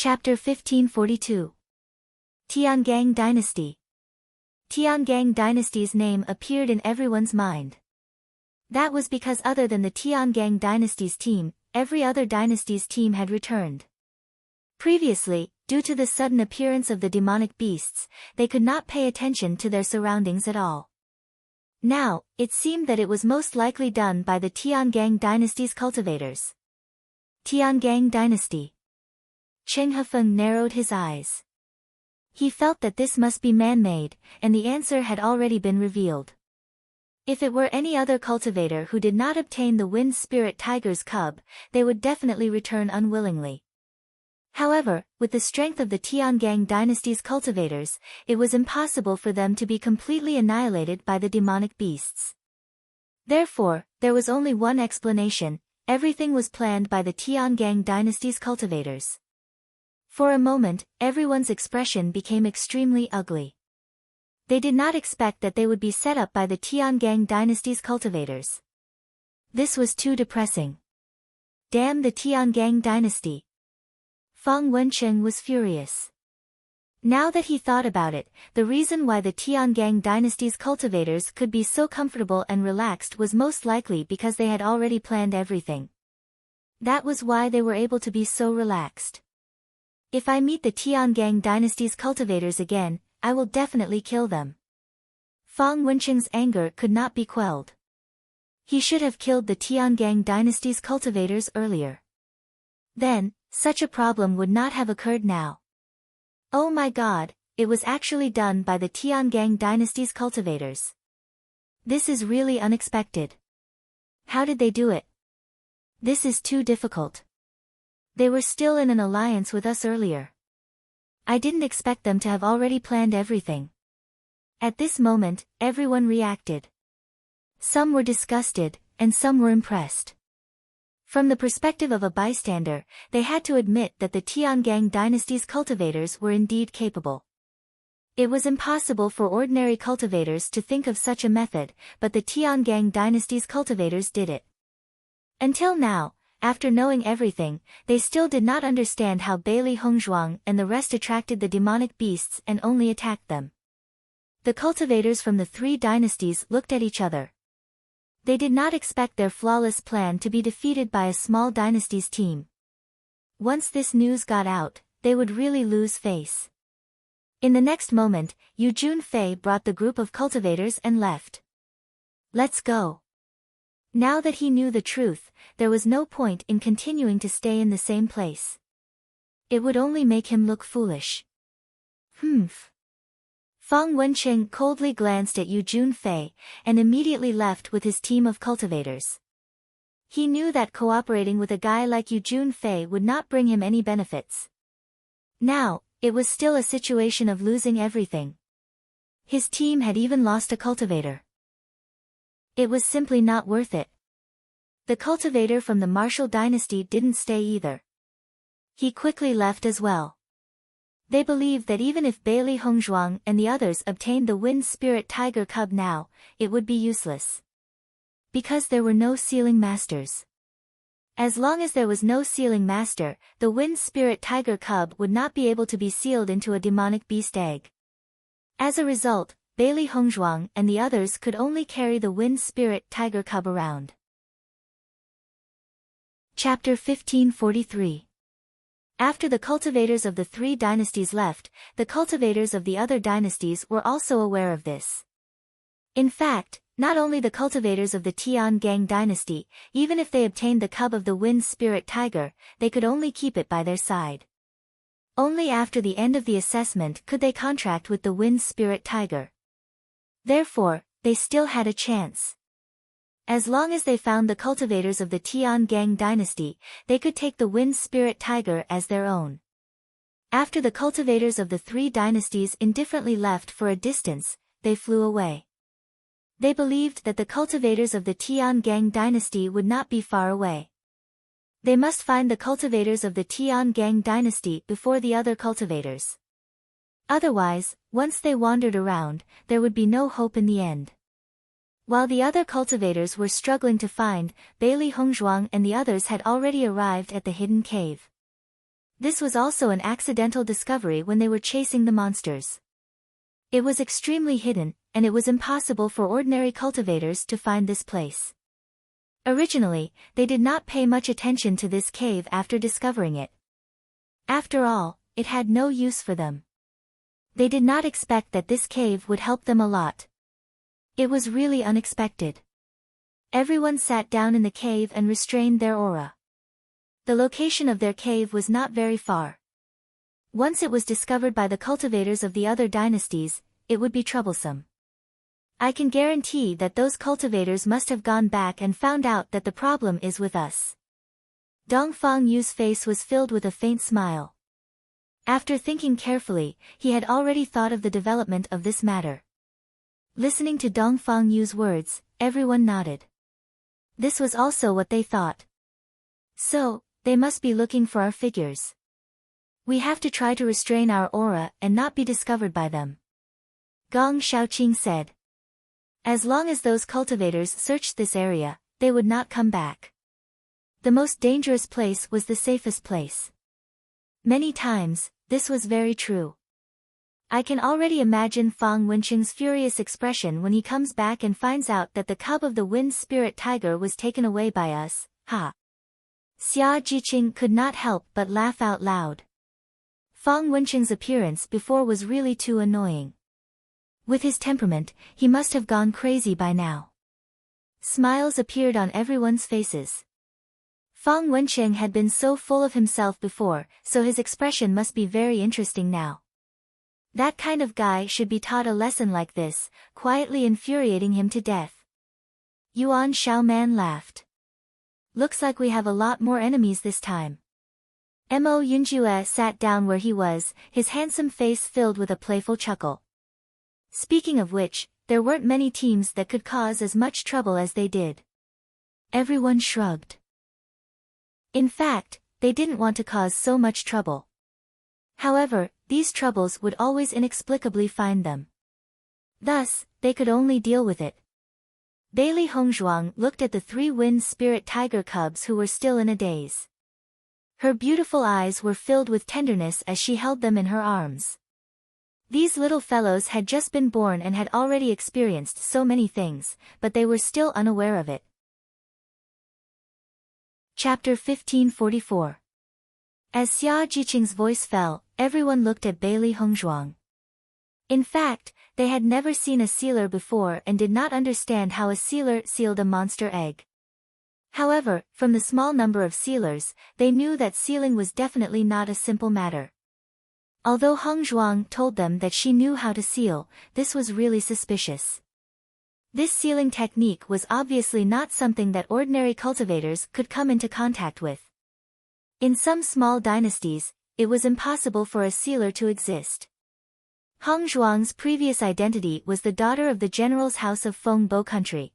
Chapter 1542. Tiangang Dynasty. Tiangang Dynasty's name appeared in everyone's mind. That was because other than the Tiangang Dynasty's team, every other dynasty's team had returned. Previously, due to the sudden appearance of the demonic beasts, they could not pay attention to their surroundings at all. Now, it seemed that it was most likely done by the Tiangang Dynasty's cultivators. Tiangang Dynasty. Cheng Hefeng narrowed his eyes. He felt that this must be man-made, and the answer had already been revealed. If it were any other cultivator who did not obtain the Wind Spirit Tiger's cub, they would definitely return unwillingly. However, with the strength of the Tiangang Dynasty's cultivators, it was impossible for them to be completely annihilated by the demonic beasts. Therefore, there was only one explanation: everything was planned by the Tiangang Dynasty's cultivators. For a moment, everyone's expression became extremely ugly. They did not expect that they would be set up by the Tiangang Dynasty's cultivators. This was too depressing. Damn the Tiangang Dynasty. Fang Wencheng was furious. Now that he thought about it, the reason why the Tiangang Dynasty's cultivators could be so comfortable and relaxed was most likely because they had already planned everything. That was why they were able to be so relaxed. If I meet the Tiangang Dynasty's cultivators again, I will definitely kill them. Fang Wencheng's anger could not be quelled. He should have killed the Tiangang Dynasty's cultivators earlier. Then, such a problem would not have occurred now. Oh my god, it was actually done by the Tiangang Dynasty's cultivators. This is really unexpected. How did they do it? This is too difficult. They were still in an alliance with us earlier. I didn't expect them to have already planned everything. At this moment, everyone reacted. Some were disgusted, and some were impressed. From the perspective of a bystander, they had to admit that the Tiangang Dynasty's cultivators were indeed capable. It was impossible for ordinary cultivators to think of such a method, but the Tiangang Dynasty's cultivators did it. Until now, after knowing everything, they still did not understand how Bailey Hongzhuang and the rest attracted the demonic beasts and only attacked them. The cultivators from the three dynasties looked at each other. They did not expect their flawless plan to be defeated by a small dynasty's team. Once this news got out, they would really lose face. In the next moment, Yu Junfei brought the group of cultivators and left. Let's go. Now that he knew the truth, there was no point in continuing to stay in the same place. It would only make him look foolish. Humph. Fang Wencheng coldly glanced at Yu Junfei, and immediately left with his team of cultivators. He knew that cooperating with a guy like Yu Junfei would not bring him any benefits. Now, it was still a situation of losing everything. His team had even lost a cultivator. It was simply not worth it. The cultivator from the Martial Dynasty didn't stay either. He quickly left as well. They believed that even if Bailey Hongzhuang and the others obtained the Wind Spirit Tiger Cub now, it would be useless. Because there were no sealing masters. As long as there was no sealing master, the Wind Spirit Tiger Cub would not be able to be sealed into a demonic beast egg. As a result, Bailey Hongzhuang and the others could only carry the Wind Spirit Tiger Cub around. Chapter 1543. After the cultivators of the three dynasties left, the cultivators of the other dynasties were also aware of this. In fact, not only the cultivators of the Tiangang Dynasty, even if they obtained the cub of the Wind Spirit Tiger, they could only keep it by their side. Only after the end of the assessment could they contract with the Wind Spirit Tiger. Therefore, they still had a chance. As long as they found the cultivators of the Tiangang Dynasty, they could take the Wind Spirit Tiger as their own. After the cultivators of the three dynasties indifferently left for a distance, they flew away. They believed that the cultivators of the Tiangang Dynasty would not be far away. They must find the cultivators of the Tiangang Dynasty before the other cultivators. Otherwise, once they wandered around, there would be no hope in the end. While the other cultivators were struggling to find, Bailey Hongzhuang and the others had already arrived at the hidden cave. This was also an accidental discovery when they were chasing the monsters. It was extremely hidden, and it was impossible for ordinary cultivators to find this place. Originally, they did not pay much attention to this cave after discovering it. After all, it had no use for them. They did not expect that this cave would help them a lot. It was really unexpected. Everyone sat down in the cave and restrained their aura. The location of their cave was not very far. Once it was discovered by the cultivators of the other dynasties, it would be troublesome. I can guarantee that those cultivators must have gone back and found out that the problem is with us. Dongfang Yu's face was filled with a faint smile. After thinking carefully, he had already thought of the development of this matter. Listening to Dongfang Yu's words, everyone nodded. This was also what they thought. So, they must be looking for our figures. We have to try to restrain our aura and not be discovered by them. Gong Shaoqing said. As long as those cultivators searched this area, they would not come back. The most dangerous place was the safest place. Many times, this was very true. I can already imagine Fang Wenqing's furious expression when he comes back and finds out that the cub of the wind spirit tiger was taken away by us, ha. Xia Jiqing could not help but laugh out loud. Fang Wenqing's appearance before was really too annoying. With his temperament, he must have gone crazy by now. Smiles appeared on everyone's faces. Fang Wenqing had been so full of himself before, so his expression must be very interesting now. That kind of guy should be taught a lesson like this, quietly infuriating him to death. Yuan Xiaoman laughed. Looks like we have a lot more enemies this time. Mo Yunjue sat down where he was, his handsome face filled with a playful chuckle. Speaking of which, there weren't many teams that could cause as much trouble as they did. Everyone shrugged. In fact, they didn't want to cause so much trouble. However, these troubles would always inexplicably find them. Thus, they could only deal with it. Bailey Hongzhuang looked at the three wind spirit tiger cubs who were still in a daze. Her beautiful eyes were filled with tenderness as she held them in her arms. These little fellows had just been born and had already experienced so many things, but they were still unaware of it. Chapter 1544. As Xia Jiqing's voice fell, everyone looked at Bailey Hongzhuang. In fact, they had never seen a sealer before and did not understand how a sealer sealed a monster egg. However, from the small number of sealers, they knew that sealing was definitely not a simple matter. Although Hongzhuang told them that she knew how to seal, this was really suspicious. This sealing technique was obviously not something that ordinary cultivators could come into contact with. In some small dynasties, it was impossible for a sealer to exist. Hongzhuang's previous identity was the daughter of the general's house of Fengbo country.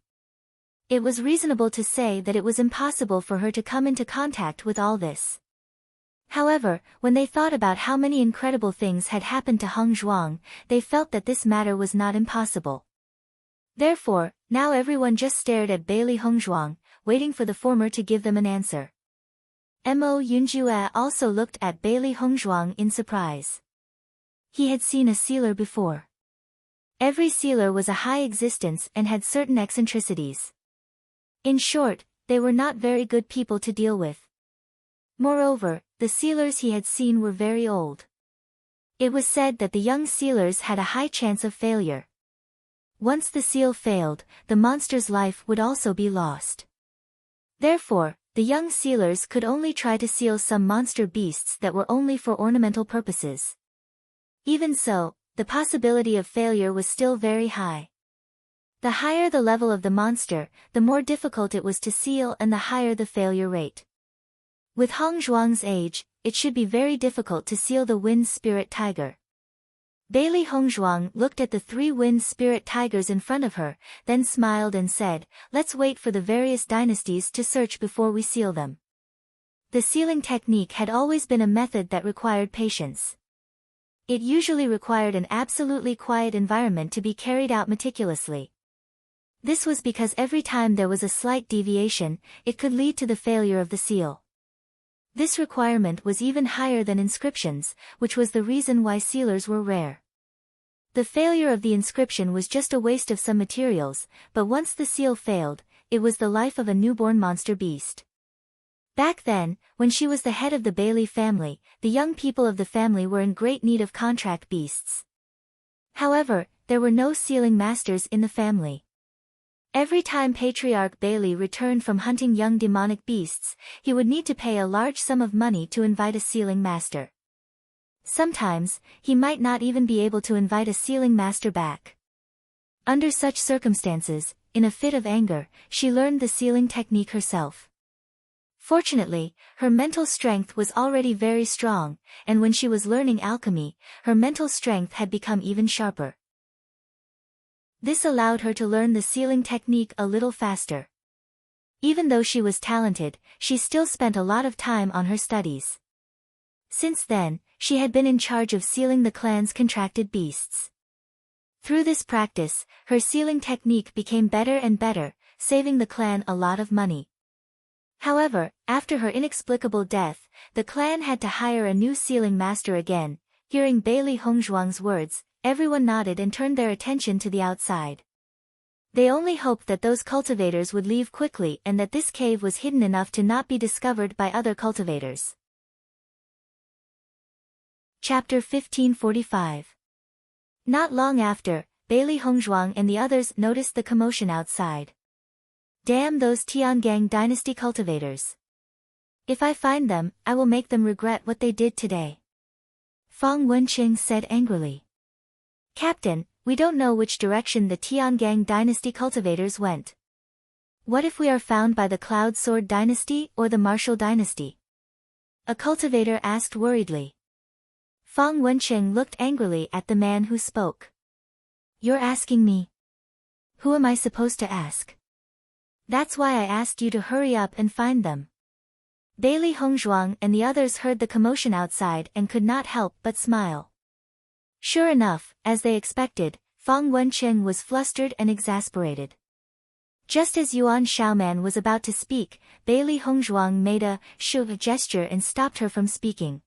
It was reasonable to say that it was impossible for her to come into contact with all this. However, when they thought about how many incredible things had happened to Hongzhuang, they felt that this matter was not impossible. Therefore, now everyone just stared at Bailey Hongzhuang, waiting for the former to give them an answer. Mo Yunjue also looked at Bailey Hongzhuang in surprise. He had seen a sealer before. Every sealer was a high existence and had certain eccentricities. In short, they were not very good people to deal with. Moreover, the sealers he had seen were very old. It was said that the young sealers had a high chance of failure. Once the seal failed, the monster's life would also be lost. Therefore, the young sealers could only try to seal some monster beasts that were only for ornamental purposes. Even so, the possibility of failure was still very high. The higher the level of the monster, the more difficult it was to seal and the higher the failure rate. With Hongzhuang's age, it should be very difficult to seal the wind spirit tiger. Bailey Hongzhuang looked at the three wind spirit tigers in front of her, then smiled and said, "Let's wait for the various dynasties to search before we seal them." The sealing technique had always been a method that required patience. It usually required an absolutely quiet environment to be carried out meticulously. This was because every time there was a slight deviation, it could lead to the failure of the seal. This requirement was even higher than inscriptions, which was the reason why sealers were rare. The failure of the inscription was just a waste of some materials, but once the seal failed, it was the life of a newborn monster beast. Back then, when she was the head of the Bailey family, the young people of the family were in great need of contract beasts. However, there were no sealing masters in the family. Every time Patriarch Bailey returned from hunting young demonic beasts, he would need to pay a large sum of money to invite a sealing master. Sometimes, he might not even be able to invite a sealing master back. Under such circumstances, in a fit of anger, she learned the sealing technique herself. Fortunately, her mental strength was already very strong, and when she was learning alchemy, her mental strength had become even sharper. This allowed her to learn the sealing technique a little faster. Even though she was talented, she still spent a lot of time on her studies. Since then, she had been in charge of sealing the clan's contracted beasts. Through this practice, her sealing technique became better and better, saving the clan a lot of money. However, after her inexplicable death, the clan had to hire a new sealing master again. Hearing Bailey Hongzhuang's words, everyone nodded and turned their attention to the outside. They only hoped that those cultivators would leave quickly and that this cave was hidden enough to not be discovered by other cultivators. Chapter 1545. Not long after, Bailey Hongzhuang and the others noticed the commotion outside. Damn those Tiangang dynasty cultivators. If I find them, I will make them regret what they did today. Fang Wenqing said angrily. Captain, we don't know which direction the Tiangang dynasty cultivators went. What if we are found by the Cloud Sword dynasty or the Martial dynasty? A cultivator asked worriedly. Fang Wenqing looked angrily at the man who spoke. You're asking me? Who am I supposed to ask? That's why I asked you to hurry up and find them. Bailey Hongzhuang and the others heard the commotion outside and could not help but smile. Sure enough, as they expected, Fang Wenqing was flustered and exasperated. Just as Yuan Xiaoman was about to speak, Bailey Hongzhuang made a gesture and stopped her from speaking.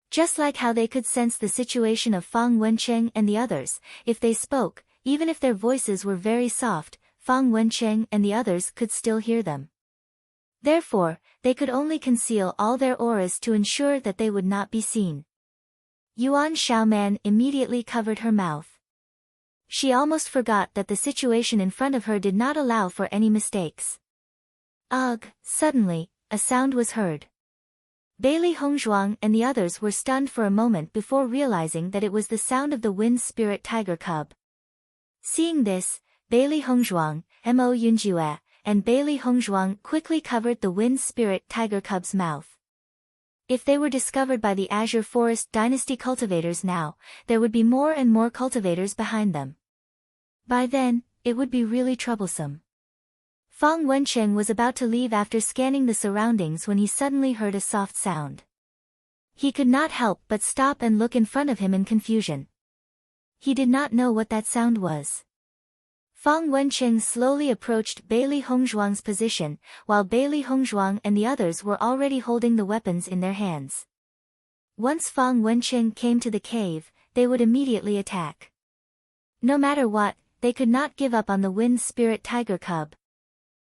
Just like how they could sense the situation of Fang Wenqing and the others, if they spoke, even if their voices were very soft, Fang Wenqing and the others could still hear them. Therefore, they could only conceal all their auras to ensure that they would not be seen. Yuan Xiaoman immediately covered her mouth. She almost forgot that the situation in front of her did not allow for any mistakes. Ugh! Suddenly, a sound was heard. Bailey Hongzhuang and the others were stunned for a moment before realizing that it was the sound of the wind spirit tiger cub. Seeing this, Bailey Hongzhuang, Mo Yunjue, and Bailey Hongzhuang quickly covered the wind spirit tiger cub's mouth. If they were discovered by the Azure Forest dynasty cultivators now, there would be more and more cultivators behind them. By then, it would be really troublesome. Fang Wenqing was about to leave after scanning the surroundings when he suddenly heard a soft sound. He could not help but stop and look in front of him in confusion. He did not know what that sound was. Fang Wenqing slowly approached Bailey Hongzhuang's position, while Bailey Hongzhuang and the others were already holding the weapons in their hands. Once Fang Wenqing came to the cave, they would immediately attack. No matter what, they could not give up on the wind spirit tiger cub.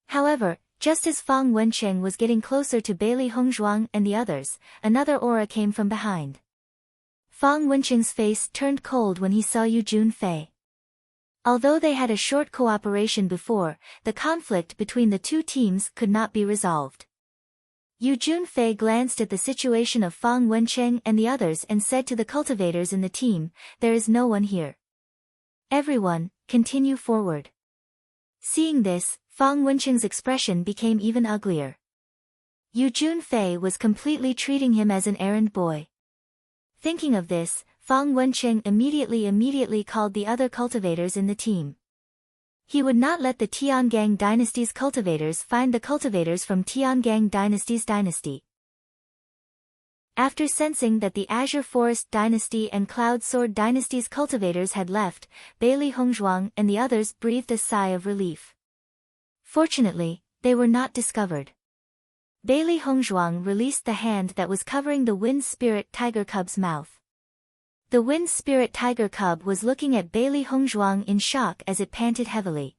However, just as Fang Wenqing was getting closer to Bailey Hongzhuang and the others, another aura came from behind. Fang Wenqing's face turned cold when he saw Yu Junfei. Although they had a short cooperation before, the conflict between the two teams could not be resolved. Yu Junfei glanced at the situation of Fang Wenqing and the others and said to the cultivators in the team, "There is no one here. Everyone, continue forward." Seeing this, Fang Wenqing's expression became even uglier. Yu Junfei was completely treating him as an errand boy. Thinking of this, Fang Wenqing immediately called the other cultivators in the team. He would not let the Tiangang dynasty's cultivators find the cultivators from Tiangang dynasty's dynasty. After sensing that the Azure Forest dynasty and Cloud Sword dynasty's cultivators had left, Bailey Hongzhuang and the others breathed a sigh of relief. Fortunately, they were not discovered. Bailey Hongzhuang released the hand that was covering the wind spirit tiger cub's mouth. The wind spirit tiger cub was looking at Bailey Hongzhuang in shock as it panted heavily.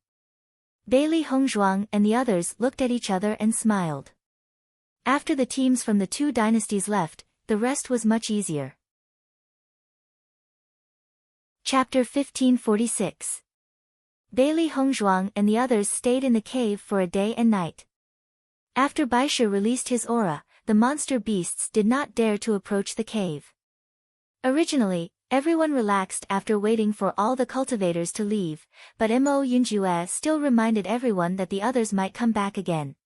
Bailey Hongzhuang and the others looked at each other and smiled. After the teams from the two dynasties left, the rest was much easier. Chapter 1546. Bailey Hongzhuang and the others stayed in the cave for a day and night. After Baisha released his aura, the monster beasts did not dare to approach the cave. Originally, everyone relaxed after waiting for all the cultivators to leave, but Mo Yunjue still reminded everyone that the others might come back again.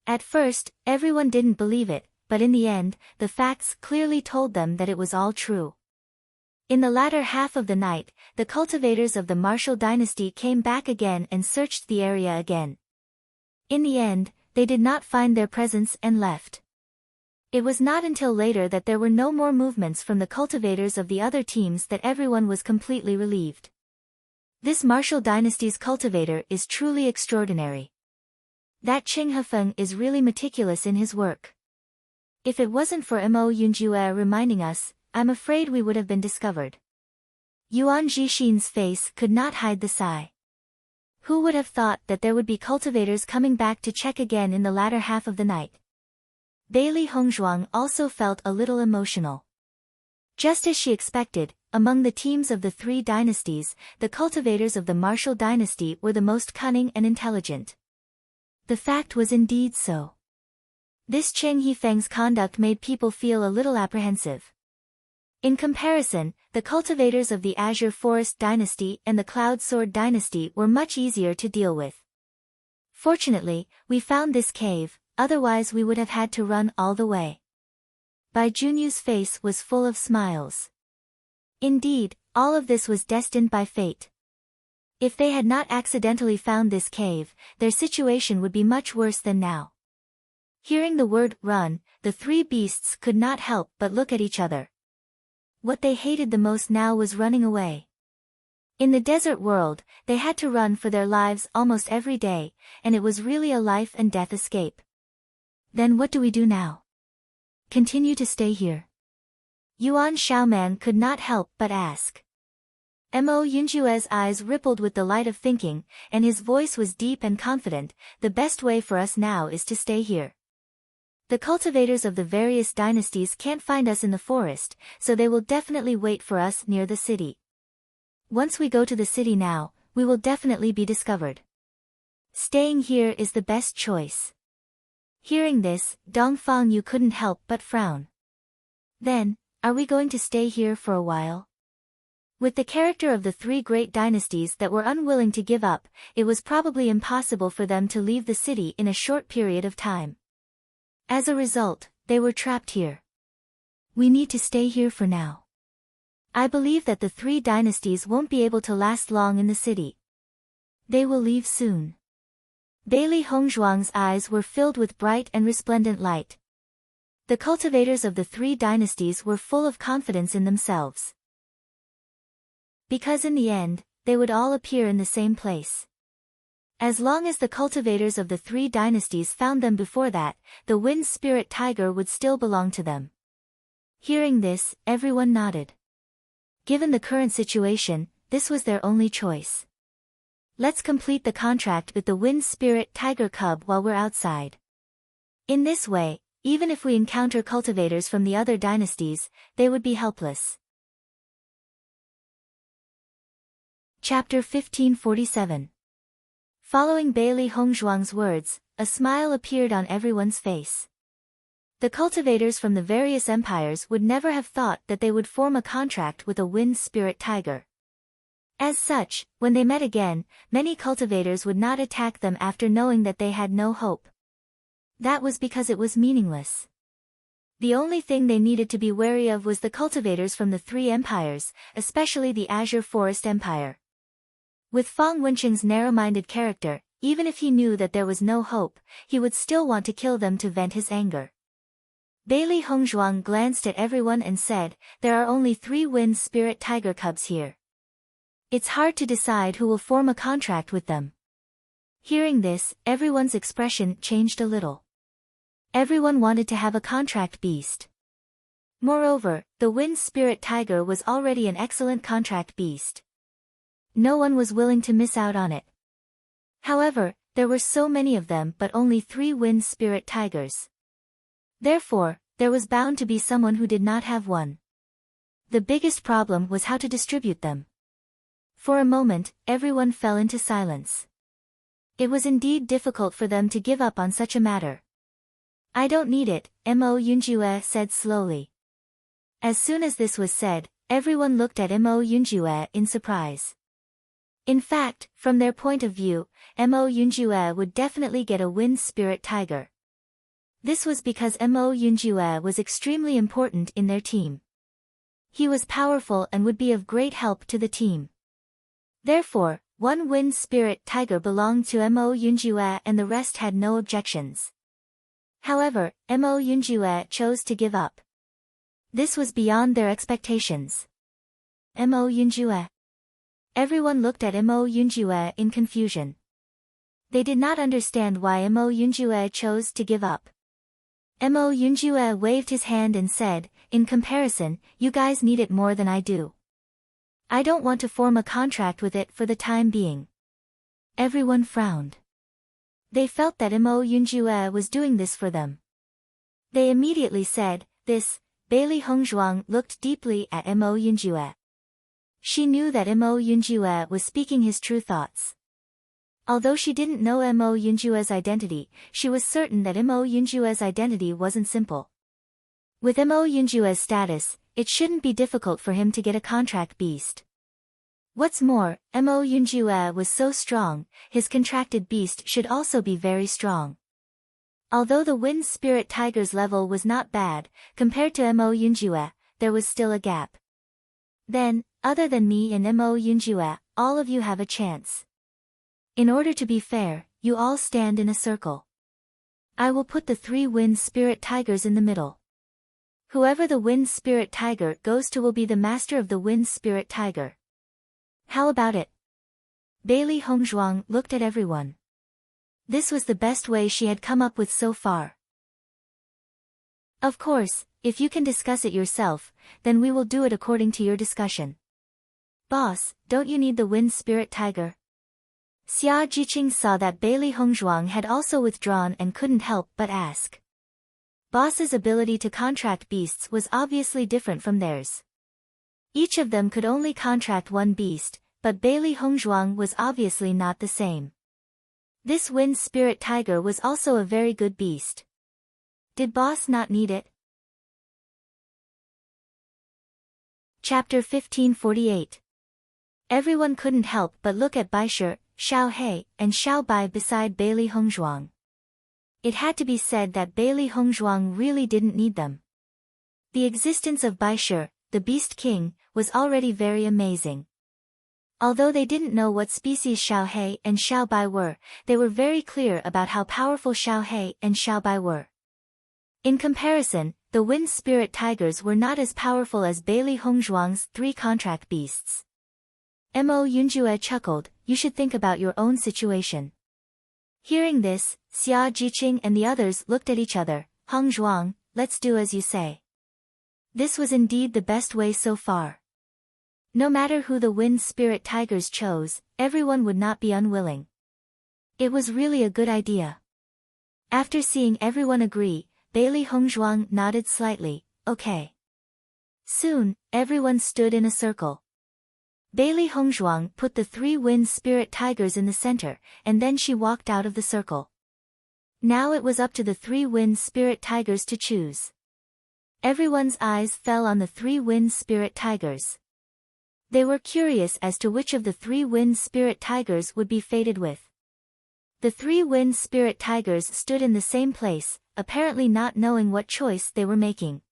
At first, everyone didn't believe it, but in the end, the facts clearly told them that it was all true. In the latter half of the night, the cultivators of the martial dynasty came back again and searched the area again. In the end, they did not find their presence and left. It was not until later that there were no more movements from the cultivators of the other teams that everyone was completely relieved. This martial dynasty's cultivator is truly extraordinary. That Qing Hefeng is really meticulous in his work. If it wasn't for Mo Yunjue reminding us, I'm afraid we would have been discovered. Yuan Jixin's face could not hide the sigh. Who would have thought that there would be cultivators coming back to check again in the latter half of the night? Bailey Hongzhuang also felt a little emotional. Just as she expected, among the teams of the three dynasties, the cultivators of the martial dynasty were the most cunning and intelligent. The fact was indeed so. This Cheng Yifeng's conduct made people feel a little apprehensive. In comparison, the cultivators of the Azure Forest dynasty and the Cloud Sword dynasty were much easier to deal with. Fortunately, we found this cave, otherwise we would have had to run all the way. Bai Junyu's face was full of smiles. Indeed, all of this was destined by fate. If they had not accidentally found this cave, their situation would be much worse than now. Hearing the word run, the three beasts could not help but look at each other. What they hated the most now was running away. In the desert world, they had to run for their lives almost every day, and it was really a life and death escape. Then what do we do now? Continue to stay here? Yuan Xiaoman could not help but ask. Mo Yunjue's eyes rippled with the light of thinking, and his voice was deep and confident. The best way for us now is to stay here. The cultivators of the various dynasties can't find us in the forest, so they will definitely wait for us near the city. Once we go to the city now, we will definitely be discovered. Staying here is the best choice. Hearing this, Dongfang Yu couldn't help but frown. Then, are we going to stay here for a while? With the character of the three great dynasties that were unwilling to give up, it was probably impossible for them to leave the city in a short period of time. As a result, they were trapped here. We need to stay here for now. I believe that the three dynasties won't be able to last long in the city. They will leave soon. Bailey Hongzhuang's eyes were filled with bright and resplendent light. The cultivators of the three dynasties were full of confidence in themselves. Because in the end, they would all appear in the same place. As long as the cultivators of the three dynasties found them before that, the wind spirit tiger would still belong to them. Hearing this, everyone nodded. Given the current situation, this was their only choice. Let's complete the contract with the wind spirit tiger cub while we're outside. In this way, even if we encounter cultivators from the other dynasties, they would be helpless. Chapter 1547. Following Bailey Hongzhuang's words, a smile appeared on everyone's face. The cultivators from the various empires would never have thought that they would form a contract with a wind spirit tiger. As such, when they met again, many cultivators would not attack them after knowing that they had no hope. That was because it was meaningless. The only thing they needed to be wary of was the cultivators from the three empires, especially the Azure Forest Empire. With Fang Wenqing's narrow-minded character, even if he knew that there was no hope, he would still want to kill them to vent his anger. Bailey Hongzhuang glanced at everyone and said, "There are only 3 wind spirit tiger cubs here. It's hard to decide who will form a contract with them." Hearing this, everyone's expression changed a little. Everyone wanted to have a contract beast. Moreover, the wind spirit tiger was already an excellent contract beast. No one was willing to miss out on it. However, there were so many of them but only 3 wind spirit tigers. Therefore, there was bound to be someone who did not have one. The biggest problem was how to distribute them. For a moment, everyone fell into silence. It was indeed difficult for them to give up on such a matter. I don't need it, Mo Yunjue said slowly. As soon as this was said, everyone looked at Mo Yunjue in surprise. In fact, from their point of view, Mo Yunjue would definitely get a wind spirit tiger. This was because Mo Yunjue was extremely important in their team. He was powerful and would be of great help to the team. Therefore, one wind spirit tiger belonged to Mo Yunjue and the rest had no objections. However, Mo Yunjue chose to give up. This was beyond their expectations. Mo Yunjue. Everyone looked at Mo Yunjue in confusion. They did not understand why Mo Yunjue chose to give up. Mo Yunjue waved his hand and said, "In comparison, you guys need it more than I do. I don't want to form a contract with it for the time being." Everyone frowned. They felt that Mo Yunjue was doing this for them. They immediately said, "This." Bailey Hongzhuang looked deeply at Mo Yunjue. She knew that Mo Yunjue was speaking his true thoughts. Although she didn't know Mo Yunjue's identity, she was certain that Mo Yunjue's identity wasn't simple. With Mo Yunjue's status, it shouldn't be difficult for him to get a contract beast. What's more, Mo Yunjue was so strong, his contracted beast should also be very strong. Although the wind spirit tiger's level was not bad, compared to Mo Yunjue, there was still a gap. Then, other than me and Mo Yunjue, all of you have a chance. In order to be fair, you all stand in a circle. I will put the 3 wind spirit tigers in the middle. Whoever the wind spirit tiger goes to will be the master of the wind spirit tiger. How about it? Bailey Hongzhuang looked at everyone. This was the best way she had come up with so far. Of course, if you can discuss it yourself, then we will do it according to your discussion. Boss, don't you need the wind spirit tiger? Xia Jiqing saw that Bailey Hongzhuang had also withdrawn and couldn't help but ask. Boss's ability to contract beasts was obviously different from theirs. Each of them could only contract one beast, but Bailey Hongzhuang was obviously not the same. This wind spirit tiger was also a very good beast. Did boss not need it? Chapter 1548. Everyone couldn't help but look at Baishe, Xiao He, and Xiao Bai beside Bailey Hongzhuang. It had to be said that Bailey Hongzhuang really didn't need them. The existence of Baishe, the Beast King, was already very amazing. Although they didn't know what species Xiao He and Xiao Bai were, they were very clear about how powerful Xiao He and Xiao Bai were. In comparison, the wind spirit tigers were not as powerful as Bailey Hongzhuang's 3 contract beasts. Mo Yunjue chuckled, "You should think about your own situation." Hearing this, Xia Jiqing and the others looked at each other. "Hongzhuang, let's do as you say." This was indeed the best way so far. No matter who the wind spirit tigers chose, everyone would not be unwilling. It was really a good idea. After seeing everyone agree, Bailey Hongzhuang nodded slightly, "Okay." Soon, everyone stood in a circle. Bailey Hongzhuang put the 3 wind spirit tigers in the center, and then she walked out of the circle. Now it was up to the 3 wind spirit tigers to choose. Everyone's eyes fell on the 3 wind spirit tigers. They were curious as to which of the 3 wind spirit tigers would be fated with. The 3 wind spirit tigers stood in the same place, apparently not knowing what choice they were making.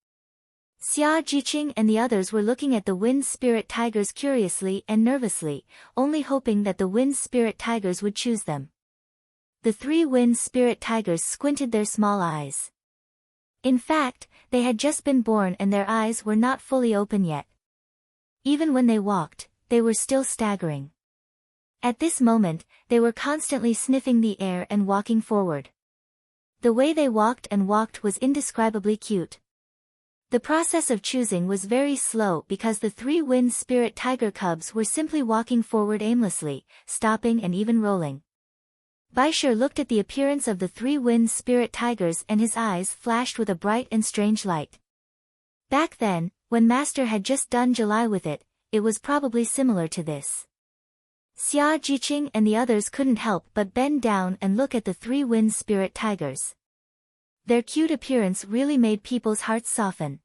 Xia Jiqing and the others were looking at the wind spirit tigers curiously and nervously, only hoping that the wind spirit tigers would choose them. The 3 wind spirit tigers squinted their small eyes. In fact, they had just been born and their eyes were not fully open yet. Even when they walked, they were still staggering. At this moment, they were constantly sniffing the air and walking forward. The way they walked and walked was indescribably cute. The process of choosing was very slow because the three wind spirit tiger cubs were simply walking forward aimlessly, stopping and even rolling. Baishir looked at the appearance of the three wind spirit tigers and his eyes flashed with a bright and strange light. Back then, when Master had just done July with it, it was probably similar to this. Xia Jiqing and the others couldn't help but bend down and look at the three wind spirit tigers. Their cute appearance really made people's hearts soften.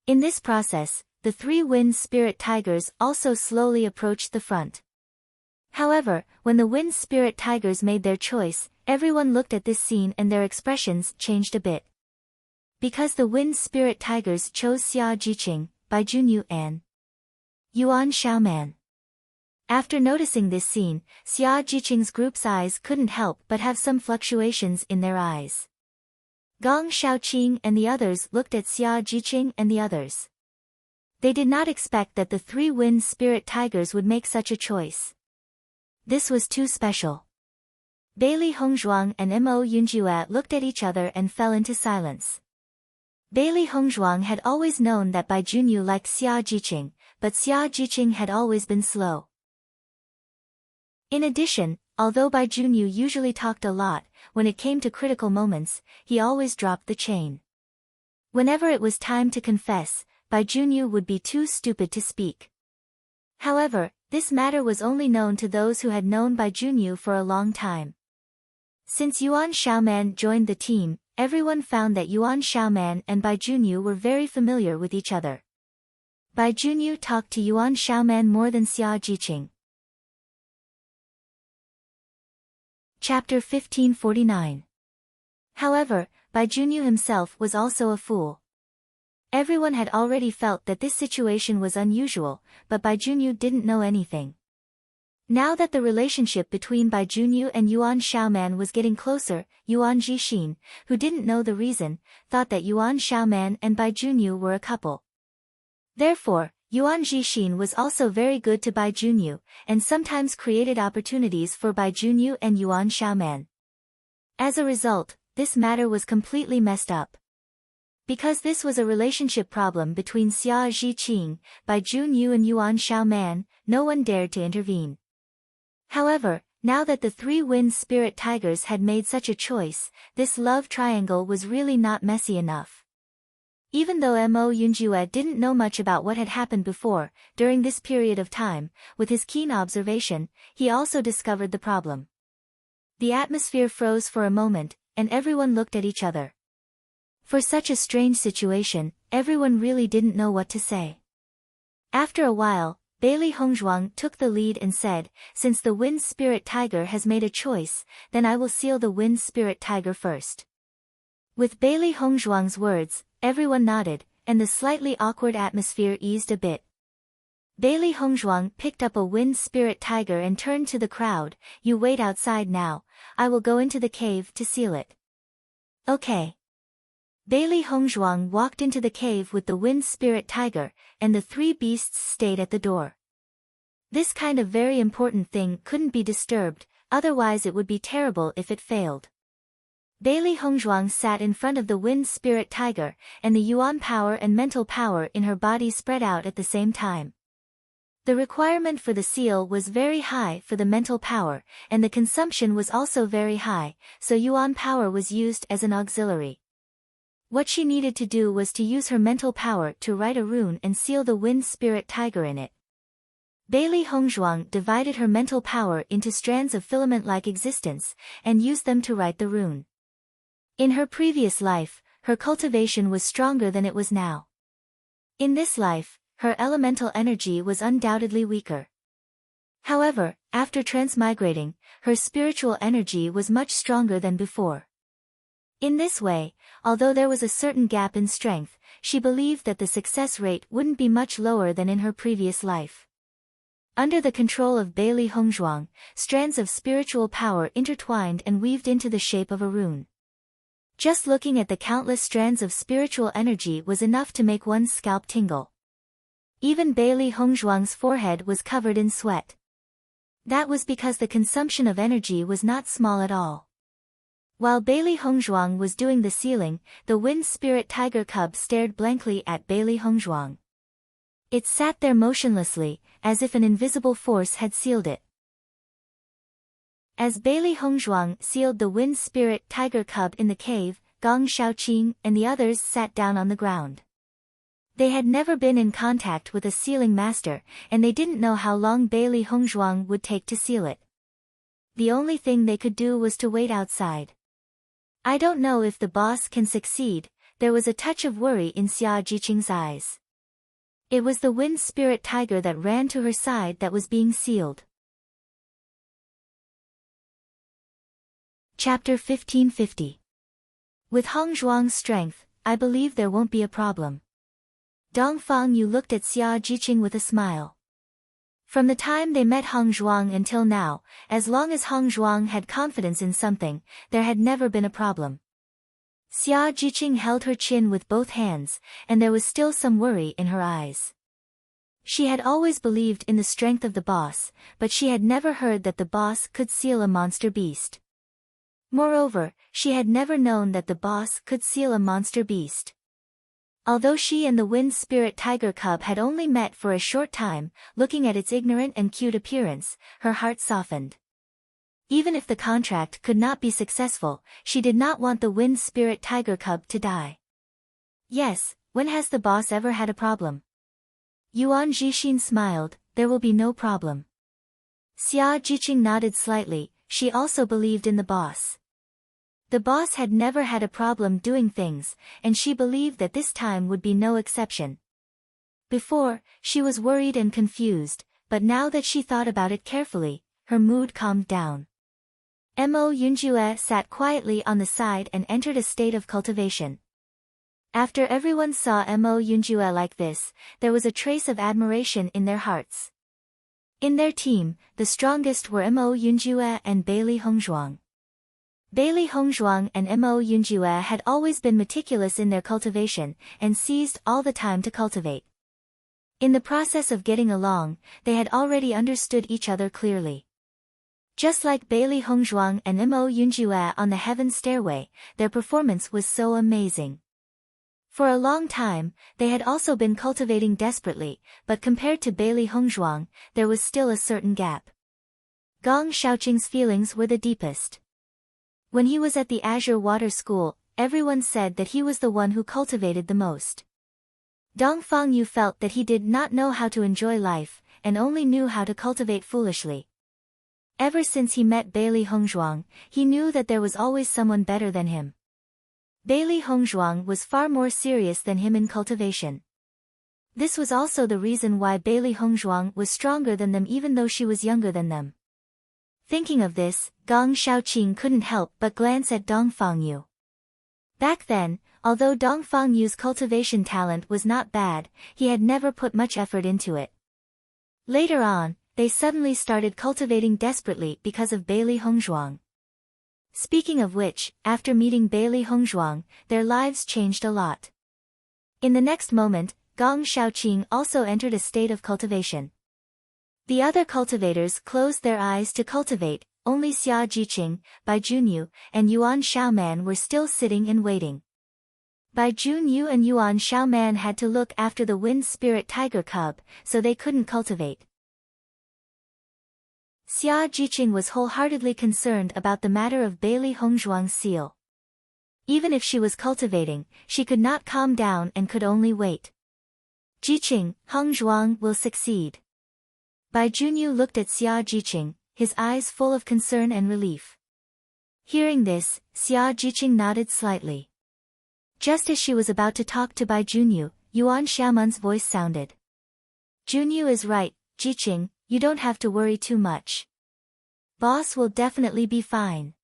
In this process, the three wind spirit tigers also slowly approached the front. However, when the wind spirit tigers made their choice, everyone looked at this scene and their expressions changed a bit. Because the wind spirit tigers chose Xia Jiqing, Bai Junyu and Yuan Xiaoman. After noticing this scene, Xia Jiqing's group's eyes couldn't help but have some fluctuations in their eyes. Gong Shaoqing and the others looked at Xia Jiqing and the others. They did not expect that the three wind spirit tigers would make such a choice. This was too special. Bailey Hongzhuang and Mo Yunjue looked at each other and fell into silence. Bailey Hongzhuang had always known that Bai Junyu liked Xia Jiqing, but Xia Jiqing had always been slow. In addition, although Bai Junyu usually talked a lot, when it came to critical moments, he always dropped the chain. Whenever it was time to confess, Bai Junyu would be too stupid to speak. However, this matter was only known to those who had known Bai Junyu for a long time. Since Yuan Xiaoman joined the team, everyone found that Yuan Xiaoman and Bai Junyu were very familiar with each other. Bai Junyu talked to Yuan Xiaoman more than Xia Jiqing. Chapter 1549. However, Bai Junyu himself was also a fool. Everyone had already felt that this situation was unusual, but Bai Junyu didn't know anything. Now that the relationship between Bai Junyu and Yuan Xiaoman was getting closer, Yuan Jixin, who didn't know the reason, thought that Yuan Xiaoman and Bai Junyu were a couple. Therefore, Yuan Jixin was also very good to Bai Junyu, and sometimes created opportunities for Bai Junyu and Yuan Xiaoman. As a result, this matter was completely messed up. Because this was a relationship problem between Xia Jiqing, Bai Junyu and Yuan Xiaoman, no one dared to intervene. However, now that the three wind spirit tigers had made such a choice, this love triangle was really not messy enough. Even though Mo Yunjue didn't know much about what had happened before, during this period of time, with his keen observation, he also discovered the problem. The atmosphere froze for a moment, and everyone looked at each other. For such a strange situation, everyone really didn't know what to say. After a while, Bailey Hongzhuang took the lead and said, "Since the wind spirit tiger has made a choice, then I will seal the wind spirit tiger first." With Bailey Hongzhuang's words, everyone nodded, and the slightly awkward atmosphere eased a bit. Bailey Hongzhuang picked up a wind spirit tiger and turned to the crowd, "You wait outside now, I will go into the cave to seal it." Okay. Bailey Hongzhuang walked into the cave with the wind spirit tiger, and the three beasts stayed at the door. This kind of very important thing couldn't be disturbed, otherwise it would be terrible if it failed. Bailey Hongzhuang sat in front of the wind spirit tiger, and the yuan power and mental power in her body spread out at the same time. The requirement for the seal was very high for the mental power, and the consumption was also very high, so yuan power was used as an auxiliary. What she needed to do was to use her mental power to write a rune and seal the wind spirit tiger in it. Bailey Hongzhuang divided her mental power into strands of filament-like existence, and used them to write the rune. In her previous life, her cultivation was stronger than it was now. In this life, her elemental energy was undoubtedly weaker. However, after transmigrating, her spiritual energy was much stronger than before. In this way, although there was a certain gap in strength, she believed that the success rate wouldn't be much lower than in her previous life. Under the control of Bailey Hongzhuang, strands of spiritual power intertwined and weaved into the shape of a rune. Just looking at the countless strands of spiritual energy was enough to make one's scalp tingle. Even Bailey Hongzhuang's forehead was covered in sweat. That was because the consumption of energy was not small at all. While Bailey Hongzhuang was doing the sealing, the wind spirit tiger cub stared blankly at Bailey Hongzhuang. It sat there motionlessly, as if an invisible force had sealed it. As Bailey Hongzhuang sealed the wind spirit tiger cub in the cave, Gong Xiaoqing and the others sat down on the ground. They had never been in contact with a sealing master, and they didn't know how long Bailey Hongzhuang would take to seal it. The only thing they could do was to wait outside. I don't know if the boss can succeed. There was a touch of worry in Xia Jiqing's eyes. It was the wind spirit tiger that ran to her side that was being sealed. Chapter 1550. With Hongzhuang's strength, I believe there won't be a problem. Dongfang Yu looked at Xia Jiqing with a smile. From the time they met Hongzhuang until now, as long as Hongzhuang had confidence in something, there had never been a problem. Xia Jiqing held her chin with both hands, and there was still some worry in her eyes. She had always believed in the strength of the boss, but she had never heard that the boss could seal a monster beast. Moreover, she had never known that the boss could seal a monster beast. Although she and the wind spirit tiger cub had only met for a short time, looking at its ignorant and cute appearance, her heart softened. Even if the contract could not be successful, she did not want the wind spirit tiger cub to die. Yes, when has the boss ever had a problem? Yuan Jixin smiled, there will be no problem. Xia Jiqing nodded slightly, she also believed in the boss. The boss had never had a problem doing things, and she believed that this time would be no exception. Before, she was worried and confused, but now that she thought about it carefully, her mood calmed down. Mo Yunjue sat quietly on the side and entered a state of cultivation. After everyone saw Mo Yunjue like this, there was a trace of admiration in their hearts. In their team, the strongest were Mo Yunjue and Bailey Hongzhuang. Bailey Hongzhuang and Mo Yunjue had always been meticulous in their cultivation, and seized all the time to cultivate. In the process of getting along, they had already understood each other clearly. Just like Bailey Hongzhuang and Mo Yunjue on the heaven stairway, their performance was so amazing. For a long time, they had also been cultivating desperately, but compared to Bailey Hongzhuang, there was still a certain gap. Gong Xiaoqing's feelings were the deepest. When he was at the Azure Water School, everyone said that he was the one who cultivated the most. Dongfang Yu felt that he did not know how to enjoy life, and only knew how to cultivate foolishly. Ever since he met Bailey Hongzhuang, he knew that there was always someone better than him. Bailey Hongzhuang was far more serious than him in cultivation. This was also the reason why Bailey Hongzhuang was stronger than them even though she was younger than them. Thinking of this, Gong Xiaoqing couldn't help but glance at Dongfang Yu. Back then, although Dongfang Yu's cultivation talent was not bad, he had never put much effort into it. Later on, they suddenly started cultivating desperately because of Bailey Hongzhuang. Speaking of which, after meeting Bailey Hongzhuang, their lives changed a lot. In the next moment, Gong Xiaoqing also entered a state of cultivation. The other cultivators closed their eyes to cultivate, only Xia Jiqing, Bai Junyu, and Yuan Xiaoman were still sitting and waiting. Bai Junyu and Yuan Xiaoman had to look after the wind spirit tiger cub, so they couldn't cultivate. Xia Jiqing was wholeheartedly concerned about the matter of Bailey Hongzhuang's seal. Even if she was cultivating, she could not calm down and could only wait. Jiqing, Hongzhuang will succeed. Bai Junyu looked at Xia Jiqing, his eyes full of concern and relief. Hearing this, Xia Jiqing nodded slightly. Just as she was about to talk to Bai Junyu, Yuan Xiaoman's voice sounded. Junyu is right, Jiqing, you don't have to worry too much. Boss will definitely be fine.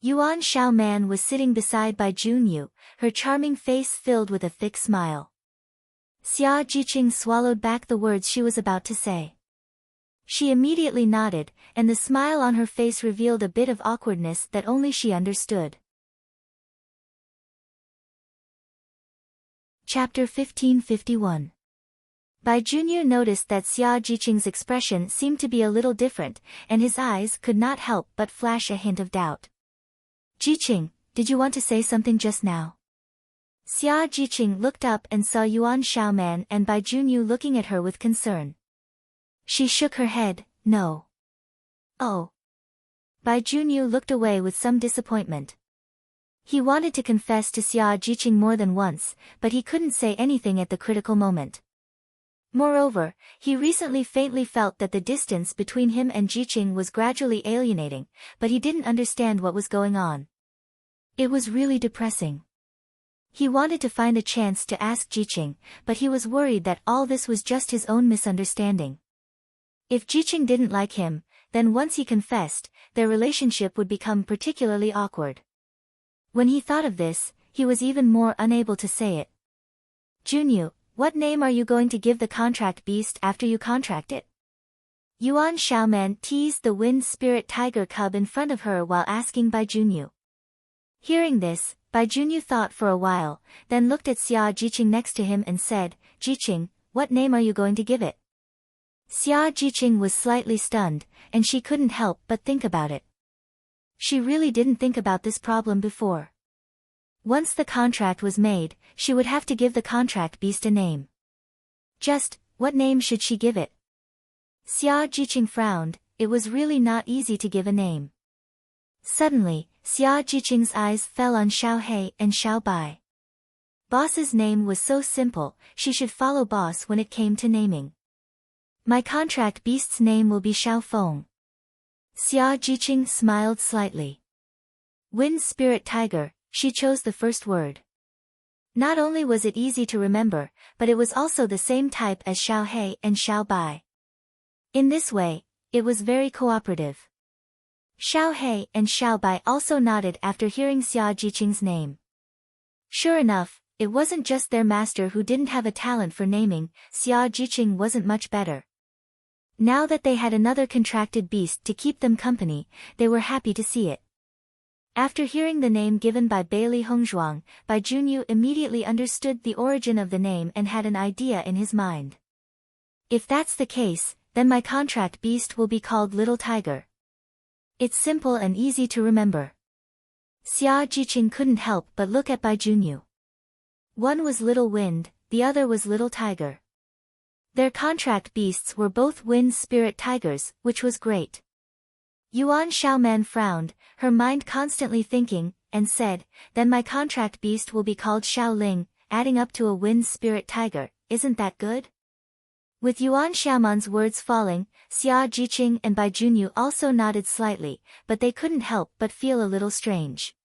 Yuan Xiaoman was sitting beside Bai Junyu, her charming face filled with a thick smile. Xia Jiqing swallowed back the words she was about to say. She immediately nodded, and the smile on her face revealed a bit of awkwardness that only she understood. Chapter 1551. Bai Junyu noticed that Xia Jiqing's expression seemed to be a little different, and his eyes could not help but flash a hint of doubt. Jiqing, did you want to say something just now? Xia Jiqing looked up and saw Yuan Xiaoman and Bai Junyu looking at her with concern. She shook her head, no. Oh. Bai Junyu looked away with some disappointment. He wanted to confess to Xia Jiqing more than once, but he couldn't say anything at the critical moment. Moreover, he recently faintly felt that the distance between him and Jiqing was gradually alienating, but he didn't understand what was going on. It was really depressing. He wanted to find a chance to ask Jiqing, but he was worried that all this was just his own misunderstanding. If Jiqing didn't like him, then once he confessed, their relationship would become particularly awkward. When he thought of this, he was even more unable to say it. Junyu, what name are you going to give the contract beast after you contract it? Yuan Xiaoman teased the wind spirit tiger cub in front of her while asking Bai Junyu. Hearing this, Bai Junyu thought for a while, then looked at Xia Jiqing next to him and said, Jiqing, what name are you going to give it? Xia Jiqing was slightly stunned, and she couldn't help but think about it. She really didn't think about this problem before. Once the contract was made, she would have to give the contract beast a name. Just, what name should she give it? Xia Jiqing frowned, it was really not easy to give a name. Suddenly, Xia Jiqing's eyes fell on Xiao He and Xiao Bai. Boss's name was so simple, she should follow boss when it came to naming. My contract beast's name will be Xiao Feng. Xia Jiqing smiled slightly. Wind Spirit Tiger, she chose the first word. Not only was it easy to remember, but it was also the same type as Xiao He and Xiao Bai. In this way, it was very cooperative. Xiao He and Xiao Bai also nodded after hearing Xia Jiqing's name. Sure enough, it wasn't just their master who didn't have a talent for naming, Xia Jiqing wasn't much better. Now that they had another contracted beast to keep them company, they were happy to see it. After hearing the name given by Bailey Hongzhuang, Bai Junyu immediately understood the origin of the name and had an idea in his mind. If that's the case, then my contract beast will be called Little Tiger. It's simple and easy to remember. Xia Jiqing couldn't help but look at Bai Junyu. One was Little Wind, the other was Little Tiger. Their contract beasts were both wind spirit tigers, which was great. Yuan Xiaoman frowned, her mind constantly thinking, and said, then my contract beast will be called Xiao Ling, adding up to a wind spirit tiger, isn't that good? With Yuan Xiaoman's words falling, Xia Jiqing and Bai Junyu also nodded slightly, but they couldn't help but feel a little strange.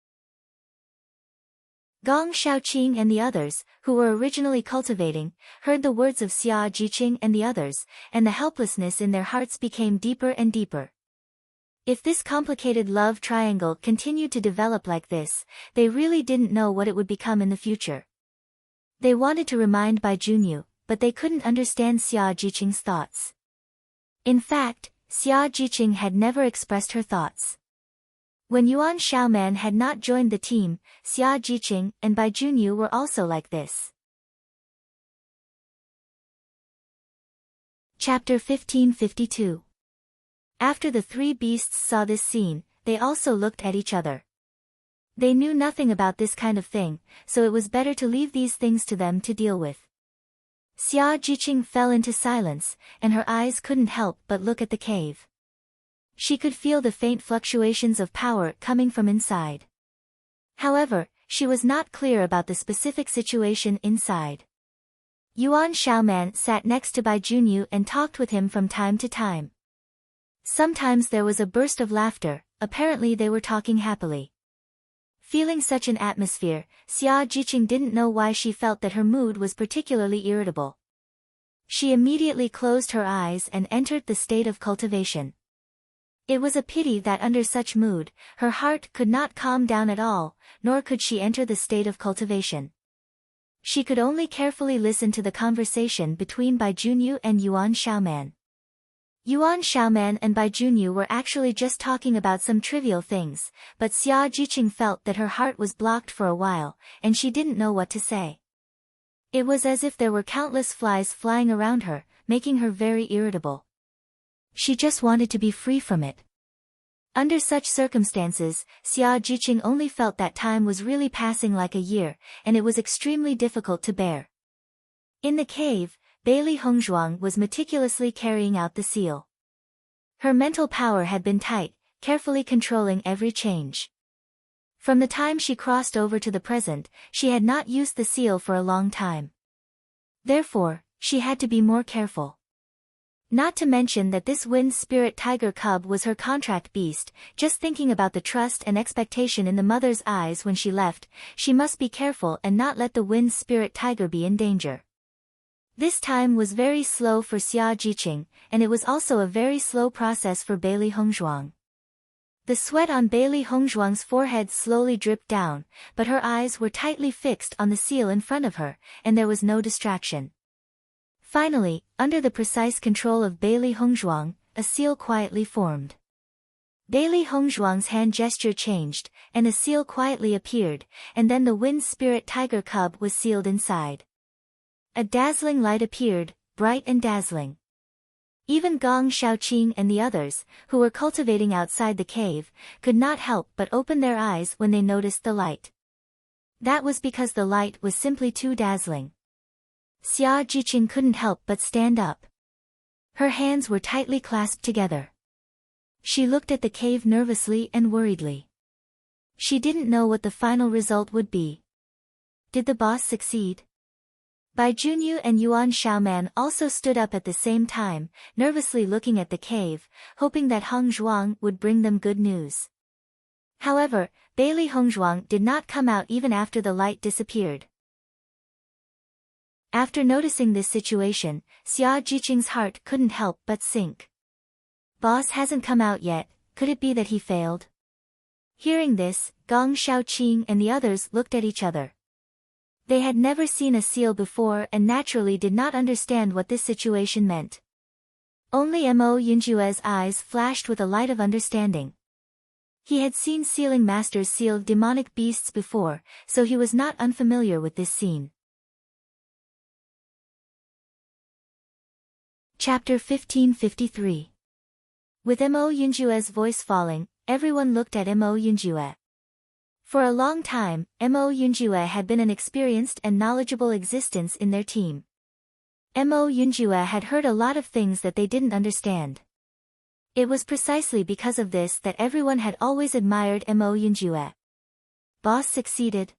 Gong Shaoqing and the others, who were originally cultivating, heard the words of Xia Jiqing and the others, and the helplessness in their hearts became deeper and deeper. If this complicated love triangle continued to develop like this, they really didn't know what it would become in the future. They wanted to remind Bai Junyu, but they couldn't understand Xia Jiqing's thoughts. In fact, Xia Jiqing had never expressed her thoughts. When Yuan Xiaoman had not joined the team, Xia Jiqing and Bai Junyu were also like this. Chapter 1552. After the three beasts saw this scene, they also looked at each other. They knew nothing about this kind of thing, so it was better to leave these things to them to deal with. Xia Jiqing fell into silence, and her eyes couldn't help but look at the cave. She could feel the faint fluctuations of power coming from inside. However, she was not clear about the specific situation inside. Yuan Xiaoman sat next to Bai Junyu and talked with him from time to time. Sometimes there was a burst of laughter, apparently they were talking happily. Feeling such an atmosphere, Xia Jiqing didn't know why she felt that her mood was particularly irritable. She immediately closed her eyes and entered the state of cultivation. It was a pity that under such mood, her heart could not calm down at all, nor could she enter the state of cultivation. She could only carefully listen to the conversation between Bai Junyu and Yuan Xiaoman. Yuan Xiaoman and Bai Junyu were actually just talking about some trivial things, but Xia Jiqing felt that her heart was blocked for a while, and she didn't know what to say. It was as if there were countless flies flying around her, making her very irritable. She just wanted to be free from it. Under such circumstances, Xia Jiqing only felt that time was really passing like a year, and it was extremely difficult to bear. In the cave, Bailey Hongzhuang was meticulously carrying out the seal. Her mental power had been tight, carefully controlling every change. From the time she crossed over to the present, she had not used the seal for a long time. Therefore, she had to be more careful. Not to mention that this wind spirit tiger cub was her contract beast. Just thinking about the trust and expectation in the mother's eyes when she left, she must be careful and not let the wind spirit tiger be in danger. This time was very slow for Xia Jiqing, and it was also a very slow process for Bailey Hongzhuang. The sweat on Bailey Hongzhuang's forehead slowly dripped down, but her eyes were tightly fixed on the seal in front of her, and there was no distraction. Finally, under the precise control of Bailey Hongzhuang, a seal quietly formed. Bailey Hongzhuang's hand gesture changed, and a seal quietly appeared, and then the wind spirit tiger cub was sealed inside. A dazzling light appeared, bright and dazzling. Even Gong Shaoqing and the others, who were cultivating outside the cave, could not help but open their eyes when they noticed the light. That was because the light was simply too dazzling. Xia Jiqing couldn't help but stand up. Her hands were tightly clasped together. She looked at the cave nervously and worriedly. She didn't know what the final result would be. Did the boss succeed? Bai Junyu and Yuan Xiaoman also stood up at the same time, nervously looking at the cave, hoping that Hongzhuang would bring them good news. However, Bailey Hongzhuang did not come out even after the light disappeared. After noticing this situation, Xia Jiqing's heart couldn't help but sink. Boss hasn't come out yet, could it be that he failed? Hearing this, Gong Shaoqing and the others looked at each other. They had never seen a seal before and naturally did not understand what this situation meant. Only Mo Yunjue's eyes flashed with a light of understanding. He had seen sealing masters seal demonic beasts before, so he was not unfamiliar with this scene. Chapter 1553. With Mo Yunjue's voice falling, everyone looked at Mo Yunjue. For a long time, Mo Yunjue had been an experienced and knowledgeable existence in their team. Mo Yunjue had heard a lot of things that they didn't understand. It was precisely because of this that everyone had always admired Mo Yunjue. Boss succeeded.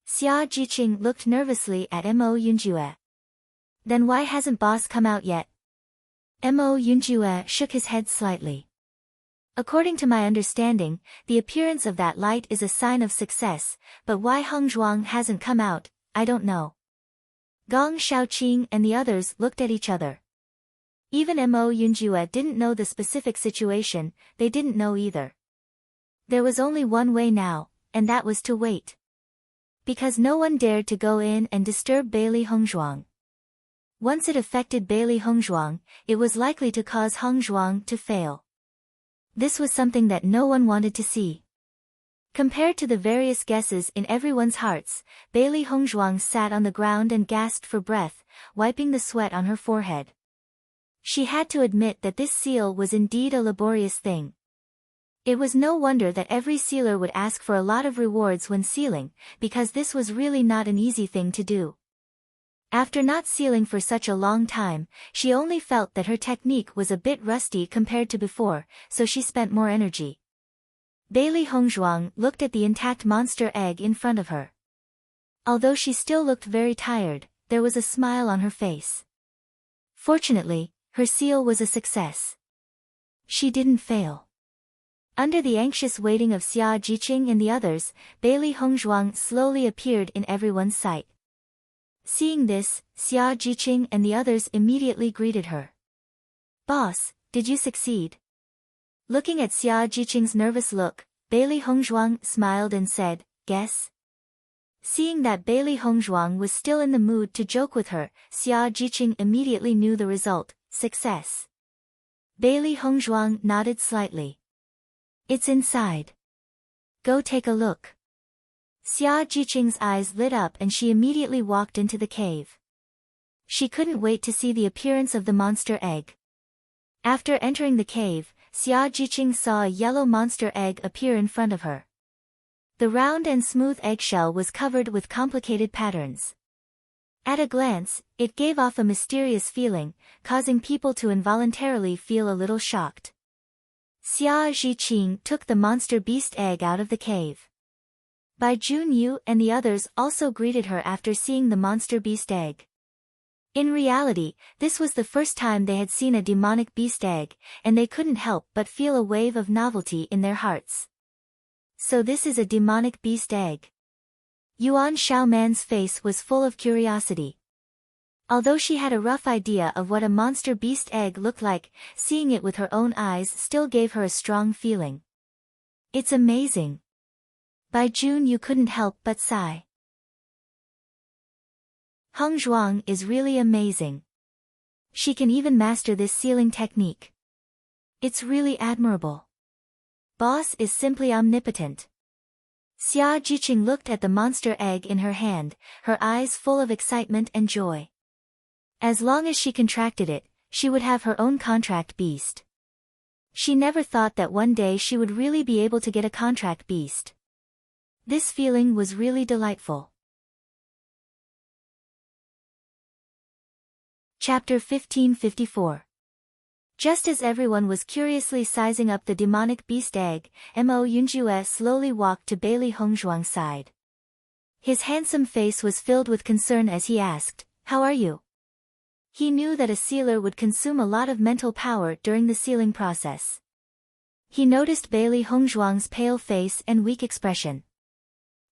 Xia Jiqing looked nervously at Mo Yunjue. Then why hasn't boss come out yet? Mo Yunjue shook his head slightly. According to my understanding, the appearance of that light is a sign of success, but why Hongzhuang hasn't come out, I don't know. Gong Shaoqing and the others looked at each other. Even Mo Yunjue didn't know the specific situation, they didn't know either. There was only one way now, and that was to wait. Because no one dared to go in and disturb Bailey Hongzhuang. Once it affected Bailey Hongzhuang, it was likely to cause Hongzhuang to fail. This was something that no one wanted to see. Compared to the various guesses in everyone's hearts, Bailey Hongzhuang sat on the ground and gasped for breath, wiping the sweat on her forehead. She had to admit that this seal was indeed a laborious thing. It was no wonder that every sealer would ask for a lot of rewards when sealing, because this was really not an easy thing to do. After not sealing for such a long time, she only felt that her technique was a bit rusty compared to before, so she spent more energy. Bailey Hongzhuang looked at the intact monster egg in front of her. Although she still looked very tired, there was a smile on her face. Fortunately, her seal was a success. She didn't fail. Under the anxious waiting of Xia Jiqing and the others, Bailey Hongzhuang slowly appeared in everyone's sight. Seeing this, Xia Jiqing and the others immediately greeted her. Boss, did you succeed? Looking at Xia Jiqing's nervous look, Bailey Hongzhuang smiled and said, guess? Seeing that Bailey Hongzhuang was still in the mood to joke with her, Xia Jiqing immediately knew the result, success. Bailey Hongzhuang nodded slightly. It's inside. Go take a look. Xia Jiqing's eyes lit up and she immediately walked into the cave. She couldn't wait to see the appearance of the monster egg. After entering the cave, Xia Jiqing saw a yellow monster egg appear in front of her. The round and smooth eggshell was covered with complicated patterns. At a glance, it gave off a mysterious feeling, causing people to involuntarily feel a little shocked. Xia Jiqing took the monster beast egg out of the cave. Bai Junyu and the others also greeted her after seeing the monster beast egg. In reality, this was the first time they had seen a demonic beast egg, and they couldn't help but feel a wave of novelty in their hearts. So this is a demonic beast egg. Yuan Xiaoman's face was full of curiosity. Although she had a rough idea of what a monster beast egg looked like, seeing it with her own eyes still gave her a strong feeling. It's amazing. Bai Junyu couldn't help but sigh. Heng Zhuang is really amazing. She can even master this sealing technique. It's really admirable. Boss is simply omnipotent. Xia Jiqing looked at the monster egg in her hand, her eyes full of excitement and joy. As long as she contracted it, she would have her own contract beast. She never thought that one day she would really be able to get a contract beast. This feeling was really delightful. Chapter 1554. Just as everyone was curiously sizing up the demonic beast egg, Mo Yunjue slowly walked to Bailey Hongzhuang's side. His handsome face was filled with concern as he asked, "How are you?" He knew that a sealer would consume a lot of mental power during the sealing process. He noticed Bailey Hongzhuang's pale face and weak expression.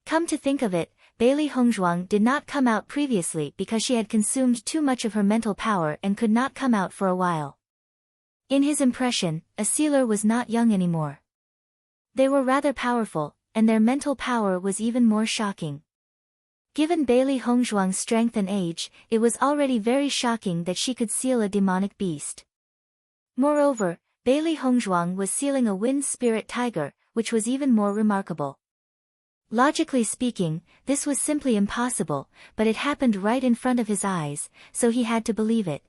Come to think of it, Bailey Hongzhuang did not come out previously because she had consumed too much of her mental power and could not come out for a while. In his impression, a sealer was not young anymore. They were rather powerful, and their mental power was even more shocking. Given Bailey Hongzhuang's strength and age, it was already very shocking that she could seal a demonic beast. Moreover, Bailey Hongzhuang was sealing a wind spirit tiger, which was even more remarkable. Logically speaking, this was simply impossible, but it happened right in front of his eyes, so he had to believe it.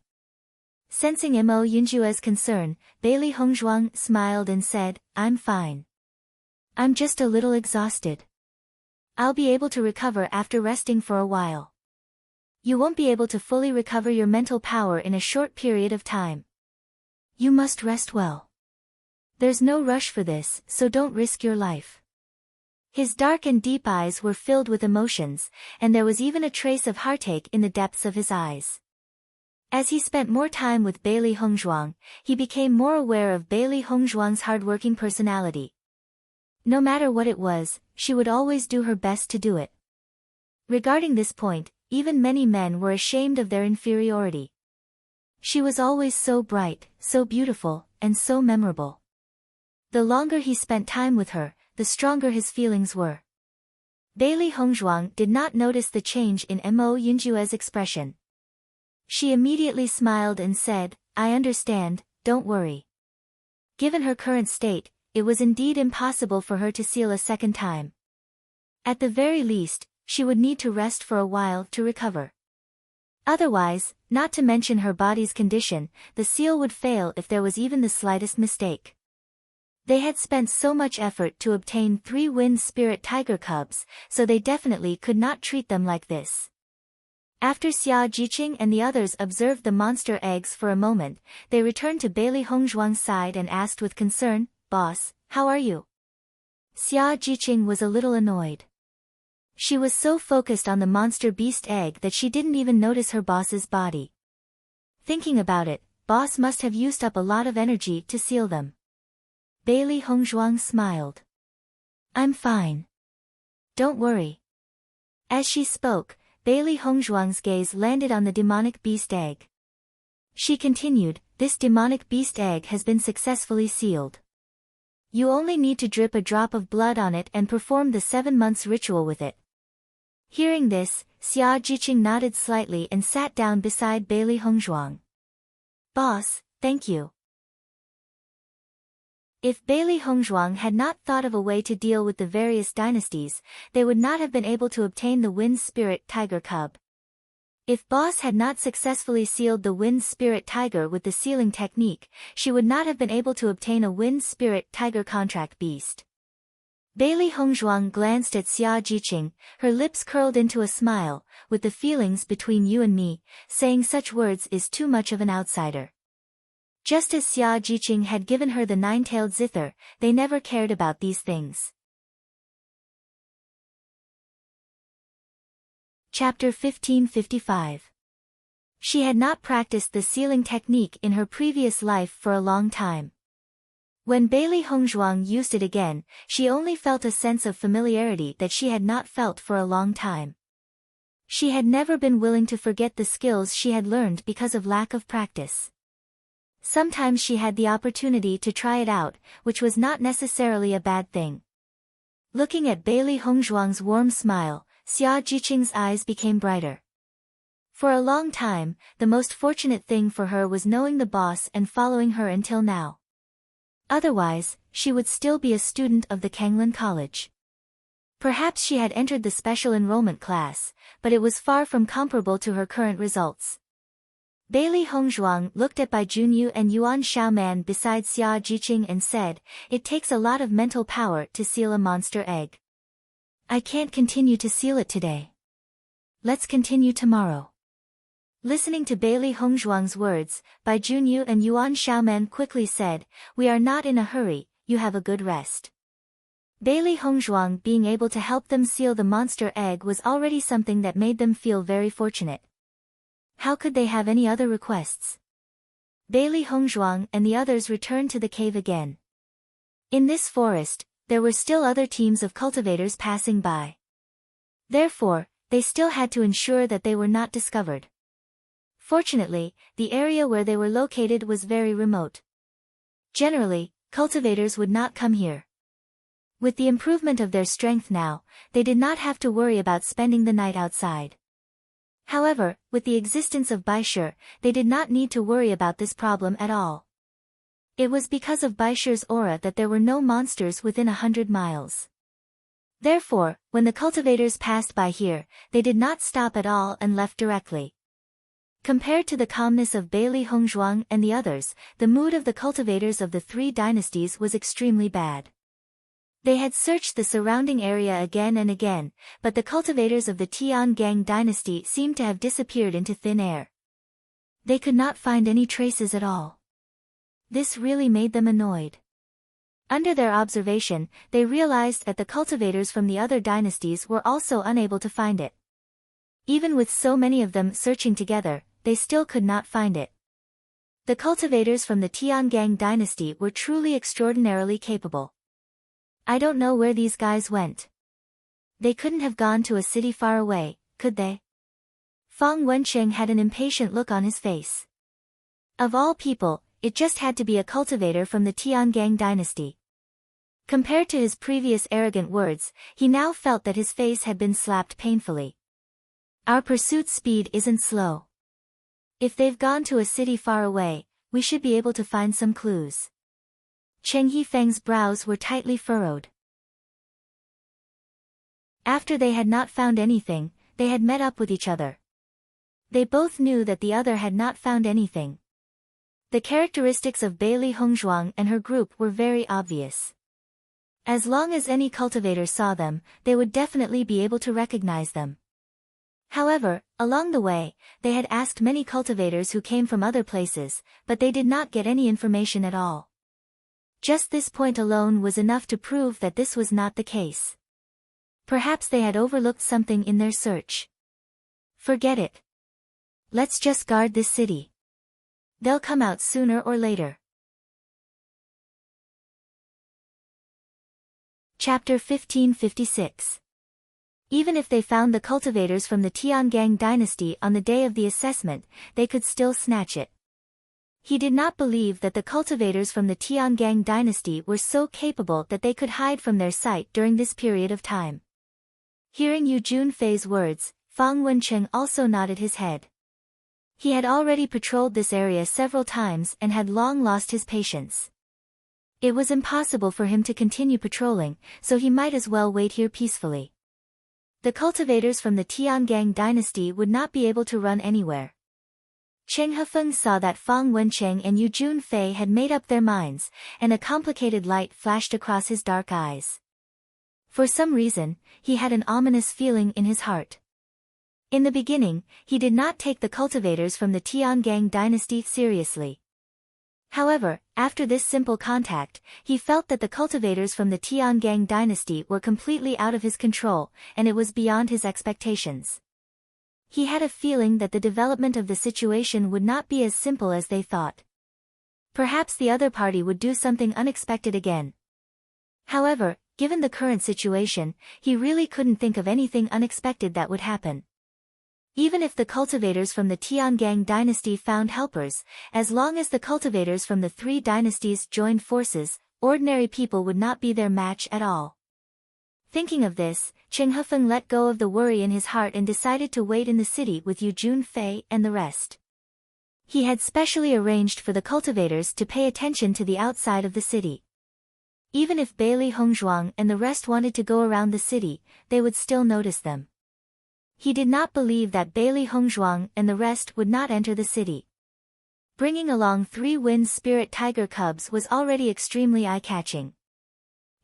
Sensing Mo Yunjue's concern, Bailey Hongzhuang smiled and said, "I'm fine. I'm just a little exhausted. I'll be able to recover after resting for a while." You won't be able to fully recover your mental power in a short period of time. You must rest well. There's no rush for this, so don't risk your life. His dark and deep eyes were filled with emotions, and there was even a trace of heartache in the depths of his eyes. As he spent more time with Bailey Hongzhuang, he became more aware of Bailey Hongzhuang's hardworking personality. No matter what it was, she would always do her best to do it. Regarding this point, even many men were ashamed of their inferiority. She was always so bright, so beautiful, and so memorable. The longer he spent time with her, the stronger his feelings were. Bailey Hongzhuang did not notice the change in Mo Yunjue's expression. She immediately smiled and said, "I understand, don't worry." Given her current state, it was indeed impossible for her to seal a second time. At the very least, she would need to rest for a while to recover. Otherwise, not to mention her body's condition, the seal would fail if there was even the slightest mistake. They had spent so much effort to obtain 3 wind spirit tiger cubs, so they definitely could not treat them like this. After Xia Jiqing and the others observed the monster eggs for a moment, they returned to Bailey Hongzhuang's side and asked with concern, "Boss, how are you?" Xia Jiqing was a little annoyed. She was so focused on the monster beast egg that she didn't even notice her boss's body. Thinking about it, boss must have used up a lot of energy to seal them. Bailey Hongzhuang smiled. "I'm fine. Don't worry." As she spoke, Bailey Hongzhuang's gaze landed on the demonic beast egg. She continued, "This demonic beast egg has been successfully sealed. You only need to drip a drop of blood on it and perform the 7 months ritual with it." Hearing this, Xia Jiqing nodded slightly and sat down beside Bailey Hongzhuang. "Boss, thank you." If Bailey Hongzhuang had not thought of a way to deal with the various dynasties, they would not have been able to obtain the wind spirit tiger cub. If Boss had not successfully sealed the Wind Spirit Tiger with the sealing technique, she would not have been able to obtain a Wind Spirit Tiger contract beast. Bailey Hongzhuang glanced at Xia Jiqing, her lips curled into a smile, with the feelings between you and me, saying such words is too much of an outsider. Just as Xia Jiqing had given her the nine-tailed zither, they never cared about these things. Chapter 1555. She had not practiced the sealing technique in her previous life for a long time. When Bailey Hongzhuang used it again, she only felt a sense of familiarity that she had not felt for a long time. She had never been willing to forget the skills she had learned because of lack of practice. Sometimes she had the opportunity to try it out, which was not necessarily a bad thing. Looking at Bailey Hongzhuang's warm smile, Xia Jiqing's eyes became brighter. For a long time, the most fortunate thing for her was knowing the boss and following her until now. Otherwise, she would still be a student of the Kanglin College. Perhaps she had entered the special enrollment class, but it was far from comparable to her current results. Bailey Hongzhuang looked at Bai Junyu and Yuan Xiaoman beside Xia Jiqing and said, "It takes a lot of mental power to seal a monster egg. I can't continue to seal it today. Let's continue tomorrow." Listening to Bailey Hongzhuang's words, Bai Junyu and Yuan Xiaoman quickly said, "We are not in a hurry, you have a good rest." Bailey Hongzhuang being able to help them seal the monster egg was already something that made them feel very fortunate. How could they have any other requests? Bailey Hongzhuang and the others returned to the cave again. In this forest, there were still other teams of cultivators passing by. Therefore, they still had to ensure that they were not discovered. Fortunately, the area where they were located was very remote. Generally, cultivators would not come here. With the improvement of their strength now, they did not have to worry about spending the night outside. However, with the existence of Baisher, they did not need to worry about this problem at all. It was because of Baisher's aura that there were no monsters within 100 miles. Therefore, when the cultivators passed by here, they did not stop at all and left directly. Compared to the calmness of Bailey Hongzhuang and the others, the mood of the cultivators of the three dynasties was extremely bad. They had searched the surrounding area again and again, but the cultivators of the Tiangang dynasty seemed to have disappeared into thin air. They could not find any traces at all. This really made them annoyed. Under their observation, they realized that the cultivators from the other dynasties were also unable to find it. Even with so many of them searching together, they still could not find it. The cultivators from the Tiangang dynasty were truly extraordinarily capable. I don't know where these guys went. They couldn't have gone to a city far away, could they? Fang Wencheng had an impatient look on his face. Of all people, it just had to be a cultivator from the Tiangang dynasty. Compared to his previous arrogant words, he now felt that his face had been slapped painfully. Our pursuit speed isn't slow. If they've gone to a city far away, we should be able to find some clues. Cheng Yifeng's brows were tightly furrowed. After they had not found anything, they had met up with each other. They both knew that the other had not found anything. The characteristics of Bailey Hongzhuang and her group were very obvious. As long as any cultivator saw them, they would definitely be able to recognize them. However, along the way, they had asked many cultivators who came from other places, but they did not get any information at all. Just this point alone was enough to prove that this was not the case. Perhaps they had overlooked something in their search. Forget it. Let's just guard this city. They'll come out sooner or later. Chapter 1556. Even if they found the cultivators from the Tiangang dynasty on the day of the assessment, they could still snatch it. He did not believe that the cultivators from the Tiangang dynasty were so capable that they could hide from their sight during this period of time. Hearing Yu Junfei's words, Fang Wencheng also nodded his head. He had already patrolled this area several times and had long lost his patience. It was impossible for him to continue patrolling, so he might as well wait here peacefully. The cultivators from the Tiangang dynasty would not be able to run anywhere. Cheng Hefeng saw that Fang Wencheng and Yu Junfei had made up their minds, and a complicated light flashed across his dark eyes. For some reason, he had an ominous feeling in his heart. In the beginning, he did not take the cultivators from the Tiangang dynasty seriously. However, after this simple contact, he felt that the cultivators from the Tiangang dynasty were completely out of his control, and it was beyond his expectations. He had a feeling that the development of the situation would not be as simple as they thought. Perhaps the other party would do something unexpected again. However, given the current situation, he really couldn't think of anything unexpected that would happen. Even if the cultivators from the Tiangang dynasty found helpers, as long as the cultivators from the three dynasties joined forces, ordinary people would not be their match at all. Thinking of this, Cheng Hefeng let go of the worry in his heart and decided to wait in the city with Yu Junfei and the rest. He had specially arranged for the cultivators to pay attention to the outside of the city. Even if Bailey Hongzhuang and the rest wanted to go around the city, they would still notice them. He did not believe that Bailey Hongzhuang and the rest would not enter the city. Bringing along 3 wind spirit tiger cubs was already extremely eye-catching.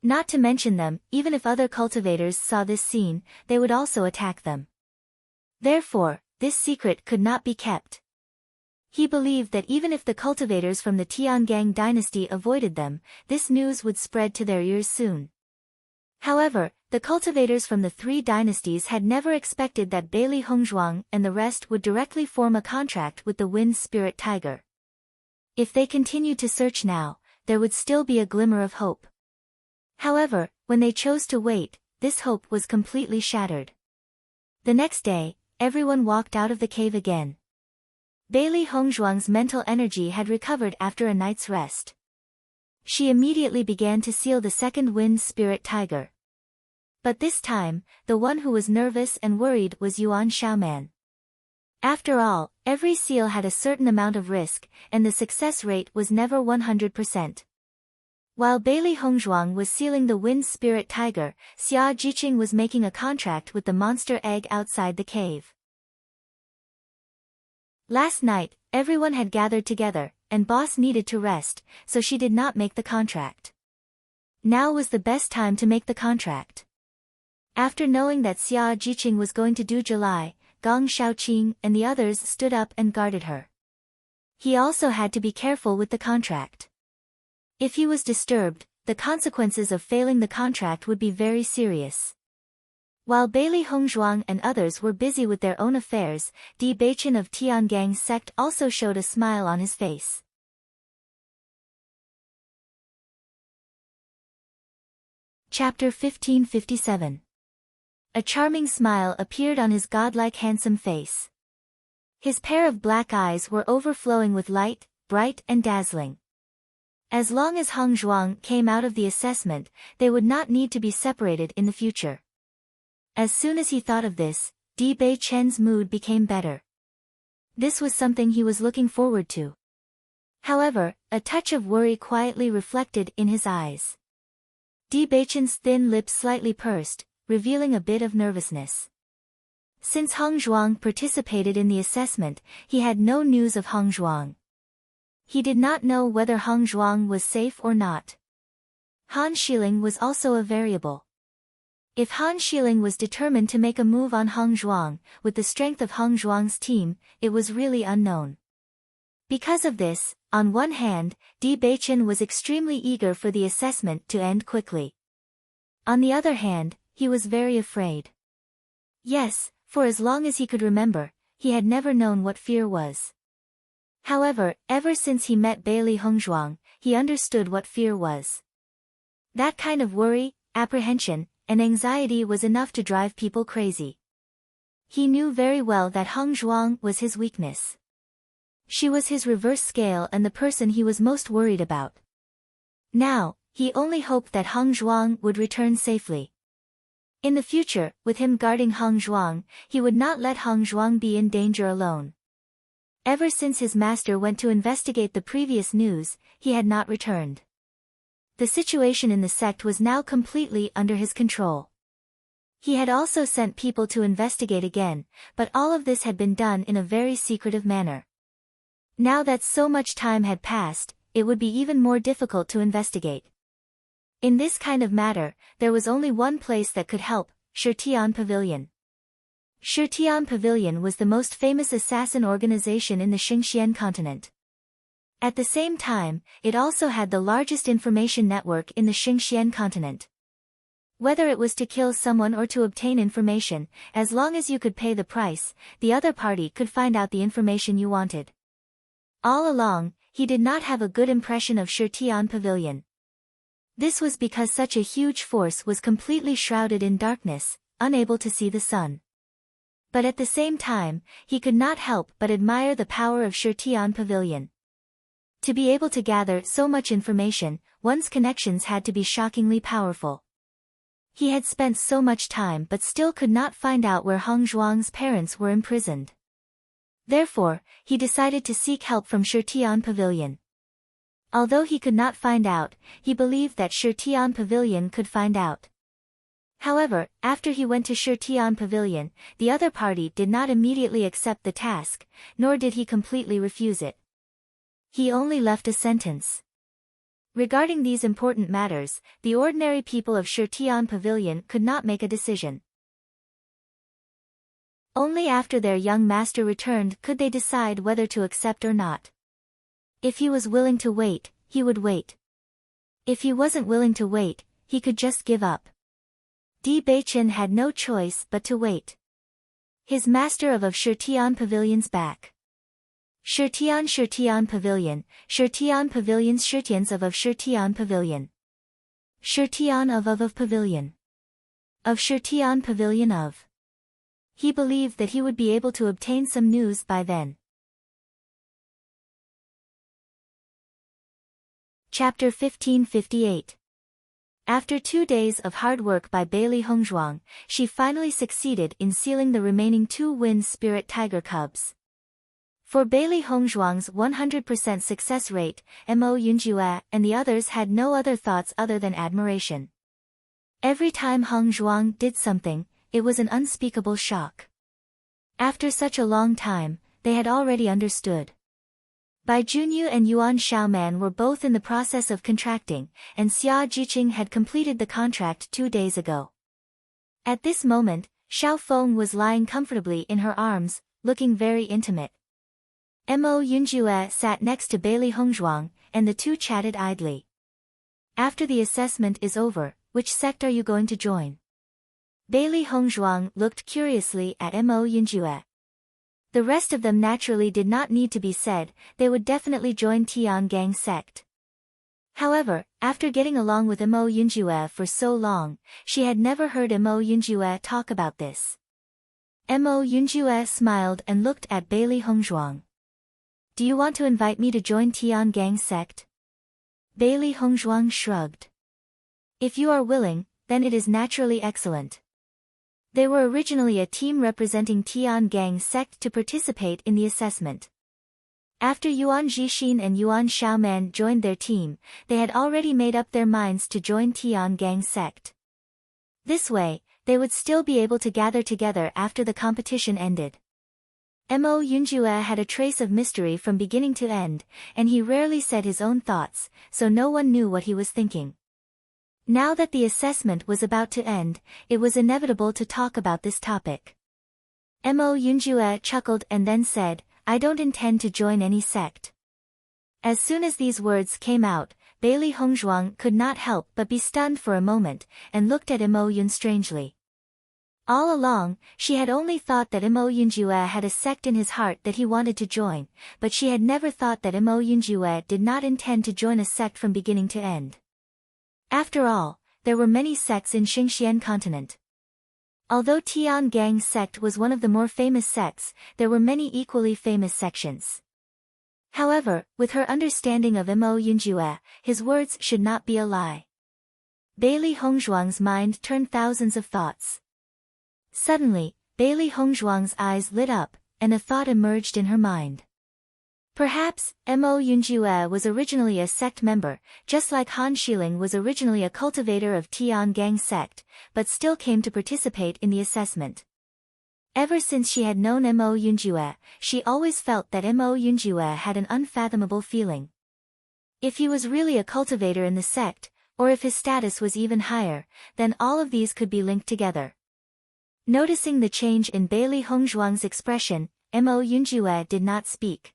Not to mention them, even if other cultivators saw this scene, they would also attack them. Therefore, this secret could not be kept. He believed that even if the cultivators from the Tiangang dynasty avoided them, this news would spread to their ears soon. However, the cultivators from the 3 dynasties had never expected that Bailey Hongzhuang and the rest would directly form a contract with the wind spirit tiger. If they continued to search now, there would still be a glimmer of hope. However, when they chose to wait, this hope was completely shattered. The next day, everyone walked out of the cave again. Bailey Hongzhuang's mental energy had recovered after a night's rest. She immediately began to seal the second wind spirit tiger. But this time, the one who was nervous and worried was Yuan Xiaoman. After all, every seal had a certain amount of risk, and the success rate was never 100%. While Bailey Hongzhuang was sealing the wind spirit tiger, Xia Jiqing was making a contract with the monster egg outside the cave. Last night, everyone had gathered together, and boss needed to rest, so she did not make the contract. Now was the best time to make the contract. After knowing that Xia Jiqing was going to do July, Gong Shaoqing and the others stood up and guarded her. He also had to be careful with the contract. If he was disturbed, the consequences of failing the contract would be very serious. While Bailey Hongzhuang and others were busy with their own affairs, Bewitching of Tiangang's sect also showed a smile on his face. Chapter 1557. A charming smile appeared on his godlike handsome face. His pair of black eyes were overflowing with light, bright and dazzling. As long as Hongzhuang came out of the assessment, they would not need to be separated in the future. As soon as he thought of this, Di Beichen's mood became better. This was something he was looking forward to. However, a touch of worry quietly reflected in his eyes. Di Beichen's thin lips slightly pursed, revealing a bit of nervousness. Since Hongzhuang participated in the assessment, he had no news of Hongzhuang. He did not know whether Hongzhuang was safe or not. Han Xiling was also a variable. If Han Xiling was determined to make a move on Hongzhuang, with the strength of Hongzhuang's team, it was really unknown. Because of this, on one hand, Di Beichen was extremely eager for the assessment to end quickly. On the other hand, he was very afraid. Yes, for as long as he could remember, he had never known what fear was. However, ever since he met Bailey Hongzhuang, he understood what fear was. That kind of worry, apprehension, and anxiety was enough to drive people crazy. He knew very well that Hongzhuang was his weakness. She was his reverse scale and the person he was most worried about. Now, he only hoped that Hongzhuang would return safely. In the future, with him guarding Hongzhuang, he would not let Hongzhuang be in danger alone. Ever since his master went to investigate the previous news, he had not returned. The situation in the sect was now completely under his control. He had also sent people to investigate again, but all of this had been done in a very secretive manner. Now that so much time had passed, it would be even more difficult to investigate. In this kind of matter, there was only one place that could help, Shirtian Pavilion. Shirtian Pavilion was the most famous assassin organization in the Xingxian continent. At the same time, it also had the largest information network in the Xingxian continent. Whether it was to kill someone or to obtain information, as long as you could pay the price, the other party could find out the information you wanted. All along, he did not have a good impression of Shirtian Pavilion. This was because such a huge force was completely shrouded in darkness, unable to see the sun. But at the same time, he could not help but admire the power of Shirtian Pavilion. To be able to gather so much information, one's connections had to be shockingly powerful. He had spent so much time but still could not find out where Heng Zhuang's parents were imprisoned. Therefore, he decided to seek help from Shirtian Pavilion. Although he could not find out, he believed that Shirtian Pavilion could find out. However, after he went to Shirtian Pavilion, the other party did not immediately accept the task, nor did he completely refuse it. He only left a sentence. Regarding these important matters, the ordinary people of Shirtian Pavilion could not make a decision. Only after their young master returned could they decide whether to accept or not. If he was willing to wait, he would wait. If he wasn't willing to wait, he could just give up. Bewitching had no choice but to wait. His master of Shirtian Pavilion's back. Shirtian Pavilion, Shirtian Pavilions Shirtians of Shirtian Pavilion. Shirtian of Pavilion. Of Shirtian Pavilion of. He believed that he would be able to obtain some news by then. Chapter 1558. After 2 days of hard work by Bailey Hongzhuang, she finally succeeded in sealing the remaining 2 wind spirit tiger cubs. For Bailey Hongzhuang's 100% success rate, Mo Yunjue and the others had no other thoughts other than admiration. Every time Hongzhuang did something, it was an unspeakable shock. After such a long time, they had already understood. Bai Junyu and Yuan Xiaoman were both in the process of contracting, and Xia Jiqing had completed the contract 2 days ago. At this moment, Xiao Feng was lying comfortably in her arms, looking very intimate. Mo Yunjue sat next to Bailey Hongzhuang, and the two chatted idly. After the assessment is over, which sect are you going to join? Bailey Hongzhuang looked curiously at Mo Yunjue. The rest of them naturally did not need to be said, they would definitely join Tiangang sect. However, after getting along with Mo Yunjue for so long, she had never heard Mo Yunjue talk about this. Mo Yunjue smiled and looked at Bailey Hongzhuang. Do you want to invite me to join Tiangang sect? Bailey Hongzhuang shrugged. If you are willing, then it is naturally excellent. They were originally a team representing Tiangang sect to participate in the assessment. After Yuan Jixin and Yuan Xiaoman joined their team, they had already made up their minds to join Tiangang sect. This way, they would still be able to gather together after the competition ended. Mo Yunjue had a trace of mystery from beginning to end, and he rarely said his own thoughts, so no one knew what he was thinking. Now that the assessment was about to end, it was inevitable to talk about this topic. Mo Yunjue chuckled and then said, I don't intend to join any sect. As soon as these words came out, Bailey Hongzhuang could not help but be stunned for a moment, and looked at Mo Yun strangely. All along, she had only thought that Mo Yunjue had a sect in his heart that he wanted to join, but she had never thought that Mo Yunjue did not intend to join a sect from beginning to end. After all, there were many sects in Xingxian continent. Although Tiangang sect was one of the more famous sects, there were many equally famous sections. However, with her understanding of Mo Yunjue, his words should not be a lie. Bailey Hongzhuang's mind turned thousands of thoughts. Suddenly, Bailey Hongzhuang's eyes lit up, and a thought emerged in her mind. Perhaps, Mo Yunjue was originally a sect member, just like Han Shiling was originally a cultivator of Tiangang sect, but still came to participate in the assessment. Ever since she had known Mo Yunjue, she always felt that Mo Yunjue had an unfathomable feeling. If he was really a cultivator in the sect, or if his status was even higher, then all of these could be linked together. Noticing the change in Bailey Hongzhuang's expression, Mo Yunjue did not speak.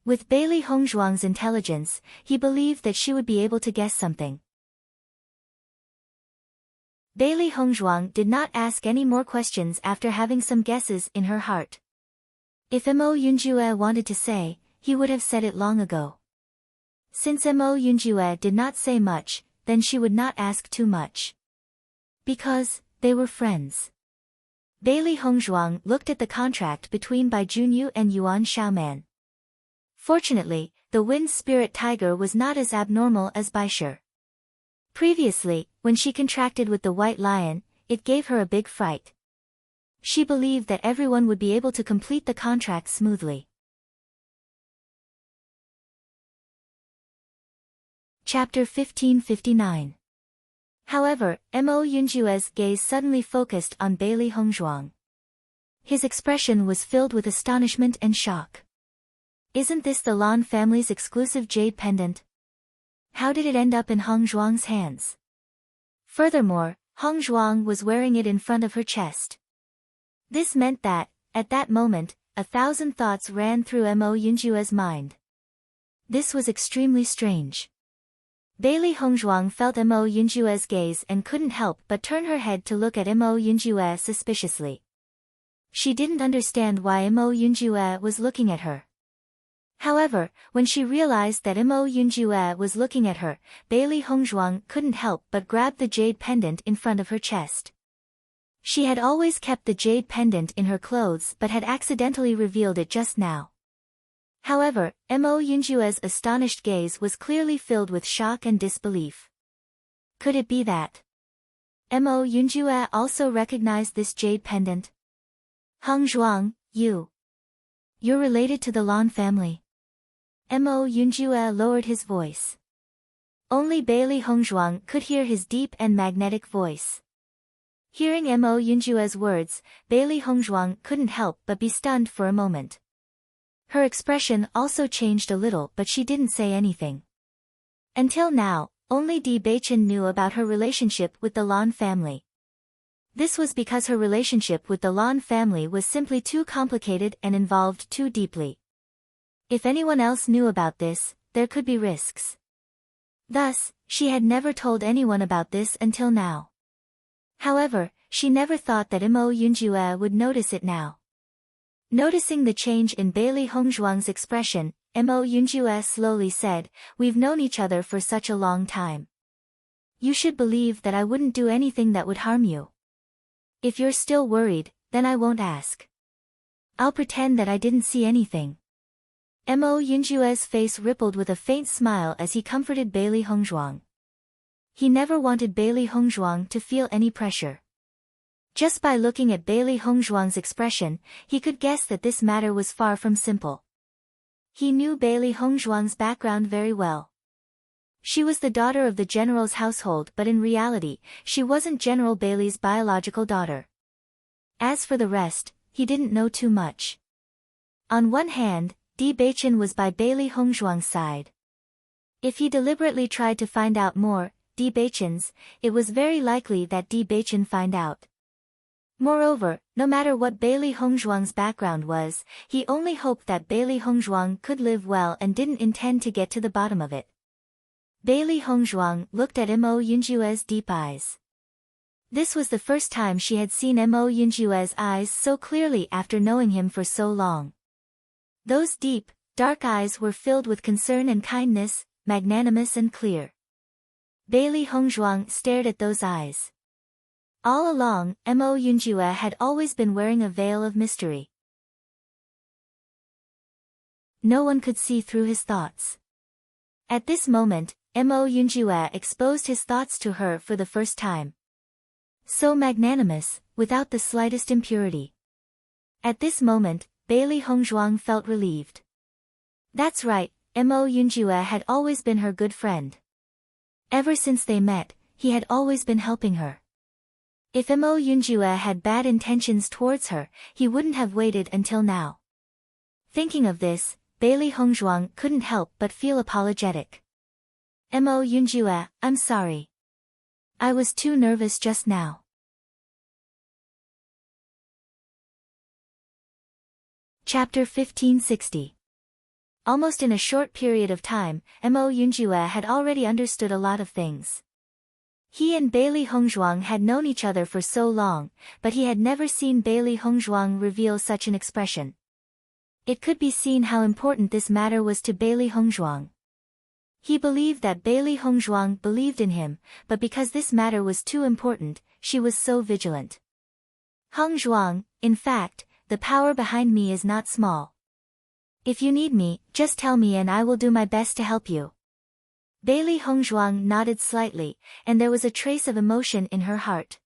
With Bailey Hongzhuang's intelligence, he believed that she would be able to guess something. Bailey Hongzhuang did not ask any more questions after having some guesses in her heart. If Mo Yunjue wanted to say, he would have said it long ago. Since Mo Yunjue did not say much, then she would not ask too much. Because, they were friends. Bailey Hongzhuang looked at the contract between Bai Junyu and Yuan Xiaoman. Fortunately, the wind spirit tiger was not as abnormal as Baisher. Previously, when she contracted with the white lion, it gave her a big fright. She believed that everyone would be able to complete the contract smoothly. Chapter 1559. However, Mo Yunjue's gaze suddenly focused on Bailey Hongzhuang. His expression was filled with astonishment and shock. Isn't this the Lan family's exclusive jade pendant? How did it end up in Hongzhuang's hands? Furthermore, Hongzhuang was wearing it in front of her chest. This meant that, at that moment, 1,000 thoughts ran through Mo Yunjue's mind. This was extremely strange. Bailey Hongzhuang felt Mo Yunjue's gaze and couldn't help but turn her head to look at Mo Yunjue suspiciously. She didn't understand why Mo Yunjue was looking at her. However, when she realized that Mo Yunjue was looking at her, Bailey Hongzhuang couldn't help but grab the jade pendant in front of her chest. She had always kept the jade pendant in her clothes but had accidentally revealed it just now. However, Mo Yunjue's astonished gaze was clearly filled with shock and disbelief. Could it be that Mo Yunjue also recognized this jade pendant? Hongzhuang, you're related to the Lan family. Mo Yunjue lowered his voice. Only Bailey Hongzhuang could hear his deep and magnetic voice. Hearing Mo Yunjue's words, Bailey Hongzhuang couldn't help but be stunned for a moment. Her expression also changed a little, but she didn't say anything. Until now, only Bewitching knew about her relationship with the Lan family. This was because her relationship with the Lan family was simply too complicated and involved too deeply. If anyone else knew about this, there could be risks. Thus, she had never told anyone about this until now. However, she never thought that Mo Yunjue would notice it now. Noticing the change in Bailey Hongzhuang's expression, Mo Yunjue slowly said, "We've known each other for such a long time. You should believe that I wouldn't do anything that would harm you. If you're still worried, then I won't ask. I'll pretend that I didn't see anything." Mo Yunjue's face rippled with a faint smile as he comforted Bailey Hongzhuang. He never wanted Bailey Hongzhuang to feel any pressure. Just by looking at Bailey Hongzhuang's expression, he could guess that this matter was far from simple. He knew Bailey Hongzhuang's background very well. She was the daughter of the general's household, but in reality, she wasn't General Bailey's biological daughter. As for the rest, he didn't know too much. On one hand, Bewitching was by Bailey Hongzhuang's side. If he deliberately tried to find out more, Bewitching's, it was very likely that Bewitching find out. Moreover, no matter what Bailey Hongzhuang's background was, he only hoped that Bailey Hongzhuang could live well and didn't intend to get to the bottom of it. Bailey Hongzhuang looked at Mo Yunjue's deep eyes. This was the first time she had seen Mo Yunjue's eyes so clearly after knowing him for so long. Those deep, dark eyes were filled with concern and kindness, magnanimous and clear. Bailey Hongzhuang stared at those eyes. All along, Mo Yunjue had always been wearing a veil of mystery. No one could see through his thoughts. At this moment, Mo Yunjue exposed his thoughts to her for the first time. So magnanimous, without the slightest impurity. At this moment, Bailey Hongzhuang felt relieved. That's right, Mo Yunjue had always been her good friend. Ever since they met, he had always been helping her. If Mo Yunjue had bad intentions towards her, he wouldn't have waited until now. Thinking of this, Bailey Hongzhuang couldn't help but feel apologetic. Mo Yunjue, I'm sorry. I was too nervous just now. Chapter 1560. Almost in a short period of time, Mo Yunjue had already understood a lot of things. He and Bailey Hongzhuang had known each other for so long, but he had never seen Bailey Hongzhuang reveal such an expression. It could be seen how important this matter was to Bailey Hongzhuang. He believed that Bailey Hongzhuang believed in him, but because this matter was too important, she was so vigilant. Hongzhuang, in fact, the power behind me is not small. If you need me, just tell me and I will do my best to help you. Bailey Hongzhuang nodded slightly, and there was a trace of emotion in her heart.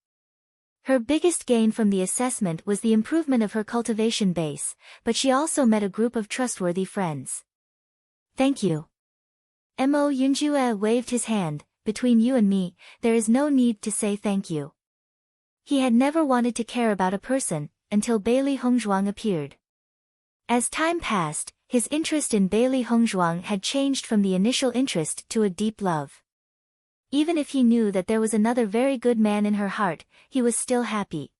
Her biggest gain from the assessment was the improvement of her cultivation base, but she also met a group of trustworthy friends. Thank you. Mo Yunjue waved his hand. Between you and me, there is no need to say thank you. He had never wanted to care about a person, until Bailey Hongzhuang appeared. As time passed, his interest in Bailey Hongzhuang had changed from the initial interest to a deep love. Even if he knew that there was another very good man in her heart, he was still happy.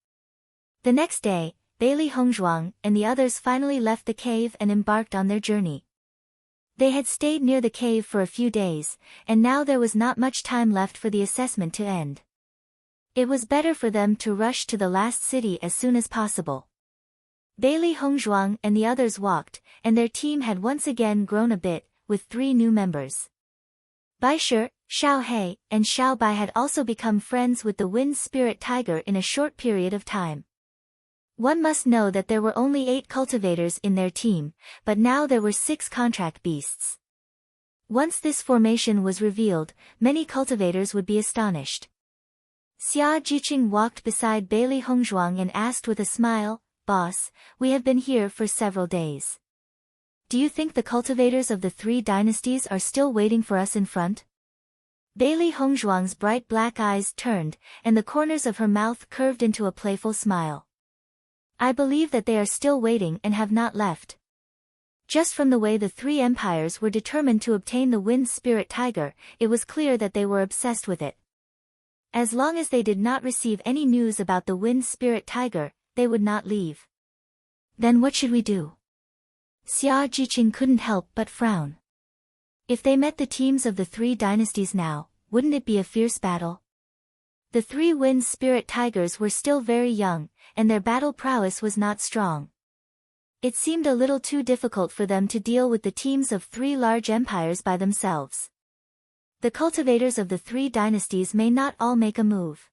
The next day, Bailey Hongzhuang and the others finally left the cave and embarked on their journey. They had stayed near the cave for a few days, and now there was not much time left for the assessment to end. It was better for them to rush to the last city as soon as possible. Bailey Hongzhuang and the others walked, and their team had once again grown a bit, with 3 new members. Bai Shi, Xiao He, and Xiao Bai had also become friends with the Wind Spirit Tiger in a short period of time. One must know that there were only 8 cultivators in their team, but now there were 6 contract beasts. Once this formation was revealed, many cultivators would be astonished. Xia Jiqing walked beside Bailey Hongzhuang and asked with a smile, "Boss, we have been here for several days. Do you think the cultivators of the 3 dynasties are still waiting for us in front?" Bailey Hongzhuang's bright black eyes turned, and the corners of her mouth curved into a playful smile. "I believe that they are still waiting and have not left." Just from the way the 3 empires were determined to obtain the Wind Spirit Tiger, it was clear that they were obsessed with it. As long as they did not receive any news about the Wind Spirit Tiger, they would not leave. Then what should we do? Xia Jiqing couldn't help but frown. If they met the teams of the 3 dynasties now, wouldn't it be a fierce battle? The 3 Wind Spirit Tigers were still very young, and their battle prowess was not strong. It seemed a little too difficult for them to deal with the teams of 3 large empires by themselves. The cultivators of the 3 dynasties may not all make a move.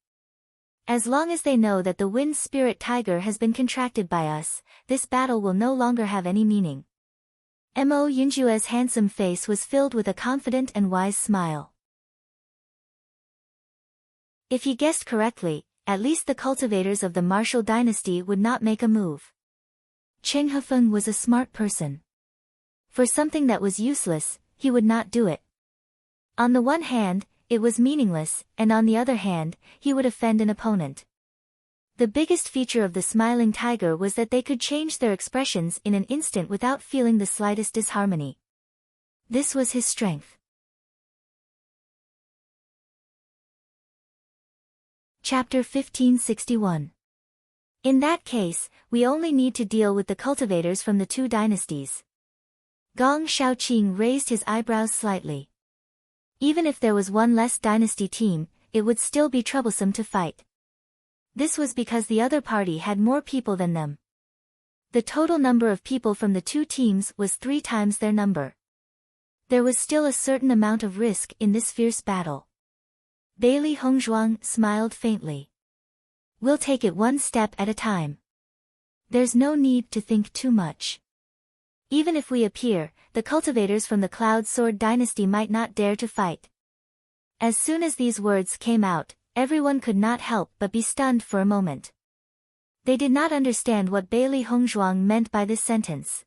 As long as they know that the Wind Spirit Tiger has been contracted by us, this battle will no longer have any meaning. Mo Yunjue's handsome face was filled with a confident and wise smile. If he guessed correctly, at least the cultivators of the Martial Dynasty would not make a move. Cheng Hefeng was a smart person. For something that was useless, he would not do it. On the one hand, it was meaningless, and on the other hand, he would offend an opponent. The biggest feature of the Smiling Tiger was that they could change their expressions in an instant without feeling the slightest disharmony. This was his strength. Chapter 1561. In that case, we only need to deal with the cultivators from the 2 dynasties. Gong Shaoqing raised his eyebrows slightly. Even if there was one less dynasty team, it would still be troublesome to fight. This was because the other party had more people than them. The total number of people from the 2 teams was 3 times their number. There was still a certain amount of risk in this fierce battle. Bailey Hongzhuang smiled faintly. "We'll take it one step at a time. There's no need to think too much. Even if we appear, the cultivators from the Cloud Sword Dynasty might not dare to fight." As soon as these words came out, everyone could not help but be stunned for a moment. They did not understand what Bailey Hongzhuang meant by this sentence.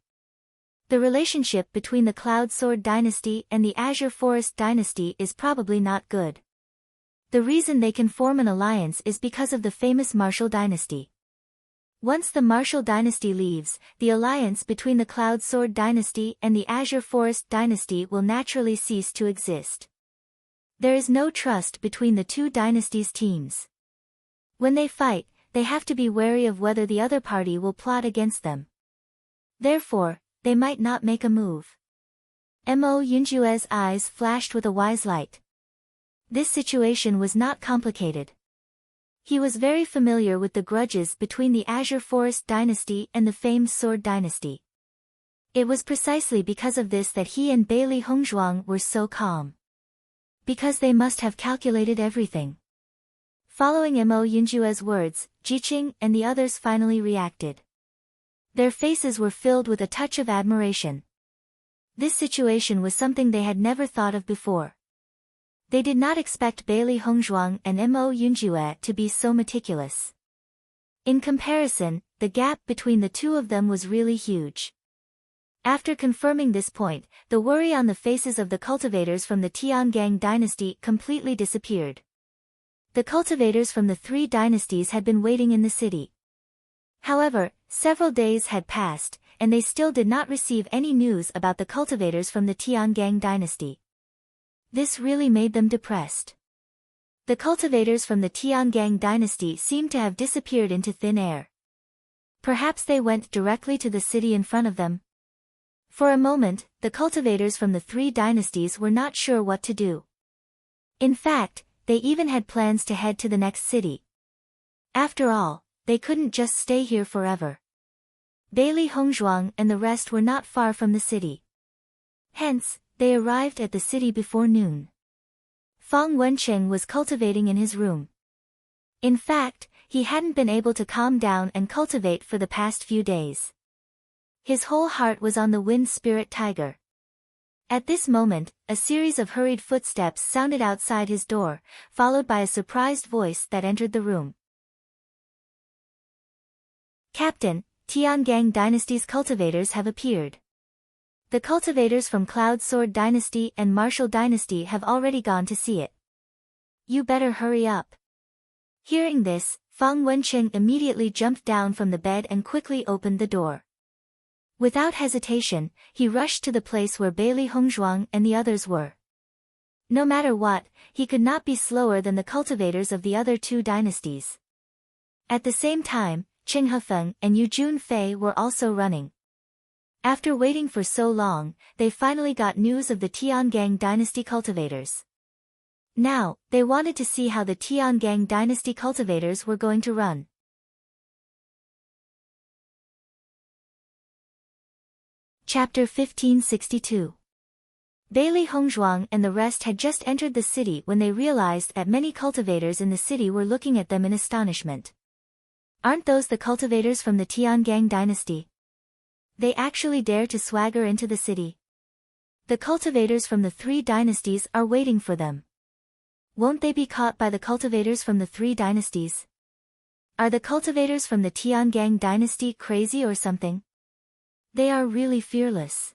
The relationship between the Cloud Sword dynasty and the Azure Forest dynasty is probably not good. The reason they can form an alliance is because of the famous Martial dynasty. Once the Martial dynasty leaves, the alliance between the Cloud Sword dynasty and the Azure Forest dynasty will naturally cease to exist. There is no trust between the two dynasties' teams. When they fight, they have to be wary of whether the other party will plot against them. Therefore, they might not make a move. Mo Yunjue's eyes flashed with a wise light. This situation was not complicated. He was very familiar with the grudges between the Azure Forest dynasty and the famed Sword dynasty. It was precisely because of this that he and Bailey Hongzhuang were so calm. Because they must have calculated everything. Following Mo Yunjue's words, Jiqing and the others finally reacted. Their faces were filled with a touch of admiration. This situation was something they had never thought of before. They did not expect Bailey Hongzhuang and Mo Yunjue to be so meticulous. In comparison, the gap between the two of them was really huge. After confirming this point, the worry on the faces of the cultivators from the Tiangang dynasty completely disappeared. The cultivators from the three dynasties had been waiting in the city. However, several days had passed, and they still did not receive any news about the cultivators from the Tiangang dynasty. This really made them depressed. The cultivators from the Tiangang dynasty seemed to have disappeared into thin air. Perhaps they went directly to the city in front of them. For a moment, the cultivators from the three dynasties were not sure what to do. In fact, they even had plans to head to the next city. After all, they couldn't just stay here forever. Bailey Hongzhuang and the rest were not far from the city. Hence, they arrived at the city before noon. Fang Wencheng was cultivating in his room. In fact, he hadn't been able to calm down and cultivate for the past few days. His whole heart was on the wind spirit tiger. At this moment, a series of hurried footsteps sounded outside his door, followed by a surprised voice that entered the room. Captain, Tiangang dynasty's cultivators have appeared. The cultivators from Cloud Sword dynasty and Martial dynasty have already gone to see it. You better hurry up. Hearing this, Fang Wencheng immediately jumped down from the bed and quickly opened the door. Without hesitation, he rushed to the place where Bailey Hongzhuang and the others were. No matter what, he could not be slower than the cultivators of the other two dynasties. At the same time, Qing Hefeng and Yu Junfei were also running. After waiting for so long, they finally got news of the Tiangang dynasty cultivators. Now, they wanted to see how the Tiangang dynasty cultivators were going to run. Chapter 1562. Bailey Hongzhuang and the rest had just entered the city when they realized that many cultivators in the city were looking at them in astonishment. Aren't those the cultivators from the Tiangang dynasty? They actually dare to swagger into the city. The cultivators from the three dynasties are waiting for them. Won't they be caught by the cultivators from the three dynasties? Are the cultivators from the Tiangang dynasty crazy or something? They are really fearless.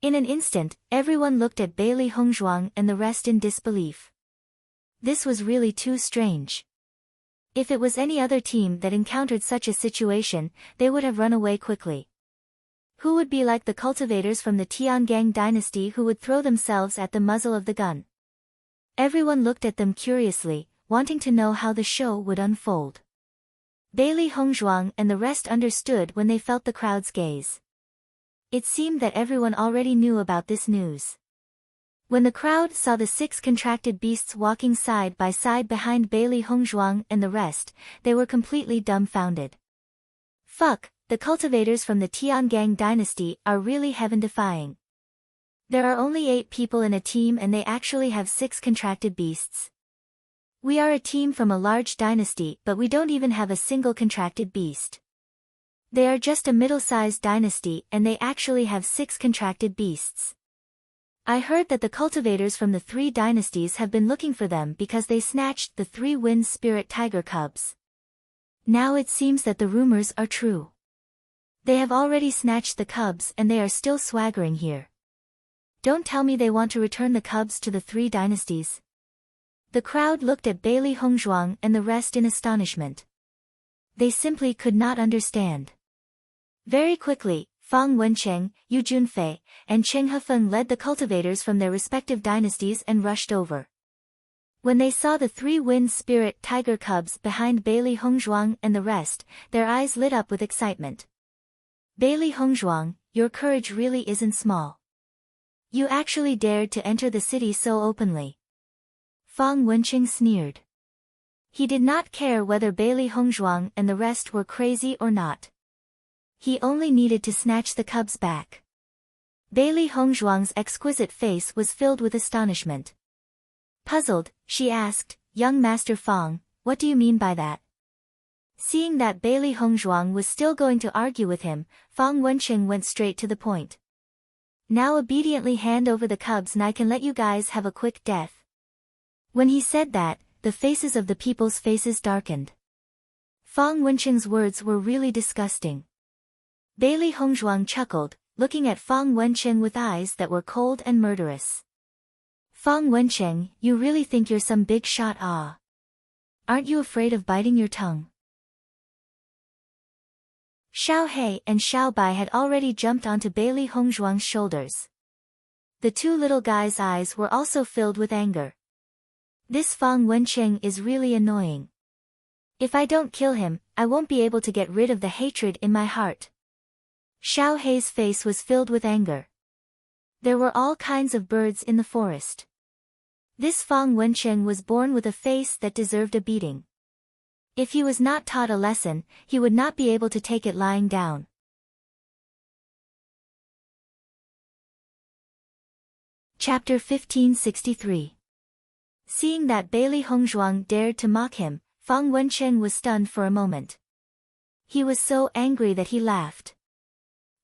In an instant, everyone looked at Bailey Hongzhuang and the rest in disbelief. This was really too strange. If it was any other team that encountered such a situation, they would have run away quickly. Who would be like the cultivators from the Tiangang dynasty who would throw themselves at the muzzle of the gun? Everyone looked at them curiously, wanting to know how the show would unfold. Bailey Hongzhuang and the rest understood when they felt the crowd's gaze. It seemed that everyone already knew about this news. When the crowd saw the 6 contracted beasts walking side by side behind Bailey Hongzhuang and the rest, they were completely dumbfounded. Fuck, the cultivators from the Tiangang dynasty are really heaven-defying. There are only 8 people in a team and they actually have 6 contracted beasts. We are a team from a large dynasty but we don't even have a single contracted beast. They are just a middle-sized dynasty and they actually have 6 contracted beasts. I heard that the cultivators from the 3 dynasties have been looking for them because they snatched the 3 wind spirit tiger cubs. Now it seems that the rumors are true. They have already snatched the cubs and they are still swaggering here. Don't tell me they want to return the cubs to the three dynasties. The crowd looked at Bailey Hongzhuang and the rest in astonishment. They simply could not understand. Very quickly, Fang Wencheng, Yu Junfei, and Cheng Hefeng led the cultivators from their respective dynasties and rushed over. When they saw the three wind spirit tiger cubs behind Bailey Hongzhuang and the rest, their eyes lit up with excitement. Bailey Hongzhuang, your courage really isn't small. You actually dared to enter the city so openly. Fang Wencheng sneered. He did not care whether Bailey Hongzhuang and the rest were crazy or not. He only needed to snatch the cubs back. Bailey Hongzhuang's exquisite face was filled with astonishment. Puzzled, she asked, "Young Master Fang, what do you mean by that?" Seeing that Bailey Hongzhuang was still going to argue with him, Fang Wencheng went straight to the point. "Now obediently hand over the cubs and I can let you guys have a quick death." When he said that, the faces of the people's faces darkened. Fang Wencheng's words were really disgusting. Bailey Hongzhuang chuckled, looking at Fang Wencheng with eyes that were cold and murderous. "Fang Wencheng, you really think you're some big shot, ah? Aren't you afraid of biting your tongue?" Xiao He and Xiao Bai had already jumped onto Bailey Hongzhuang's shoulders. The two little guys' eyes were also filled with anger. This Fang Wencheng is really annoying. If I don't kill him, I won't be able to get rid of the hatred in my heart. Xiao He's face was filled with anger. There were all kinds of birds in the forest. This Fang Wencheng was born with a face that deserved a beating. If he was not taught a lesson, he would not be able to take it lying down. Chapter 1563. Seeing that Bailey Hongzhuang dared to mock him, Fang Wencheng was stunned for a moment. He was so angry that he laughed.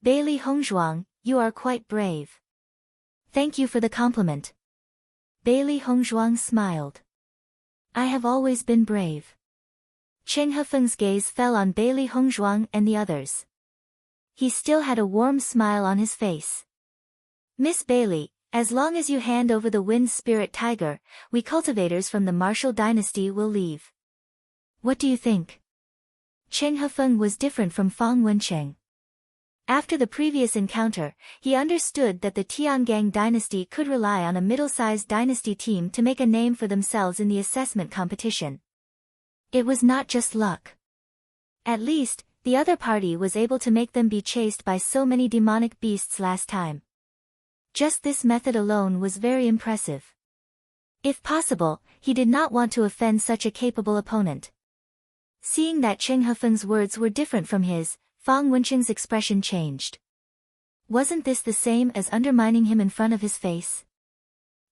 "Bailey Hongzhuang, you are quite brave. Thank you for the compliment." Bailey Hongzhuang smiled. "I have always been brave." Cheng Hefeng's gaze fell on Bailey Hongzhuang and the others. He still had a warm smile on his face. "Miss Bailey, as long as you hand over the wind spirit tiger, we cultivators from the martial dynasty will leave. What do you think?" Cheng Hefeng was different from Fang Wencheng. After the previous encounter, he understood that the Tiangang dynasty could rely on a middle-sized dynasty team to make a name for themselves in the assessment competition. It was not just luck. At least, the other party was able to make them be chased by so many demonic beasts last time. Just this method alone was very impressive. If possible, he did not want to offend such a capable opponent. Seeing that Cheng Hefeng's words were different from his, Fang Wencheng's expression changed. Wasn't this the same as undermining him in front of his face?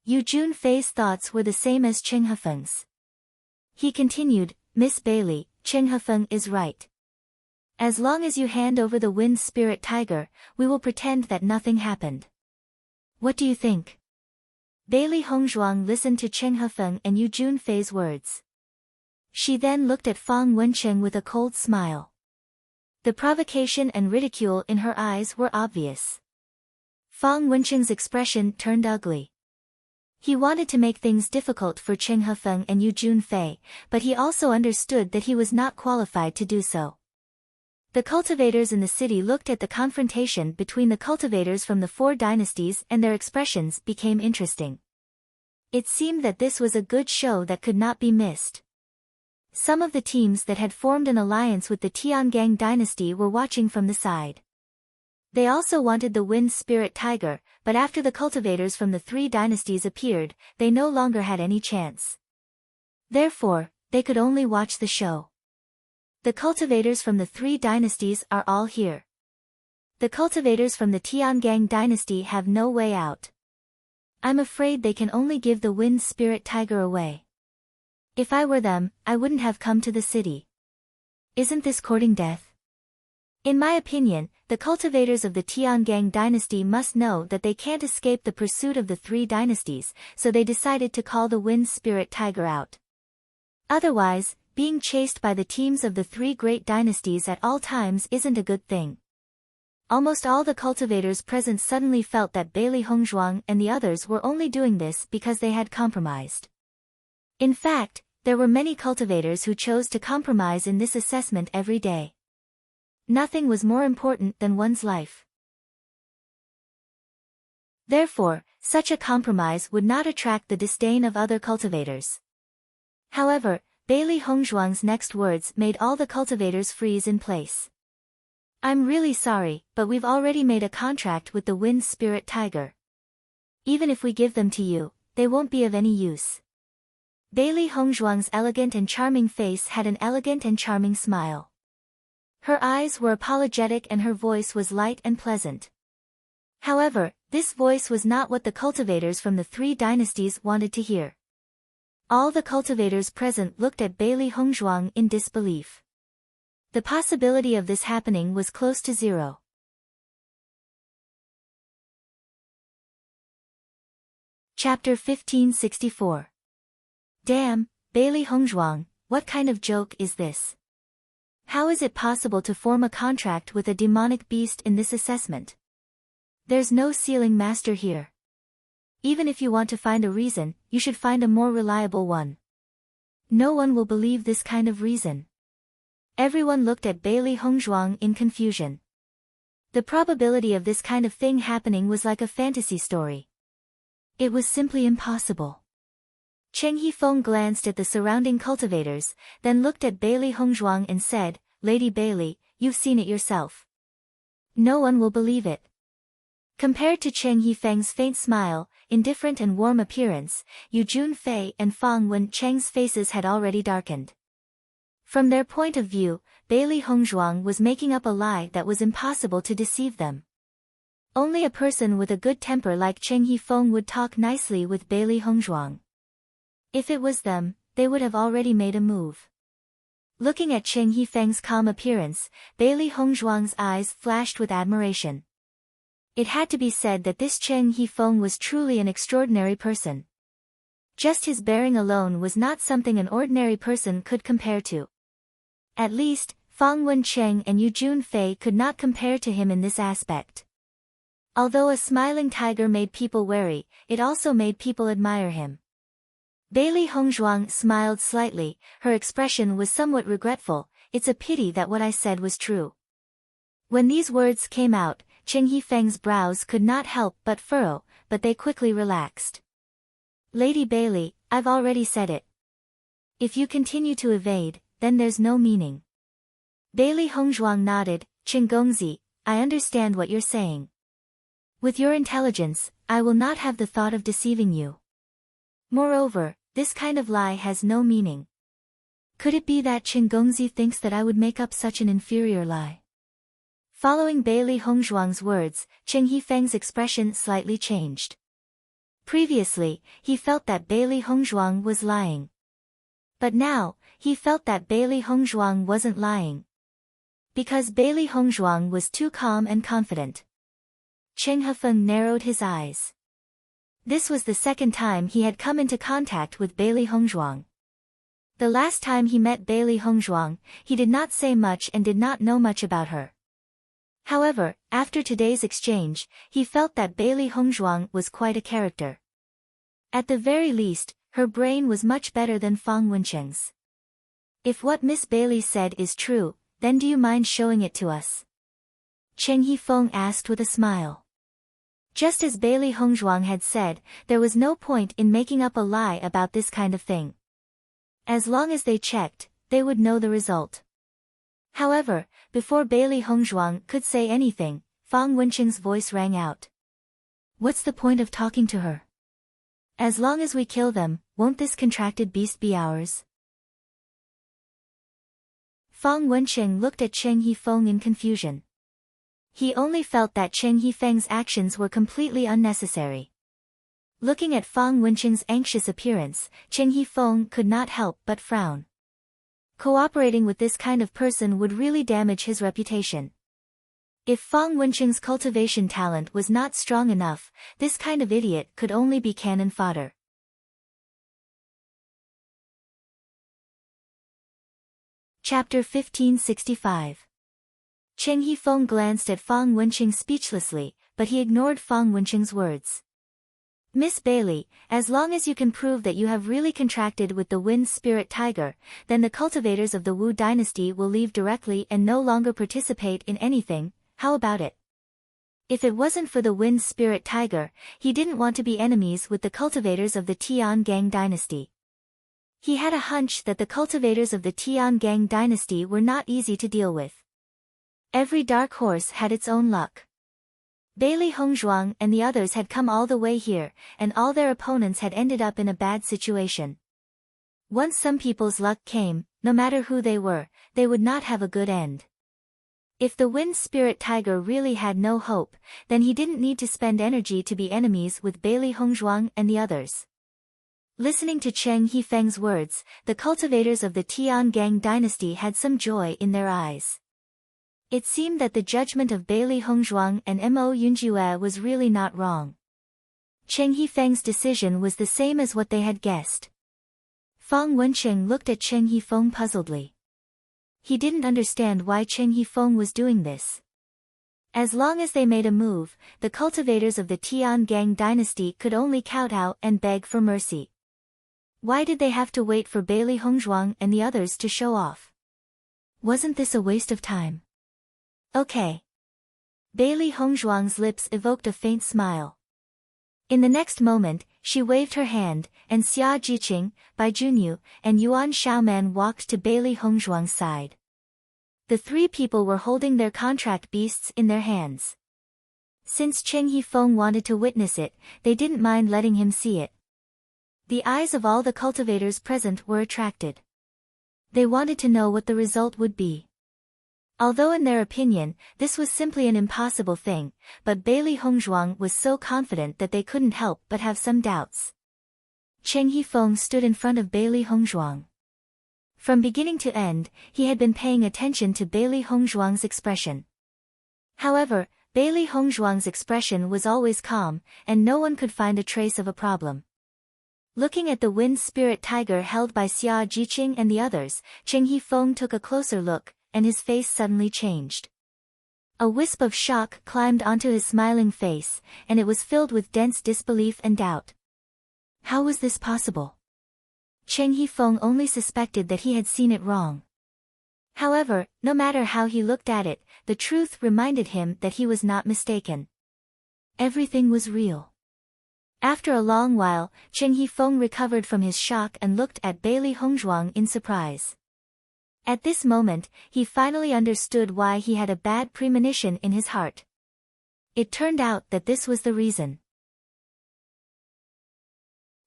Yu Junfei's thoughts were the same as Cheng Hefeng's. He continued, "Miss Bailey, Cheng Hefeng is right. As long as you hand over the wind spirit tiger, we will pretend that nothing happened. What do you think?" Bailey Hongzhuang listened to Cheng Hefeng and Yu Junfei's words. She then looked at Fang Wencheng with a cold smile. The provocation and ridicule in her eyes were obvious. Fang Wencheng's expression turned ugly. He wanted to make things difficult for Cheng Hefeng and Yu Junfei, but he also understood that he was not qualified to do so. The cultivators in the city looked at the confrontation between the cultivators from the four dynasties and their expressions became interesting. It seemed that this was a good show that could not be missed. Some of the teams that had formed an alliance with the Tiangang dynasty were watching from the side. They also wanted the wind spirit tiger, but after the cultivators from the three dynasties appeared, they no longer had any chance. Therefore, they could only watch the show. The cultivators from the three dynasties are all here. The cultivators from the Tiangang dynasty have no way out. I'm afraid they can only give the wind spirit tiger away. If I were them, I wouldn't have come to the city. Isn't this courting death? In my opinion, the cultivators of the Tiangang dynasty must know that they can't escape the pursuit of the three dynasties, so they decided to call the wind spirit tiger out. Otherwise, being chased by the teams of the three great dynasties at all times isn't a good thing. Almost all the cultivators present suddenly felt that Bailey Hongzhuang and the others were only doing this because they had compromised. In fact, there were many cultivators who chose to compromise in this assessment every day. Nothing was more important than one's life. Therefore, such a compromise would not attract the disdain of other cultivators. However, Bailey Hongzhuang's next words made all the cultivators freeze in place. I'm really sorry, but we've already made a contract with the Wind Spirit Tiger. Even if we give them to you, they won't be of any use. Bailey Hongzhuang's elegant and charming face had an elegant and charming smile. Her eyes were apologetic and her voice was light and pleasant. However, this voice was not what the cultivators from the three dynasties wanted to hear. All the cultivators present looked at Bailey Hongzhuang in disbelief. The possibility of this happening was close to zero. Chapter 1564. Damn, Bailey Hongzhuang, what kind of joke is this? How is it possible to form a contract with a demonic beast in this assessment? There's no sealing master here. Even if you want to find a reason, you should find a more reliable one. No one will believe this kind of reason. Everyone looked at Bailey Hongzhuang in confusion. The probability of this kind of thing happening was like a fantasy story. It was simply impossible. Cheng Yifeng glanced at the surrounding cultivators, then looked at Bailey Hongzhuang and said, Lady Bailey, you've seen it yourself. No one will believe it. Compared to Cheng Yifeng's faint smile, indifferent and warm appearance, Yu Junfei and Fang Wencheng's faces had already darkened. From their point of view, Bailey Hongzhuang was making up a lie that was impossible to deceive them. Only a person with a good temper like Cheng Yifeng would talk nicely with Bailey Hongzhuang. If it was them, they would have already made a move. Looking at Cheng Yifeng's calm appearance, Bailey Hongzhuang's eyes flashed with admiration. It had to be said that this Cheng Yifeng was truly an extraordinary person. Just his bearing alone was not something an ordinary person could compare to. At least, Fang Wencheng and Yu Junfei could not compare to him in this aspect. Although a smiling tiger made people wary, it also made people admire him. Bailey Hongzhuang smiled slightly, her expression was somewhat regretful. It's a pity that what I said was true. When these words came out, Cheng Yifeng's brows could not help but furrow, but they quickly relaxed. Lady Bailey, I've already said it. If you continue to evade, then there's no meaning. Bailey Hongzhuang nodded, Chen Gongzi, I understand what you're saying. With your intelligence, I will not have the thought of deceiving you. Moreover, this kind of lie has no meaning. Could it be that Chen Gongzi thinks that I would make up such an inferior lie? Following Bailey Hongzhuang's words, Cheng Yifeng's expression slightly changed. Previously, he felt that Bailey Hongzhuang was lying. But now, he felt that Bailey Hongzhuang wasn't lying. Because Bailey Hongzhuang was too calm and confident. Cheng Yifeng narrowed his eyes. This was the second time he had come into contact with Bailey Hongzhuang. The last time he met Bailey Hongzhuang, he did not say much and did not know much about her. However, after today's exchange, he felt that Bailey Hongzhuang was quite a character. At the very least, her brain was much better than Fang Wencheng's. If what Miss Bailey said is true, then do you mind showing it to us? Cheng Yifeng asked with a smile. Just as Bailey Hongzhuang had said, there was no point in making up a lie about this kind of thing. As long as they checked, they would know the result. However, before Bailey Hongzhuang could say anything, Fang Wencheng's voice rang out. What's the point of talking to her? As long as we kill them, won't this contracted beast be ours? Fang Wencheng looked at Cheng Yifeng in confusion. He only felt that Cheng Yifeng's actions were completely unnecessary. Looking at Fang Wencheng's anxious appearance, Cheng Yifeng could not help but frown. Cooperating with this kind of person would really damage his reputation. If Fang Wencheng's cultivation talent was not strong enough, this kind of idiot could only be cannon fodder. Chapter 1565. Cheng Yifeng glanced at Fang Wenqing speechlessly, but he ignored Fang Wenqing's words. Miss Bailey, as long as you can prove that you have really contracted with the wind spirit tiger, then the cultivators of the Wu dynasty will leave directly and no longer participate in anything. How about it? If it wasn't for the wind spirit tiger, he didn't want to be enemies with the cultivators of the Tiangang dynasty. He had a hunch that the cultivators of the Tiangang dynasty were not easy to deal with. Every dark horse had its own luck. Bailey Hongzhuang and the others had come all the way here, and all their opponents had ended up in a bad situation. Once some people's luck came, no matter who they were, they would not have a good end. If the wind spirit tiger really had no hope, then he didn't need to spend energy to be enemies with Bailey Hongzhuang and the others. Listening to Cheng Yifeng's words, the cultivators of the Tiangang dynasty had some joy in their eyes. It seemed that the judgment of Bailey Hongzhuang and Mo Yunjue was really not wrong. Cheng Yifeng's decision was the same as what they had guessed. Fang Wenqing looked at Cheng Yifeng puzzledly. He didn't understand why Cheng Yifeng was doing this. As long as they made a move, the cultivators of the Tiangang dynasty could only kowtow and beg for mercy. Why did they have to wait for Bailey Hongzhuang and the others to show off? Wasn't this a waste of time? Okay. Bailey Hongzhuang's lips evoked a faint smile. In the next moment, she waved her hand, and Xia Jiqing, Bai Junyu, and Yuan Xiaoman walked to Bailey Hongzhuang's side. The three people were holding their contract beasts in their hands. Since Cheng Yifeng wanted to witness it, they didn't mind letting him see it. The eyes of all the cultivators present were attracted. They wanted to know what the result would be. Although in their opinion, this was simply an impossible thing, but Bailey Hongzhuang was so confident that they couldn't help but have some doubts. Cheng Yifeng stood in front of Bailey Hongzhuang. From beginning to end, he had been paying attention to Bailey Hongzhuang's expression. However, Bailey Hongzhuang's expression was always calm, and no one could find a trace of a problem. Looking at the wind spirit tiger held by Xia Jiqing and the others, Cheng Yifeng took a closer look, and his face suddenly changed. A wisp of shock climbed onto his smiling face, and it was filled with dense disbelief and doubt. How was this possible? Cheng Yifeng only suspected that he had seen it wrong. However, no matter how he looked at it, the truth reminded him that he was not mistaken. Everything was real. After a long while, Cheng Yifeng recovered from his shock and looked at Bailey Hongzhuang in surprise. At this moment, he finally understood why he had a bad premonition in his heart. It turned out that this was the reason.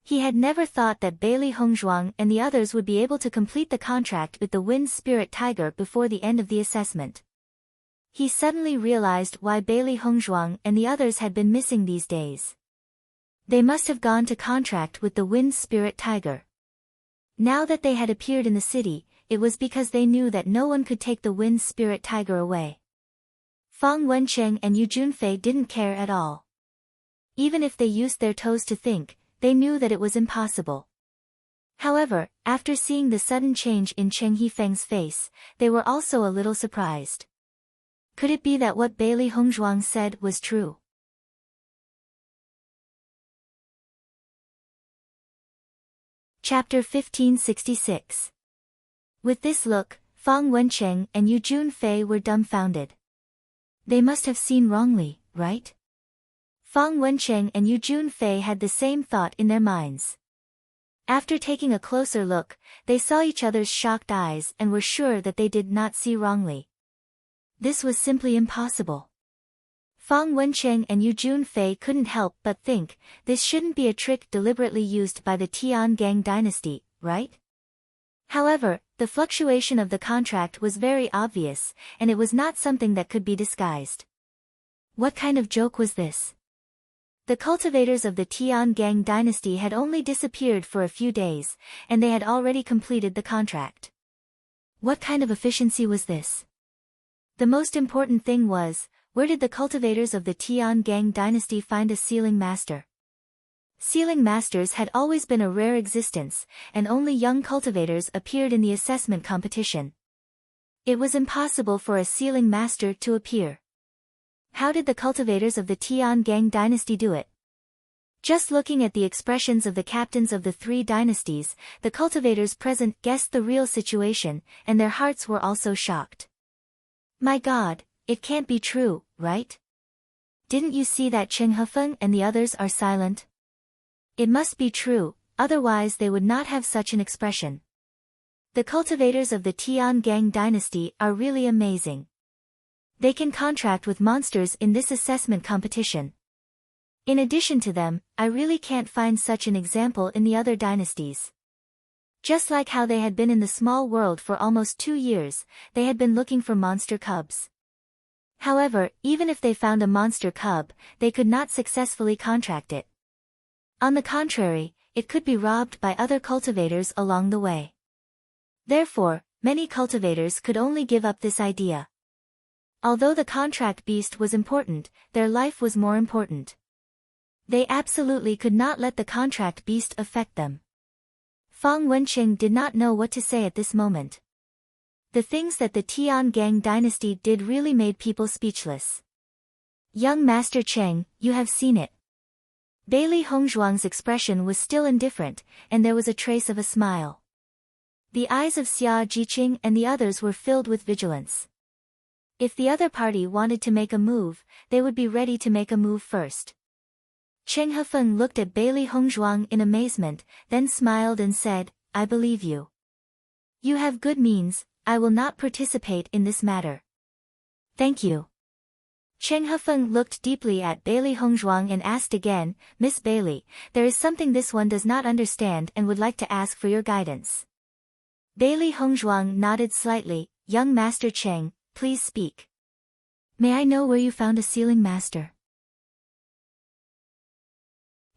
He had never thought that Bailey Hongzhuang and the others would be able to complete the contract with the wind spirit tiger before the end of the assessment. He suddenly realized why Bailey Hongzhuang and the others had been missing these days. They must have gone to contract with the wind spirit tiger. Now that they had appeared in the city, it was because they knew that no one could take the wind spirit tiger away. Fang Wenqing and Yu Junfei didn't care at all. Even if they used their toes to think, they knew that it was impossible. However, after seeing the sudden change in Cheng Yifeng's face, they were also a little surprised. Could it be that what Bailey Hongzhuang said was true? Chapter 1566. With this look, Fang Wenqing and Yu Junfei were dumbfounded. They must have seen wrongly, right? Fang Wenqing and Yu Junfei had the same thought in their minds. After taking a closer look, they saw each other's shocked eyes and were sure that they did not see wrongly. This was simply impossible. Fang Wenqing and Yu Junfei couldn't help but think, this shouldn't be a trick deliberately used by the Tiangang dynasty, right? However, the fluctuation of the contract was very obvious, and it was not something that could be disguised. What kind of joke was this? The cultivators of the Tiangang dynasty had only disappeared for a few days, and they had already completed the contract. What kind of efficiency was this? The most important thing was, where did the cultivators of the Tiangang dynasty find a sealing master? Sealing masters had always been a rare existence, and only young cultivators appeared in the assessment competition. It was impossible for a sealing master to appear. How did the cultivators of the Tiangang dynasty do it? Just looking at the expressions of the captains of the three dynasties, the cultivators present guessed the real situation, and their hearts were also shocked. My God, it can't be true, right? Didn't you see that Cheng Hefeng and the others are silent? It must be true, otherwise they would not have such an expression. The cultivators of the Tiangang dynasty are really amazing. They can contract with monsters in this assessment competition. In addition to them, I really can't find such an example in the other dynasties. Just like how they had been in the small world for almost 2 years, they had been looking for monster cubs. However, even if they found a monster cub, they could not successfully contract it. On the contrary, it could be robbed by other cultivators along the way. Therefore, many cultivators could only give up this idea. Although the contract beast was important, their life was more important. They absolutely could not let the contract beast affect them. Fang Wenqing did not know what to say at this moment. The things that the Tiangang dynasty did really made people speechless. Young Master Cheng, you have seen it. Bailey Hongzhuang's expression was still indifferent, and there was a trace of a smile. The eyes of Xia Jiqing and the others were filled with vigilance. If the other party wanted to make a move, they would be ready to make a move first. Cheng Hefeng looked at Bailey Hongzhuang in amazement, then smiled and said, I believe you. You have good means, I will not participate in this matter. Thank you. Cheng Hefeng looked deeply at Bailey Hongzhuang and asked again, Miss Bailey, there is something this one does not understand and would like to ask for your guidance. Bailey Hongzhuang nodded slightly, Young Master Cheng, please speak. May I know where you found a sealing master?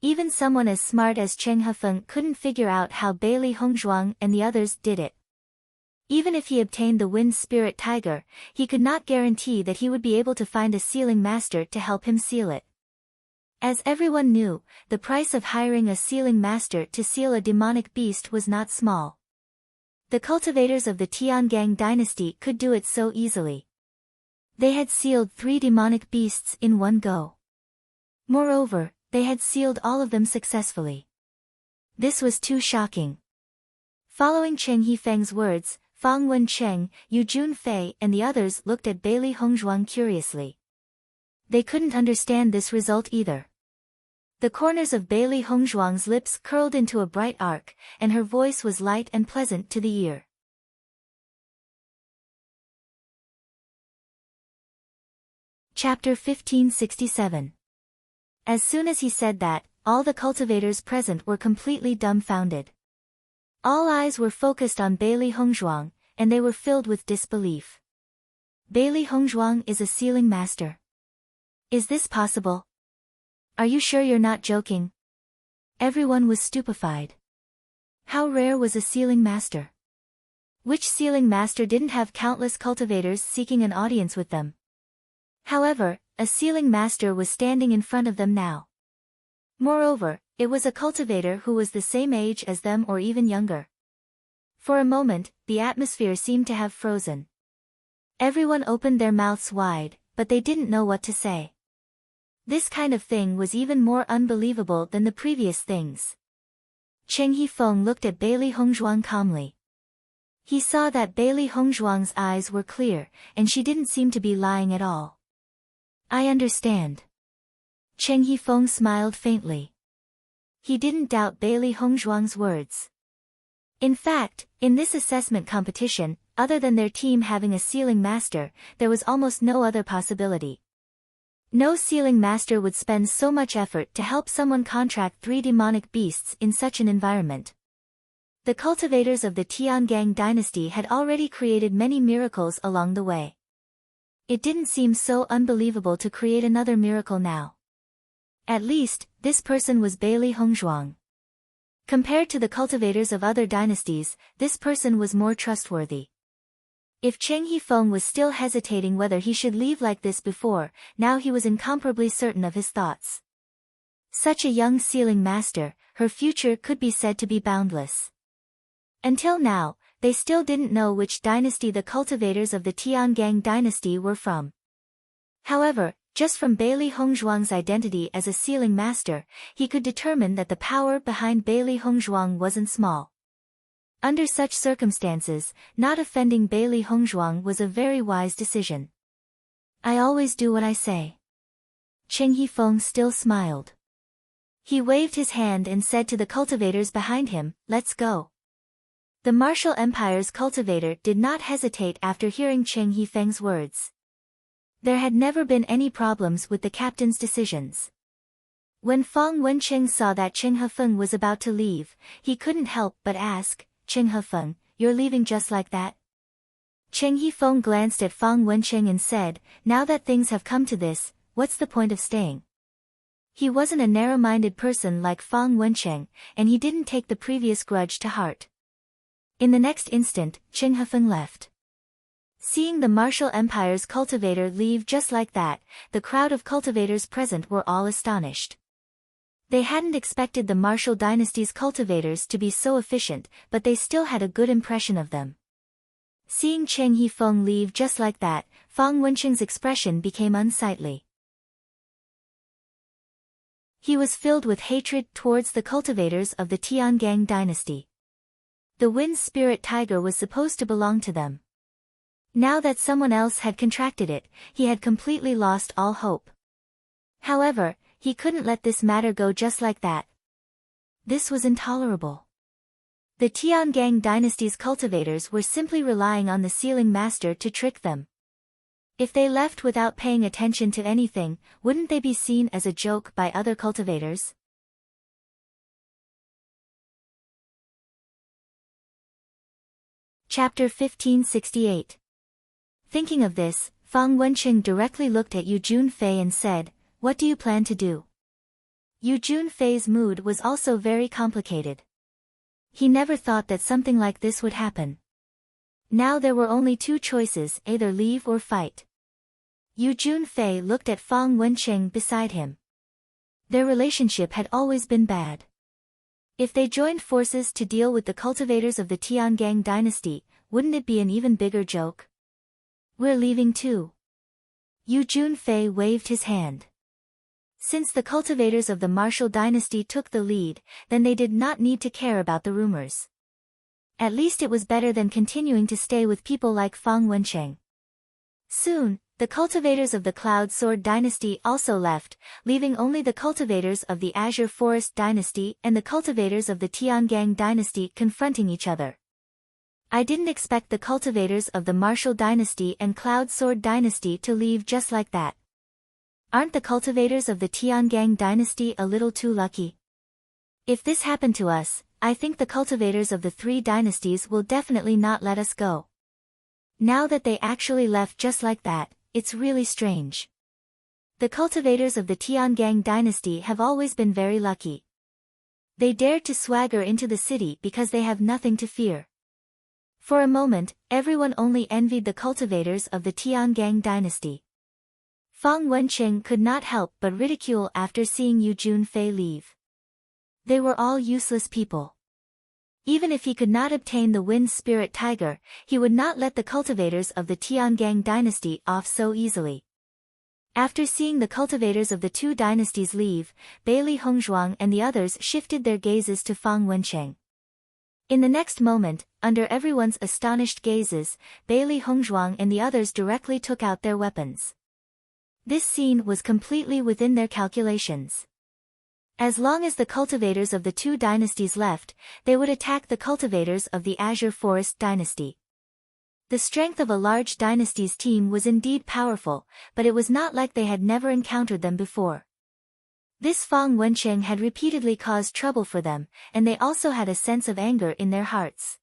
Even someone as smart as Cheng Hefeng couldn't figure out how Bailey Hongzhuang and the others did it. Even if he obtained the Wind Spirit Tiger, he could not guarantee that he would be able to find a sealing master to help him seal it. As everyone knew, the price of hiring a sealing master to seal a demonic beast was not small. The cultivators of the Tiangang dynasty could do it so easily. They had sealed 3 demonic beasts in one go. Moreover, they had sealed all of them successfully. This was too shocking. Following Cheng Hefeng's words, Fang Wenqing, Yu Junfei and the others looked at Bailey Hongzhuang curiously. They couldn't understand this result either. The corners of Bailey Hongzhuang's lips curled into a bright arc, and her voice was light and pleasant to the ear. Chapter 1567. As soon as he said that, all the cultivators present were completely dumbfounded. All eyes were focused on Bailey Hongzhuang, and they were filled with disbelief. Bailey Hongzhuang is a sealing master. Is this possible? Are you sure you're not joking? Everyone was stupefied. How rare was a sealing master? Which sealing master didn't have countless cultivators seeking an audience with them? However, a sealing master was standing in front of them now. Moreover, it was a cultivator who was the same age as them or even younger. For a moment, the atmosphere seemed to have frozen. Everyone opened their mouths wide, but they didn't know what to say. This kind of thing was even more unbelievable than the previous things. Cheng Hefeng looked at Bailey Hongzhuang calmly. He saw that Bailey Hongzhuang's eyes were clear, and she didn't seem to be lying at all. I understand. Cheng Hefeng smiled faintly. He didn't doubt Bailey Hongzhuang's words. In fact, in this assessment competition, other than their team having a sealing master, there was almost no other possibility. No sealing master would spend so much effort to help someone contract 3 demonic beasts in such an environment. The cultivators of the Tiangang dynasty had already created many miracles along the way. It didn't seem so unbelievable to create another miracle now. At least, this person was Bailey Hongzhuang. Compared to the cultivators of other dynasties, this person was more trustworthy. If Cheng Hefeng was still hesitating whether he should leave like this before, now he was incomparably certain of his thoughts. Such a young sealing master, her future could be said to be boundless. Until now, they still didn't know which dynasty the cultivators of the Tiangang dynasty were from. However, just from Bailey Hongzhuang's identity as a sealing master, he could determine that the power behind Bailey Hongzhuang wasn't small. Under such circumstances, not offending Bailey Hongzhuang was a very wise decision. I always do what I say. Qing Hifeng still smiled. He waved his hand and said to the cultivators behind him, "Let's go." The Martial Empire's cultivator did not hesitate after hearing Qing Hifeng's words. There had never been any problems with the captain's decisions. When Fang Wenqing saw that Qing Hifeng was about to leave, he couldn't help but ask, "Qing Hifeng, you're leaving just like that?" Qing Hifeng glanced at Fang Wenqing and said, "Now that things have come to this, what's the point of staying?" He wasn't a narrow-minded person like Fang Wenqing, and he didn't take the previous grudge to heart. In the next instant, Qing Hifeng left. Seeing the Martial Empire's cultivator leave just like that, the crowd of cultivators present were all astonished. They hadn't expected the Martial dynasty's cultivators to be so efficient, but they still had a good impression of them. Seeing Qing Hifeng leave just like that, Fang Wenqing's expression became unsightly. He was filled with hatred towards the cultivators of the Tiangang dynasty. The wind spirit tiger was supposed to belong to them. Now that someone else had contracted it, he had completely lost all hope. However, he couldn't let this matter go just like that. This was intolerable. The Tiangang dynasty's cultivators were simply relying on the sealing master to trick them. If they left without paying attention to anything, wouldn't they be seen as a joke by other cultivators? Chapter 1568. Thinking of this, Fang Wenqing directly looked at Yu Junfei and said, "What do you plan to do?" Yu Junfei's mood was also very complicated. He never thought that something like this would happen. Now there were only two choices, either leave or fight. Yu Junfei looked at Fang Wenqing beside him. Their relationship had always been bad. If they joined forces to deal with the cultivators of the Tiangang dynasty, wouldn't it be an even bigger joke? "We're leaving too." Yu Junfei waved his hand. Since the cultivators of the Martial dynasty took the lead, then they did not need to care about the rumors. At least it was better than continuing to stay with people like Fang Wenqing. Soon, the cultivators of the Cloud Sword dynasty also left, leaving only the cultivators of the Azure Forest dynasty and the cultivators of the Tiangang dynasty confronting each other. I didn't expect the cultivators of the Martial dynasty and Cloud Sword dynasty to leave just like that. Aren't the cultivators of the Tiangang dynasty a little too lucky? If this happened to us, I think the cultivators of the three dynasties will definitely not let us go. Now that they actually left just like that, it's really strange. The cultivators of the Tiangang dynasty have always been very lucky. They dared to swagger into the city because they have nothing to fear. For a moment, everyone only envied the cultivators of the Tiangang dynasty. Fang Wenqing could not help but ridicule after seeing Yu Junfei leave. They were all useless people. Even if he could not obtain the wind spirit tiger, he would not let the cultivators of the Tiangang dynasty off so easily. After seeing the cultivators of the two dynasties leave, Bailey Hongzhuang and the others shifted their gazes to Fang Wenqing. In the next moment, under everyone's astonished gazes, Bailey Hongzhuang and the others directly took out their weapons. This scene was completely within their calculations. As long as the cultivators of the two dynasties left, they would attack the cultivators of the Azure Forest dynasty. The strength of a large dynasty's team was indeed powerful, but it was not like they had never encountered them before. This Fang Wenqing had repeatedly caused trouble for them, and they also had a sense of anger in their hearts.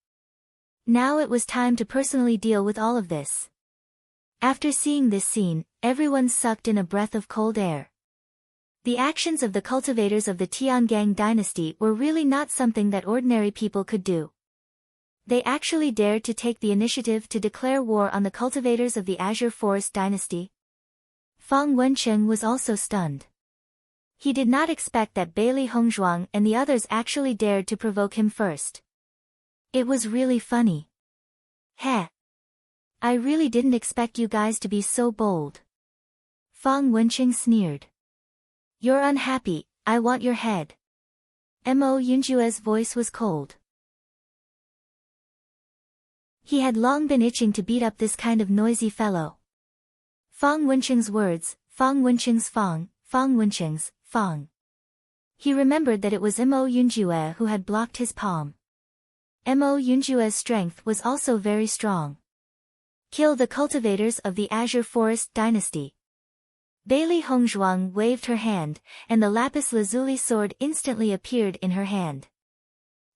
Now it was time to personally deal with all of this. After seeing this scene, everyone sucked in a breath of cold air. The actions of the cultivators of the Tiangang dynasty were really not something that ordinary people could do. They actually dared to take the initiative to declare war on the cultivators of the Azure Forest dynasty. Fang Wenqing was also stunned. He did not expect that Bailey Hongzhuang and the others actually dared to provoke him first. It was really funny. Heh. I really didn't expect you guys to be so bold. Fang Wenqing sneered. You're unhappy, I want your head. Mo Yunjue's voice was cold. He had long been itching to beat up this kind of noisy fellow. Fang Wenqing's words, Fang Wenqing's Fang, Fang Wenqing's Fang. He remembered that it was Mo Yunjue who had blocked his palm. Mo Yunjue's strength was also very strong. Kill the cultivators of the Azure Forest Dynasty. Bailey Hongzhuang waved her hand, and the lapis lazuli sword instantly appeared in her hand.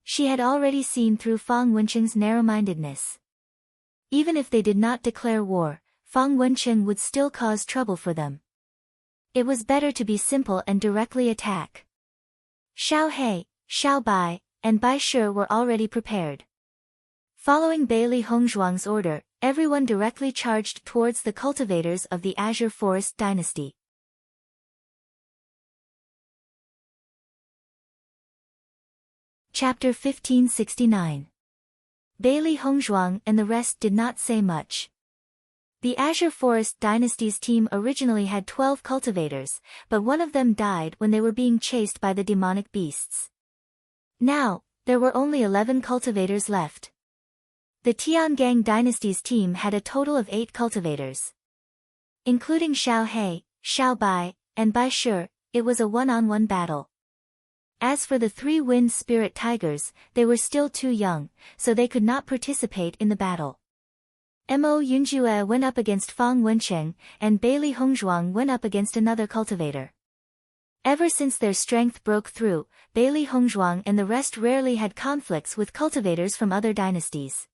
She had already seen through Fang Wenqing's narrow-mindedness. Even if they did not declare war, Fang Wenqing would still cause trouble for them. It was better to be simple and directly attack. Xiao He, Xiao Bai, and Bai Shi were already prepared. Following Bailey Hongzhuang's order, everyone directly charged towards the cultivators of the Azure Forest Dynasty. Chapter 1569. Bailey Hongzhuang and the rest did not say much. The Azure Forest Dynasty's team originally had 12 cultivators, but one of them died when they were being chased by the demonic beasts. Now, there were only 11 cultivators left. The Tiangang Dynasty's team had a total of 8 cultivators. Including Xiao He, Xiao Bai, and Bai Shi, it was a one-on-one battle. As for the 3 Wind Spirit Tigers, they were still too young, so they could not participate in the battle. Mo Yunjue went up against Fang Wenqing, and Bailey Hongzhuang went up against another cultivator. Ever since their strength broke through, Bailey Hongzhuang and the rest rarely had conflicts with cultivators from other dynasties.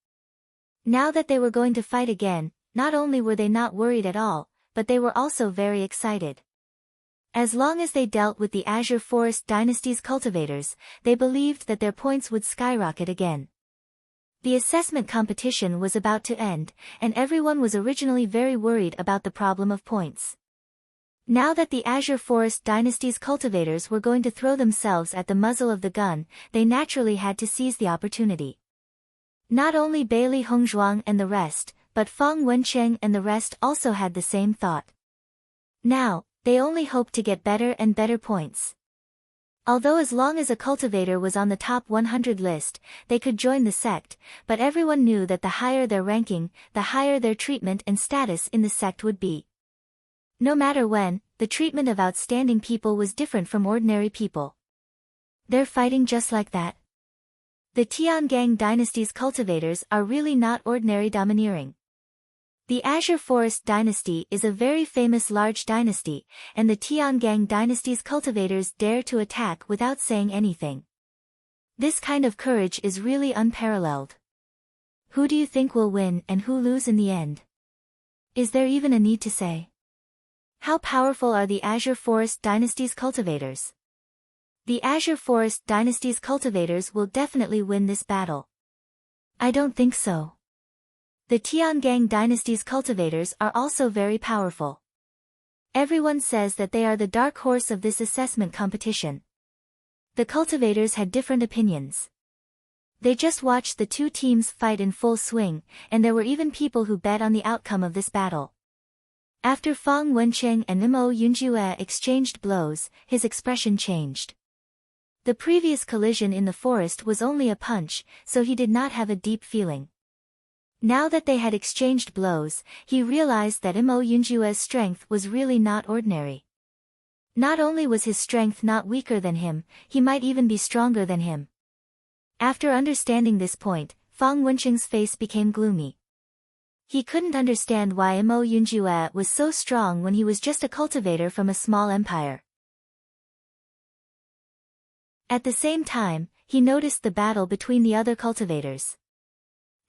Now that they were going to fight again, not only were they not worried at all, but they were also very excited. As long as they dealt with the Azure Forest Dynasty's cultivators, they believed that their points would skyrocket again. The assessment competition was about to end, and everyone was originally very worried about the problem of points. Now that the Azure Forest Dynasty's cultivators were going to throw themselves at the muzzle of the gun, they naturally had to seize the opportunity. Not only Bailey Hongzhuang and the rest, but Fang Wenqing and the rest also had the same thought. Now, they only hoped to get better and better points. Although as long as a cultivator was on the top 100 list, they could join the sect, but everyone knew that the higher their ranking, the higher their treatment and status in the sect would be. No matter when, the treatment of outstanding people was different from ordinary people. They're fighting just like that. The Tiangang Dynasty's cultivators are really not ordinary domineering. The Azure Forest Dynasty is a very famous large dynasty, and the Tiangang Dynasty's cultivators dare to attack without saying anything. This kind of courage is really unparalleled. Who do you think will win and who lose in the end? Is there even a need to say? How powerful are the Azure Forest Dynasty's cultivators? The Azure Forest Dynasty's cultivators will definitely win this battle. I don't think so. The Tiangang Dynasty's cultivators are also very powerful. Everyone says that they are the dark horse of this assessment competition. The cultivators had different opinions. They just watched the 2 teams fight in full swing, and there were even people who bet on the outcome of this battle. After Fang Wenqing and Mo Yunjue exchanged blows, his expression changed. The previous collision in the forest was only a punch, so he did not have a deep feeling. Now that they had exchanged blows, he realized that Mo Yunjue's strength was really not ordinary. Not only was his strength not weaker than him, he might even be stronger than him. After understanding this point, Fang Wenqing's face became gloomy. He couldn't understand why Mo Yunjue was so strong when he was just a cultivator from a small empire. At the same time, he noticed the battle between the other cultivators.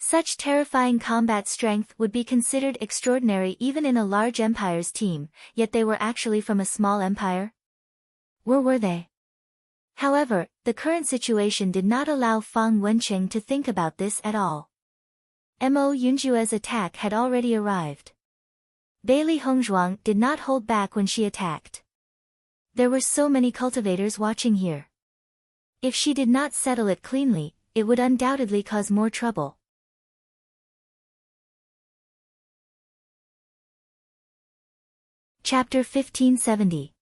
Such terrifying combat strength would be considered extraordinary even in a large empire's team, yet they were actually from a small empire? Were they? However, the current situation did not allow Fang Wenqing to think about this at all. Mo Yunjue's attack had already arrived. Bailey Hongzhuang did not hold back when she attacked. There were so many cultivators watching here. If she did not settle it cleanly, it would undoubtedly cause more trouble. Chapter 1570.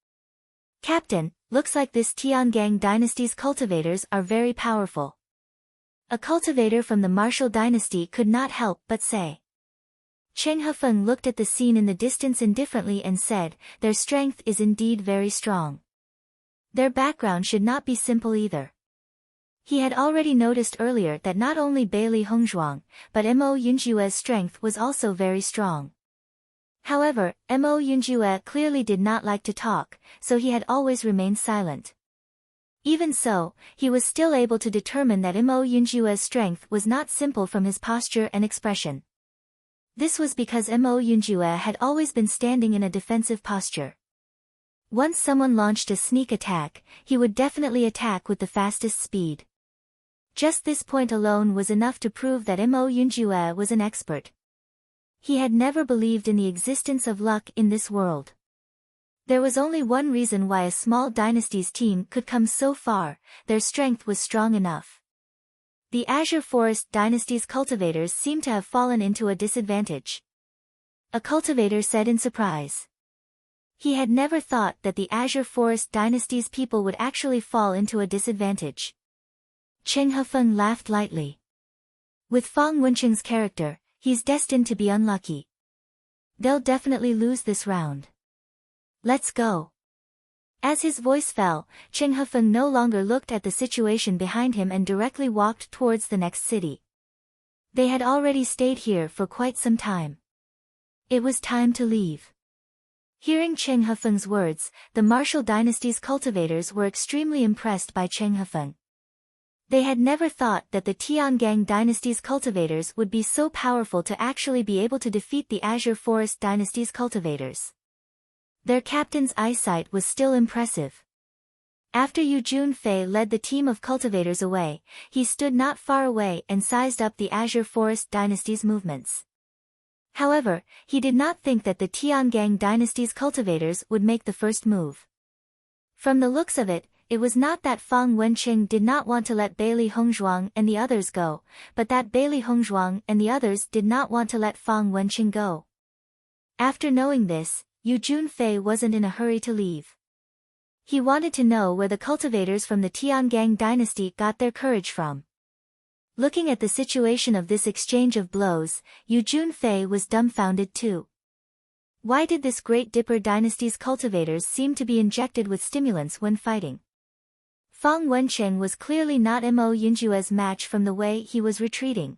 Captain, looks like this Tiangang dynasty's cultivators are very powerful. A cultivator from the Martial dynasty could not help but say. Cheng Hefeng looked at the scene in the distance indifferently and said, their strength is indeed very strong. Their background should not be simple either. He had already noticed earlier that not only Bailey Hongzhuang, but Mo Yunjue's strength was also very strong. However, Mo Yunjue clearly did not like to talk, so he had always remained silent. Even so, he was still able to determine that Mo Yunjue's strength was not simple from his posture and expression. This was because Mo Yunjue had always been standing in a defensive posture. Once someone launched a sneak attack, he would definitely attack with the fastest speed. Just this point alone was enough to prove that Mo Yunjue was an expert. He had never believed in the existence of luck in this world. There was only one reason why a small dynasty's team could come so far: their strength was strong enough. The Azure Forest dynasty's cultivators seemed to have fallen into a disadvantage. A cultivator said in surprise. He had never thought that the Azure Forest dynasty's people would actually fall into a disadvantage. Cheng Hefeng laughed lightly. With Fang Wenqing's character, he's destined to be unlucky. They'll definitely lose this round. Let's go. As his voice fell, Cheng Hefeng no longer looked at the situation behind him and directly walked towards the next city. They had already stayed here for quite some time. It was time to leave. Hearing Cheng Hefeng's words, the Martial dynasty's cultivators were extremely impressed by Cheng Hefeng. They had never thought that the Tiangang dynasty's cultivators would be so powerful to actually be able to defeat the Azure Forest dynasty's cultivators. Their captain's eyesight was still impressive. After Yu Junfei led the team of cultivators away, he stood not far away and sized up the Azure Forest dynasty's movements. However, he did not think that the Tiangang dynasty's cultivators would make the first move. From the looks of it, it was not that Fang Wenqing did not want to let Bailey Hongzhuang and the others go, but that Bailey Hongzhuang and the others did not want to let Fang Wenqing go. After knowing this, Yu Junfei wasn't in a hurry to leave. He wanted to know where the cultivators from the Tiangang dynasty got their courage from. Looking at the situation of this exchange of blows, Yu Junfei was dumbfounded too. Why did this Great Dipper dynasty's cultivators seem to be injected with stimulants when fighting? Fang Wenqing was clearly not Mo Yunjue's match from the way he was retreating.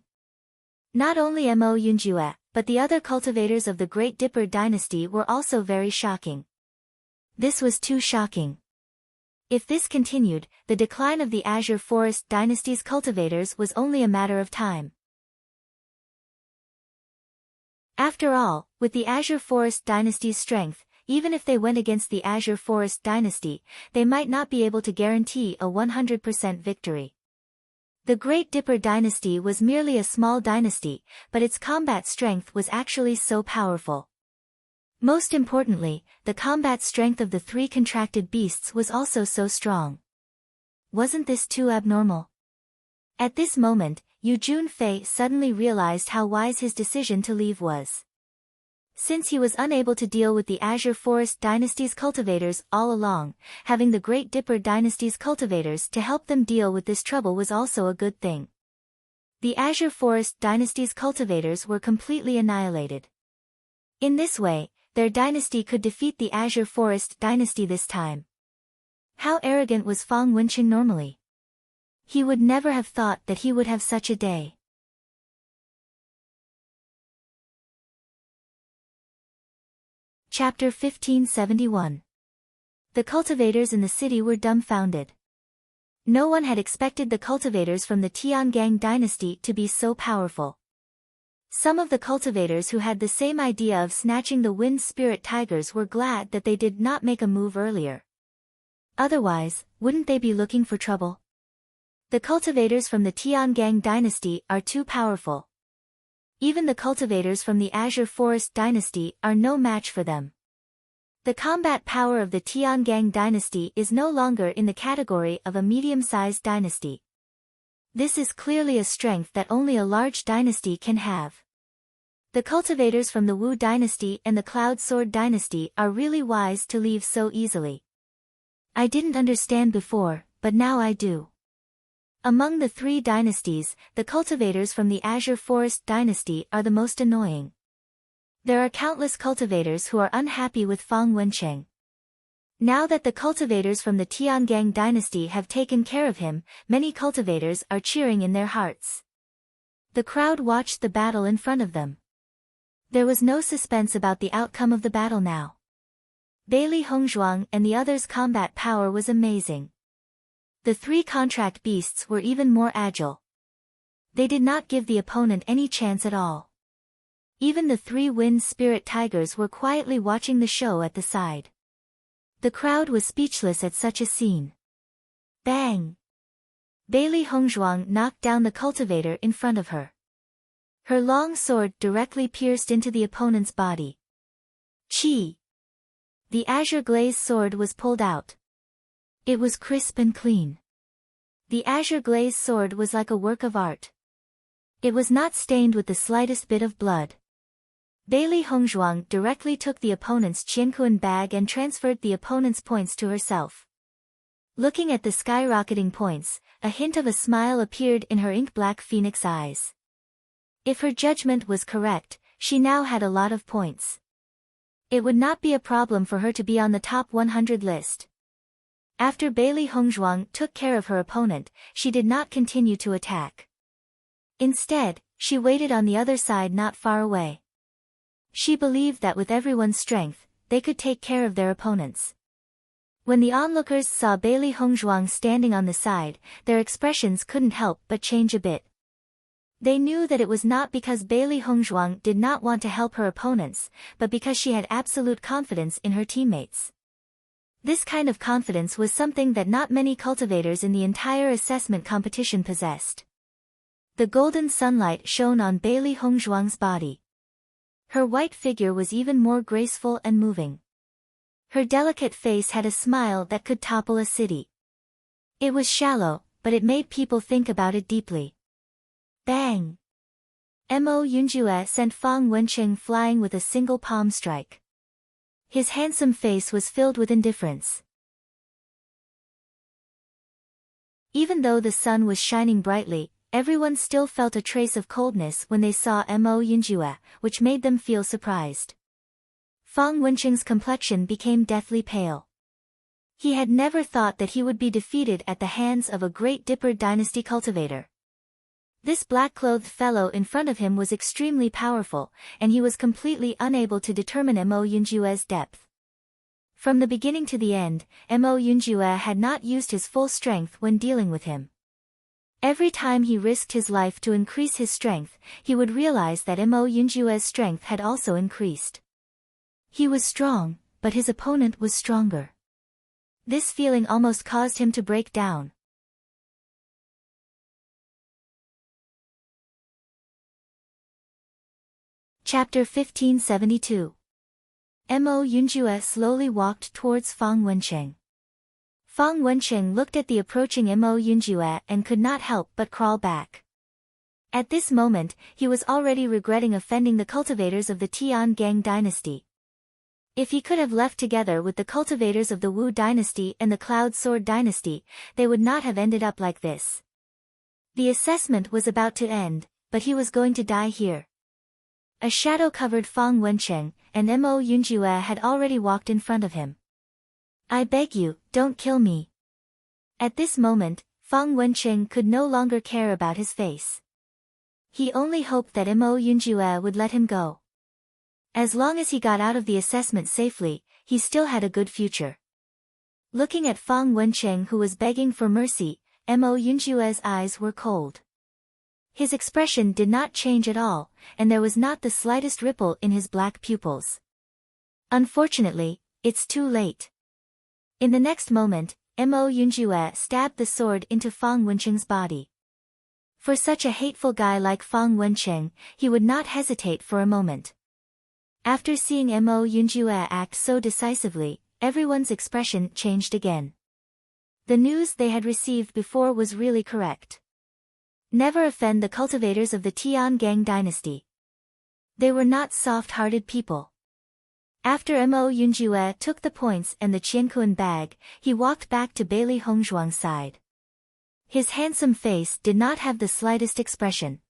Not only Mo Yunjue, but the other cultivators of the Great Dipper dynasty were also very shocking. This was too shocking. If this continued, the decline of the Azure Forest dynasty's cultivators was only a matter of time. After all, with the Azure Forest dynasty's strength, even if they went against the Azure Forest dynasty, they might not be able to guarantee a 100% victory. The Great Dipper dynasty was merely a small dynasty, but its combat strength was actually so powerful. Most importantly, the combat strength of the three contracted beasts was also so strong. Wasn't this too abnormal? At this moment, Yu Junfei suddenly realized how wise his decision to leave was. Since he was unable to deal with the Azure Forest dynasty's cultivators all along, having the Great Dipper dynasty's cultivators to help them deal with this trouble was also a good thing. The Azure Forest dynasty's cultivators were completely annihilated. In this way, their dynasty could defeat the Azure Forest dynasty this time. How arrogant was Fang Wenqing normally? He would never have thought that he would have such a day. Chapter 1571. The cultivators in the city were dumbfounded. No one had expected the cultivators from the Tiangang dynasty to be so powerful. Some of the cultivators who had the same idea of snatching the wind spirit tigers were glad that they did not make a move earlier. Otherwise, wouldn't they be looking for trouble? The cultivators from the Tiangang dynasty are too powerful. Even the cultivators from the Azure Forest dynasty are no match for them. The combat power of the Tiangang dynasty is no longer in the category of a medium-sized dynasty. This is clearly a strength that only a large dynasty can have. The cultivators from the Wu dynasty and the Cloud Sword dynasty are really wise to leave so easily. I didn't understand before, but now I do. Among the three dynasties, the cultivators from the Azure Forest dynasty are the most annoying. There are countless cultivators who are unhappy with Fang Wencheng. Now that the cultivators from the Tiangang dynasty have taken care of him, many cultivators are cheering in their hearts. The crowd watched the battle in front of them. There was no suspense about the outcome of the battle now. Bailey Hongzhuang and the others' combat power was amazing. The three contract beasts were even more agile. They did not give the opponent any chance at all. Even the three wind spirit tigers were quietly watching the show at the side. The crowd was speechless at such a scene. Bang! Bailey Hongzhuang knocked down the cultivator in front of her. Her long sword directly pierced into the opponent's body. Chi! The azure glaze sword was pulled out. It was crisp and clean. The azure glaze sword was like a work of art. It was not stained with the slightest bit of blood. Bailey Hongzhuang directly took the opponent's Qiankuan bag and transferred the opponent's points to herself. Looking at the skyrocketing points, a hint of a smile appeared in her ink-black phoenix eyes. If her judgment was correct, she now had a lot of points. It would not be a problem for her to be on the top 100 list. After Bailey Hongzhuang took care of her opponent, she did not continue to attack. Instead, she waited on the other side not far away. She believed that with everyone's strength, they could take care of their opponents. When the onlookers saw Bailey Hongzhuang standing on the side, their expressions couldn't help but change a bit. They knew that it was not because Bailey Hongzhuang did not want to help her opponents, but because she had absolute confidence in her teammates. This kind of confidence was something that not many cultivators in the entire assessment competition possessed. The golden sunlight shone on Bailey Hongzhuang's body. Her white figure was even more graceful and moving. Her delicate face had a smile that could topple a city. It was shallow, but it made people think about it deeply. Bang! Mo Yunjue sent Fang Wencheng flying with a single palm strike. His handsome face was filled with indifference. Even though the sun was shining brightly, everyone still felt a trace of coldness when they saw Mo Yunjue, which made them feel surprised. Fang Wencheng's complexion became deathly pale. He had never thought that he would be defeated at the hands of a Great Dipper dynasty cultivator. This black-clothed fellow in front of him was extremely powerful, and he was completely unable to determine Mo Yunjue's depth. From the beginning to the end, Mo Yunjue had not used his full strength when dealing with him. Every time he risked his life to increase his strength, he would realize that Mo Yunjue's strength had also increased. He was strong, but his opponent was stronger. This feeling almost caused him to break down. Chapter 1572. Mo Yunjue slowly walked towards Fang Wencheng. Fang Wencheng looked at the approaching Mo Yunjue and could not help but crawl back. At this moment, he was already regretting offending the cultivators of the Tiangang dynasty. If he could have left together with the cultivators of the Wu dynasty and the Cloud Sword dynasty, they would not have ended up like this. The assessment was about to end, but he was going to die here. A shadow covered Fang Wencheng, and Mo Yunjue had already walked in front of him. I beg you, don't kill me. At this moment, Fang Wencheng could no longer care about his face. He only hoped that Mo Yunjue would let him go. As long as he got out of the assessment safely, he still had a good future. Looking at Fang Wencheng, who was begging for mercy, Mo Yunjue's eyes were cold. His expression did not change at all, and there was not the slightest ripple in his black pupils. Unfortunately, it's too late. In the next moment, Mo Yunjue stabbed the sword into Fang Wencheng's body. For such a hateful guy like Fang Wencheng, he would not hesitate for a moment. After seeing Mo Yunjue act so decisively, everyone's expression changed again. The news they had received before was really correct. Never offend the cultivators of the Tiangang dynasty. They were not soft-hearted people. After Mo Yunjue took the points and the Qiankuan bag, he walked back to Bailey Hongzhuang's side. His handsome face did not have the slightest expression.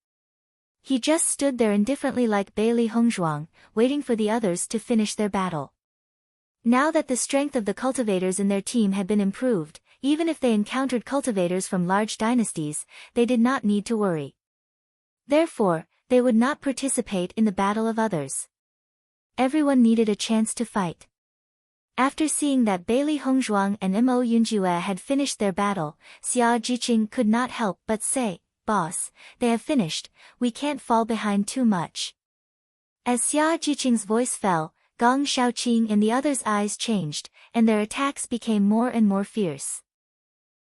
He just stood there indifferently like Bailey Hongzhuang, waiting for the others to finish their battle. Now that the strength of the cultivators in their team had been improved, even if they encountered cultivators from large dynasties, they did not need to worry. Therefore, they would not participate in the battle of others. Everyone needed a chance to fight. After seeing that Bailey Hongzhuang and Mo Yunjue had finished their battle, Xia Jiqing could not help but say, "Boss, they have finished, we can't fall behind too much." As Xia Jiqing's voice fell, Gong Shaoqing and the others' eyes changed, and their attacks became more and more fierce.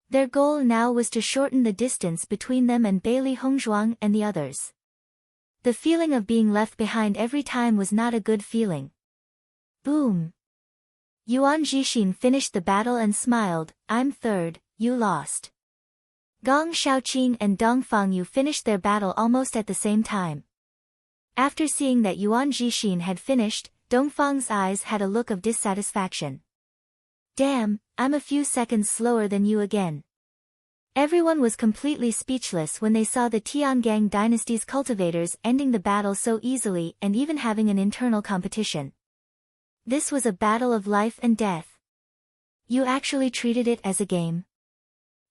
Their goal now was to shorten the distance between them and Bailey Hongzhuang and the others. The feeling of being left behind every time was not a good feeling. Boom! Yuan Jixin finished the battle and smiled, "I'm third, you lost." Gong Shaoqing and Dong Fangyu finished their battle almost at the same time. After seeing that Yuan Jixin had finished, Dongfang's eyes had a look of dissatisfaction. "Damn, I'm a few seconds slower than you again." Everyone was completely speechless when they saw the Tiangang dynasty's cultivators ending the battle so easily and even having an internal competition. This was a battle of life and death. You actually treated it as a game.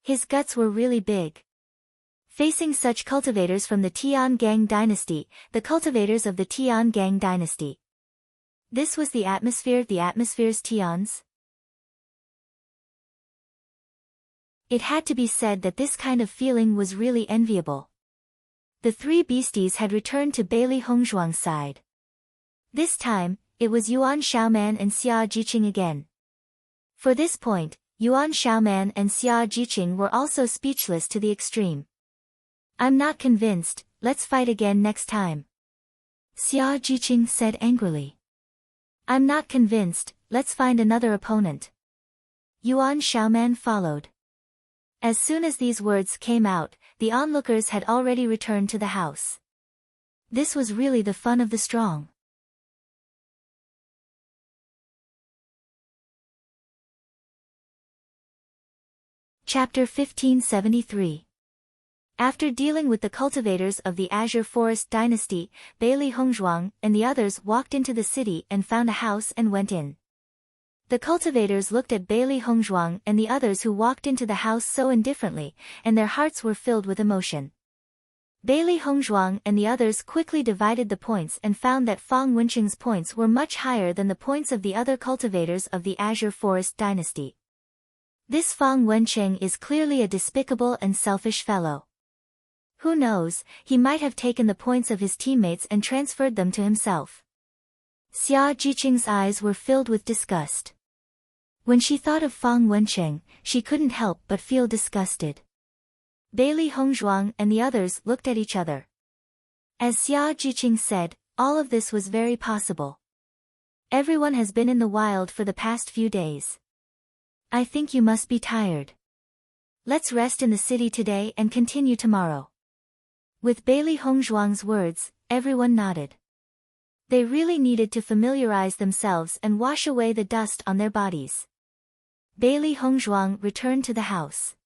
His guts were really big. Facing such cultivators from the Tiangang dynasty, the cultivators of the Tiangang dynasty. This was the atmosphere's Tians. It had to be said that this kind of feeling was really enviable. The three beasties had returned to Bailey Hongzhuang's side. This time, it was Yuan Xiaoman and Xia Jiqing again. For this point, Yuan Xiaoman and Xia Jiqing were also speechless to the extreme. "I'm not convinced, let's fight again next time." Xia Jiqing said angrily. "I'm not convinced, let's find another opponent." Yuan Xiaoman followed. As soon as these words came out, the onlookers had already returned to the house. This was really the fun of the strong. Chapter 1573. After dealing with the cultivators of the Azure Forest dynasty, Bailey Hongzhuang and the others walked into the city and found a house and went in. The cultivators looked at Bailey Hongzhuang and the others who walked into the house so indifferently, and their hearts were filled with emotion. Bailey Hongzhuang and the others quickly divided the points and found that Fang Wenqing's points were much higher than the points of the other cultivators of the Azure Forest dynasty. This Fang Wenqing is clearly a despicable and selfish fellow. Who knows, he might have taken the points of his teammates and transferred them to himself. Xia Jiqing's eyes were filled with disgust. When she thought of Fang Wenqing, she couldn't help but feel disgusted. Bailey Hongzhuang and the others looked at each other. As Xia Jiqing said, all of this was very possible. Everyone has been in the wild for the past few days. I think you must be tired. Let's rest in the city today and continue tomorrow. With Bailey Hongzhuang's words, everyone nodded. They really needed to familiarize themselves and wash away the dust on their bodies. Bailey Hongzhuang returned to the house.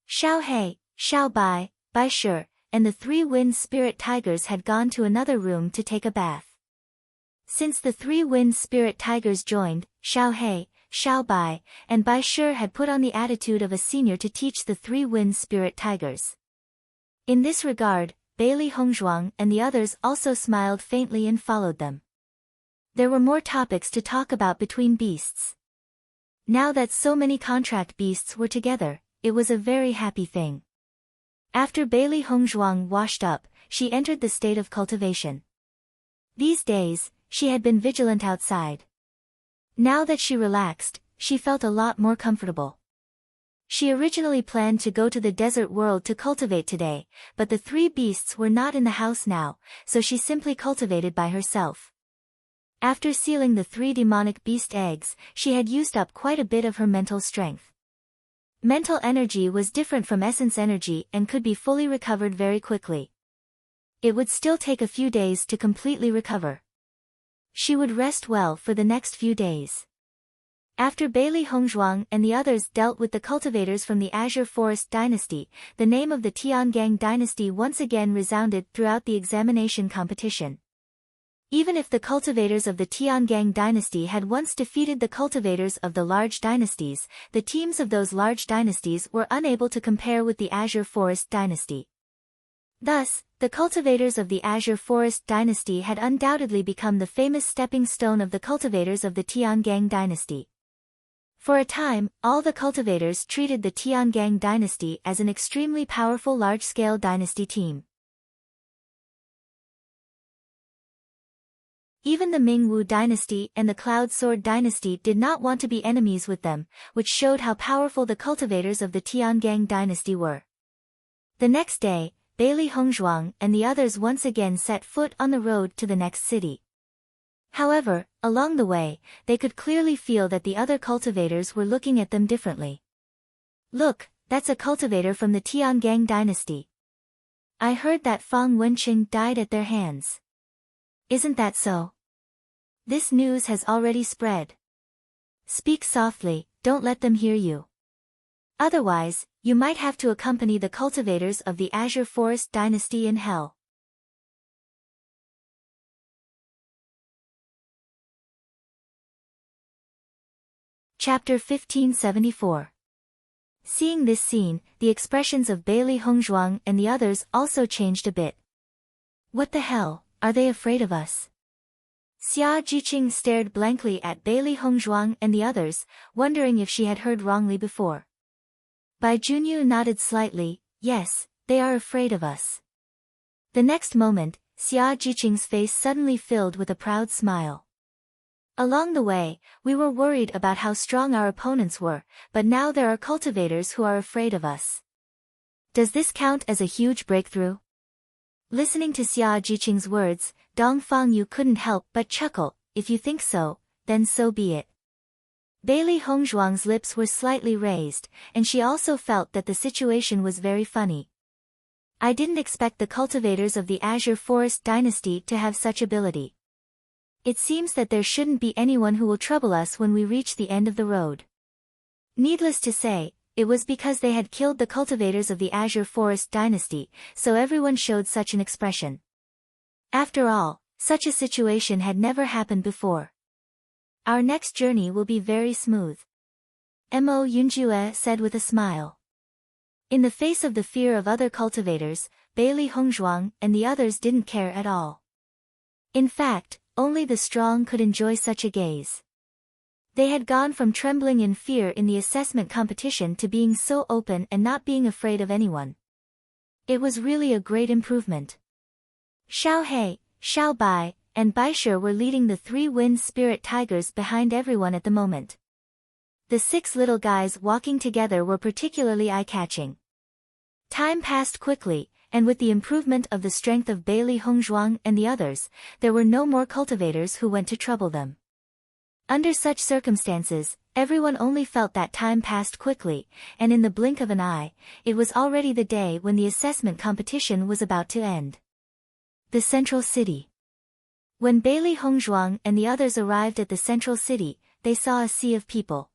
Xiao He, Xiao Bai, Bai Shi, and the three wind spirit tigers had gone to another room to take a bath. Since the three wind spirit tigers joined, Xiao He, Xiao Bai, and Bai Shi had put on the attitude of a senior to teach the three wind spirit tigers. In this regard, Bailey Hongzhuang and the others also smiled faintly and followed them. There were more topics to talk about between beasts. Now that so many contract beasts were together, it was a very happy thing. After Bailey Hongzhuang washed up, she entered the state of cultivation. These days, she had been vigilant outside. Now that she relaxed, she felt a lot more comfortable. She originally planned to go to the desert world to cultivate today, but the three beasts were not in the house now, so she simply cultivated by herself. After sealing the three demonic beast eggs, she had used up quite a bit of her mental strength. Mental energy was different from essence energy and could be fully recovered very quickly. It would still take a few days to completely recover. She would rest well for the next few days. After Bailey Hongzhuang and the others dealt with the cultivators from the Azure Forest dynasty, the name of the Tiangang dynasty once again resounded throughout the examination competition. Even if the cultivators of the Tiangang dynasty had once defeated the cultivators of the large dynasties, the teams of those large dynasties were unable to compare with the Azure Forest dynasty. Thus, the cultivators of the Azure Forest dynasty had undoubtedly become the famous stepping stone of the cultivators of the Tiangang dynasty. For a time, all the cultivators treated the Tiangang dynasty as an extremely powerful large-scale dynasty team. Even the Mingwu dynasty and the Cloud Sword dynasty did not want to be enemies with them, which showed how powerful the cultivators of the Tiangang dynasty were. The next day, Bailey Hongzhuang and the others once again set foot on the road to the next city. However, along the way, they could clearly feel that the other cultivators were looking at them differently. "Look, that's a cultivator from the Tiangang dynasty. I heard that Fang Wenqing died at their hands. Isn't that so? This news has already spread. Speak softly, don't let them hear you. Otherwise, you might have to accompany the cultivators of the Azure Forest dynasty in hell." Chapter 1574. Seeing this scene, the expressions of Bailey Hongzhuang and the others also changed a bit. "What the hell, are they afraid of us?" Xia Jiqing stared blankly at Bailey Hongzhuang and the others, wondering if she had heard wrongly before. Bai Junyu nodded slightly, "Yes, they are afraid of us." The next moment, Xia Jiqing's face suddenly filled with a proud smile. "Along the way, we were worried about how strong our opponents were, but now there are cultivators who are afraid of us. Does this count as a huge breakthrough?" Listening to Xia Jiqing's words, Dong Fangyu couldn't help but chuckle. "If you think so, then so be it." Bailey Hongzhuang's lips were slightly raised, and she also felt that the situation was very funny. "I didn't expect the cultivators of the Azure Forest dynasty to have such ability. It seems that there shouldn't be anyone who will trouble us when we reach the end of the road." Needless to say, it was because they had killed the cultivators of the Azure Forest dynasty, so everyone showed such an expression. After all, such a situation had never happened before. "Our next journey will be very smooth," Mo Yunjue said with a smile. In the face of the fear of other cultivators, Bailey Hongzhuang and the others didn't care at all. In fact, only the strong could enjoy such a gaze. They had gone from trembling in fear in the assessment competition to being so open and not being afraid of anyone. It was really a great improvement. Xiao He, Xiao Bai, and Baishe were leading the 3 wind spirit tigers behind everyone at the moment. The 6 little guys walking together were particularly eye-catching. Time passed quickly, and with the improvement of the strength of Bailey Hongzhuang and the others, there were no more cultivators who went to trouble them. Under such circumstances, everyone only felt that time passed quickly, and in the blink of an eye, it was already the day when the assessment competition was about to end. The Central City. When Bailey Hongzhuang and the others arrived at the Central City, they saw a sea of people.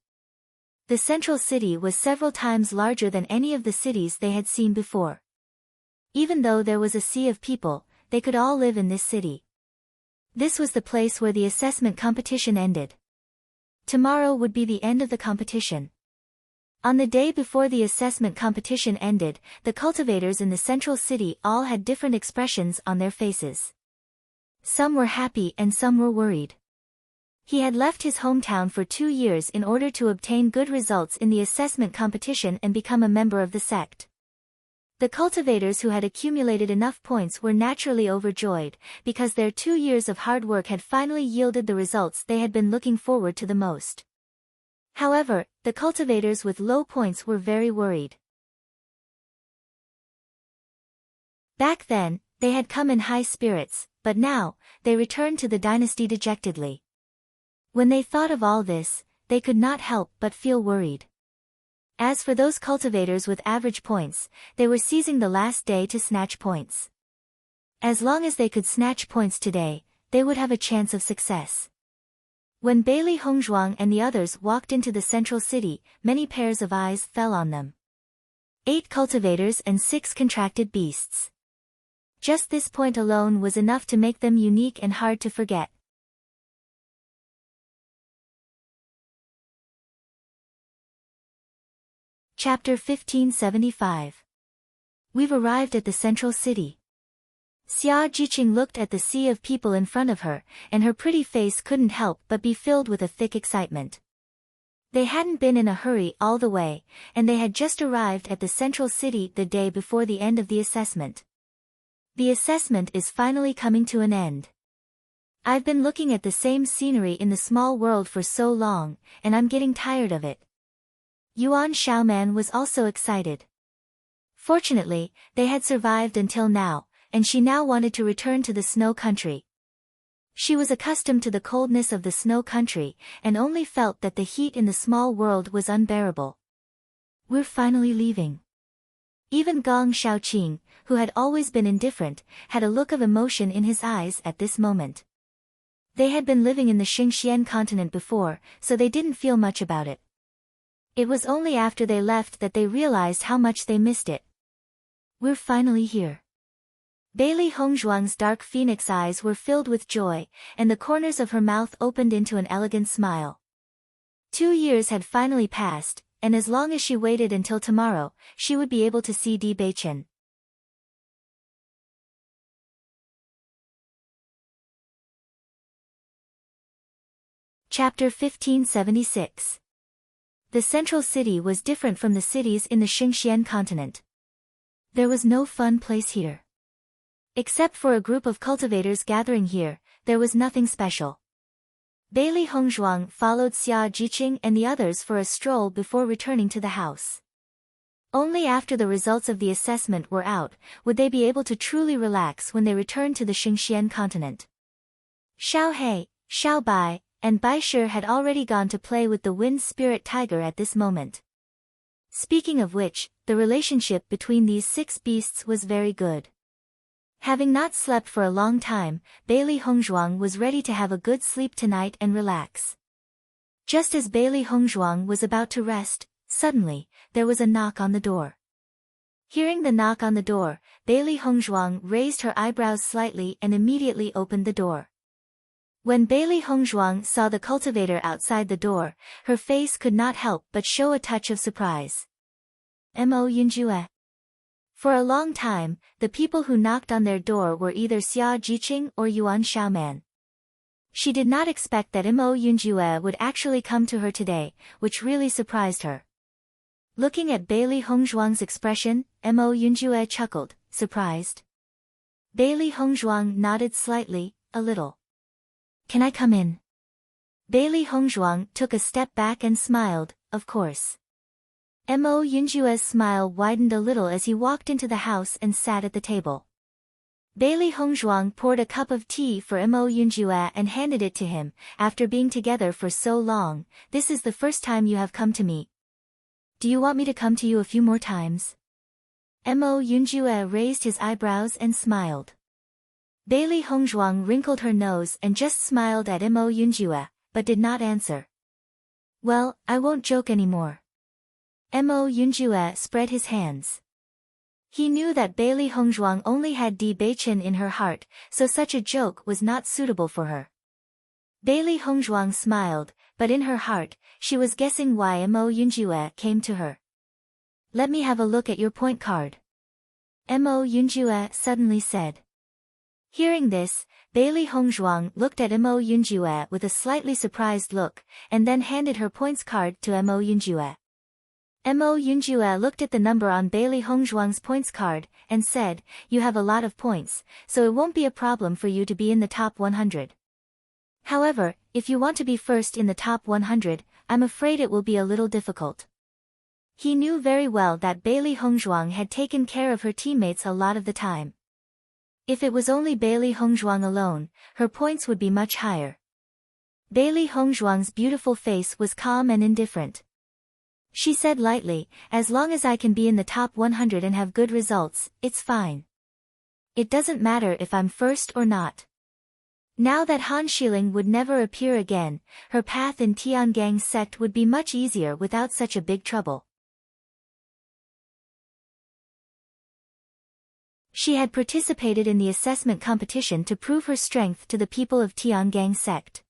The Central City was several times larger than any of the cities they had seen before. Even though there was a sea of people, they could all live in this city. This was the place where the assessment competition ended. Tomorrow would be the end of the competition. On the day before the assessment competition ended, the cultivators in the Central City all had different expressions on their faces. Some were happy and some were worried. He had left his hometown for 2 years in order to obtain good results in the assessment competition and become a member of the sect. The cultivators who had accumulated enough points were naturally overjoyed, because their 2 years of hard work had finally yielded the results they had been looking forward to the most. However, the cultivators with low points were very worried. Back then, they had come in high spirits, but now, they returned to the dynasty dejectedly. When they thought of all this, they could not help but feel worried. As for those cultivators with average points, they were seizing the last day to snatch points. As long as they could snatch points today, they would have a chance of success. When Bailey Hongzhuang and the others walked into the central city, many pairs of eyes fell on them. 8 cultivators and 6 contracted beasts. Just this point alone was enough to make them unique and hard to forget. Chapter 1575. We've arrived at the central city. Xia Jiqing looked at the sea of people in front of her, and her pretty face couldn't help but be filled with a thick excitement. They hadn't been in a hurry all the way, and they had just arrived at the central city the day before the end of the assessment. The assessment is finally coming to an end. I've been looking at the same scenery in the small world for so long, and I'm getting tired of it. Yuan Xiaoman was also excited. Fortunately, they had survived until now, and she now wanted to return to the snow country. She was accustomed to the coldness of the snow country, and only felt that the heat in the small world was unbearable. We're finally leaving. Even Gong Shaoqing, who had always been indifferent, had a look of emotion in his eyes at this moment. They had been living in the Xingxian continent before, so they didn't feel much about it. It was only after they left that they realized how much they missed it. We're finally here. Bailey Hongzhuang's dark phoenix eyes were filled with joy, and the corners of her mouth opened into an elegant smile. 2 years had finally passed, and as long as she waited until tomorrow, she would be able to see Bewitching. Chapter 1576. The central city was different from the cities in the Xingxian continent. There was no fun place here. Except for a group of cultivators gathering here, there was nothing special. Bailey Hongzhuang followed Xia Jiqing and the others for a stroll before returning to the house. Only after the results of the assessment were out, would they be able to truly relax when they returned to the Xingxian continent. Xiao He, Xiao Bai, and Bai Shi had already gone to play with the wind spirit tiger at this moment. Speaking of which, the relationship between these 6 beasts was very good. Having not slept for a long time, Bailey Hongzhuang was ready to have a good sleep tonight and relax. Just as Bailey Hongzhuang was about to rest, suddenly, there was a knock on the door. Hearing the knock on the door, Bailey Hongzhuang raised her eyebrows slightly and immediately opened the door. When Bailey Hongzhuang saw the cultivator outside the door, her face could not help but show a touch of surprise. Mo Yunjue. For a long time, the people who knocked on their door were either Xia Jiqing or Yuan Xiaoman. She did not expect that Mo Yunjue would actually come to her today, which really surprised her. Looking at Bailey Hongzhuang's expression, Mo Yunjue chuckled, surprised. Bailey Hongzhuang nodded slightly, a little. Can I come in? Bailey Hongzhuang took a step back and smiled, of course. Mo Yunjue's smile widened a little as he walked into the house and sat at the table. Bailey Hongzhuang poured a cup of tea for Mo Yunjue and handed it to him. After being together for so long, this is the first time you have come to me. Do you want me to come to you a few more times? Mo Yunjue raised his eyebrows and smiled. Bailey Hongzhuang wrinkled her nose and just smiled at Mo Yunjue, but did not answer. Well, I won't joke anymore. Mo Yunjue spread his hands. He knew that Bailey Hongzhuang only had Bewitching in her heart, so such a joke was not suitable for her. Bailey Hongzhuang smiled, but in her heart, she was guessing why Mo Yunjue came to her. Let me have a look at your point card. Mo Yunjue suddenly said. Hearing this, Bailey Hongzhuang looked at Mo Yunjue with a slightly surprised look, and then handed her points card to Mo Yunjue. Mo Yunjue looked at the number on Bailey Hongzhuang's points card, and said, you have a lot of points, so it won't be a problem for you to be in the top 100. However, if you want to be first in the top 100, I'm afraid it will be a little difficult. He knew very well that Bailey Hongzhuang had taken care of her teammates a lot of the time. If it was only Bailey Hongzhuang alone, her points would be much higher. Bailey Hongzhuang's beautiful face was calm and indifferent. She said lightly, as long as I can be in the top 100 and have good results, it's fine. It doesn't matter if I'm first or not. Now that Han Xiling would never appear again, her path in Tiangang's sect would be much easier without such a big trouble. She had participated in the assessment competition to prove her strength to the people of Tiangang's sect.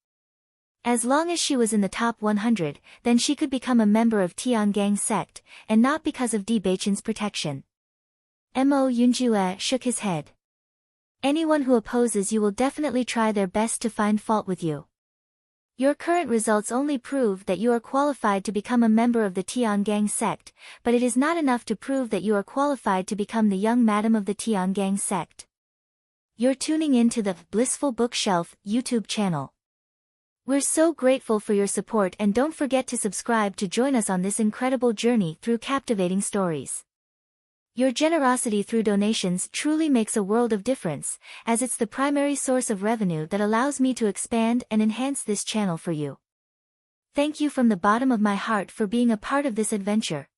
As long as she was in the top 100, then she could become a member of Tiangang's sect, and not because of Bewitching's protection. Mo Yunjue shook his head. Anyone who opposes you will definitely try their best to find fault with you. Your current results only prove that you are qualified to become a member of the Tiangang sect, but it is not enough to prove that you are qualified to become the young madam of the Tiangang sect. You're tuning in to the Blissful Bookshelf YouTube channel. We're so grateful for your support, and don't forget to subscribe to join us on this incredible journey through captivating stories. Your generosity through donations truly makes a world of difference, as it's the primary source of revenue that allows me to expand and enhance this channel for you. Thank you from the bottom of my heart for being a part of this adventure.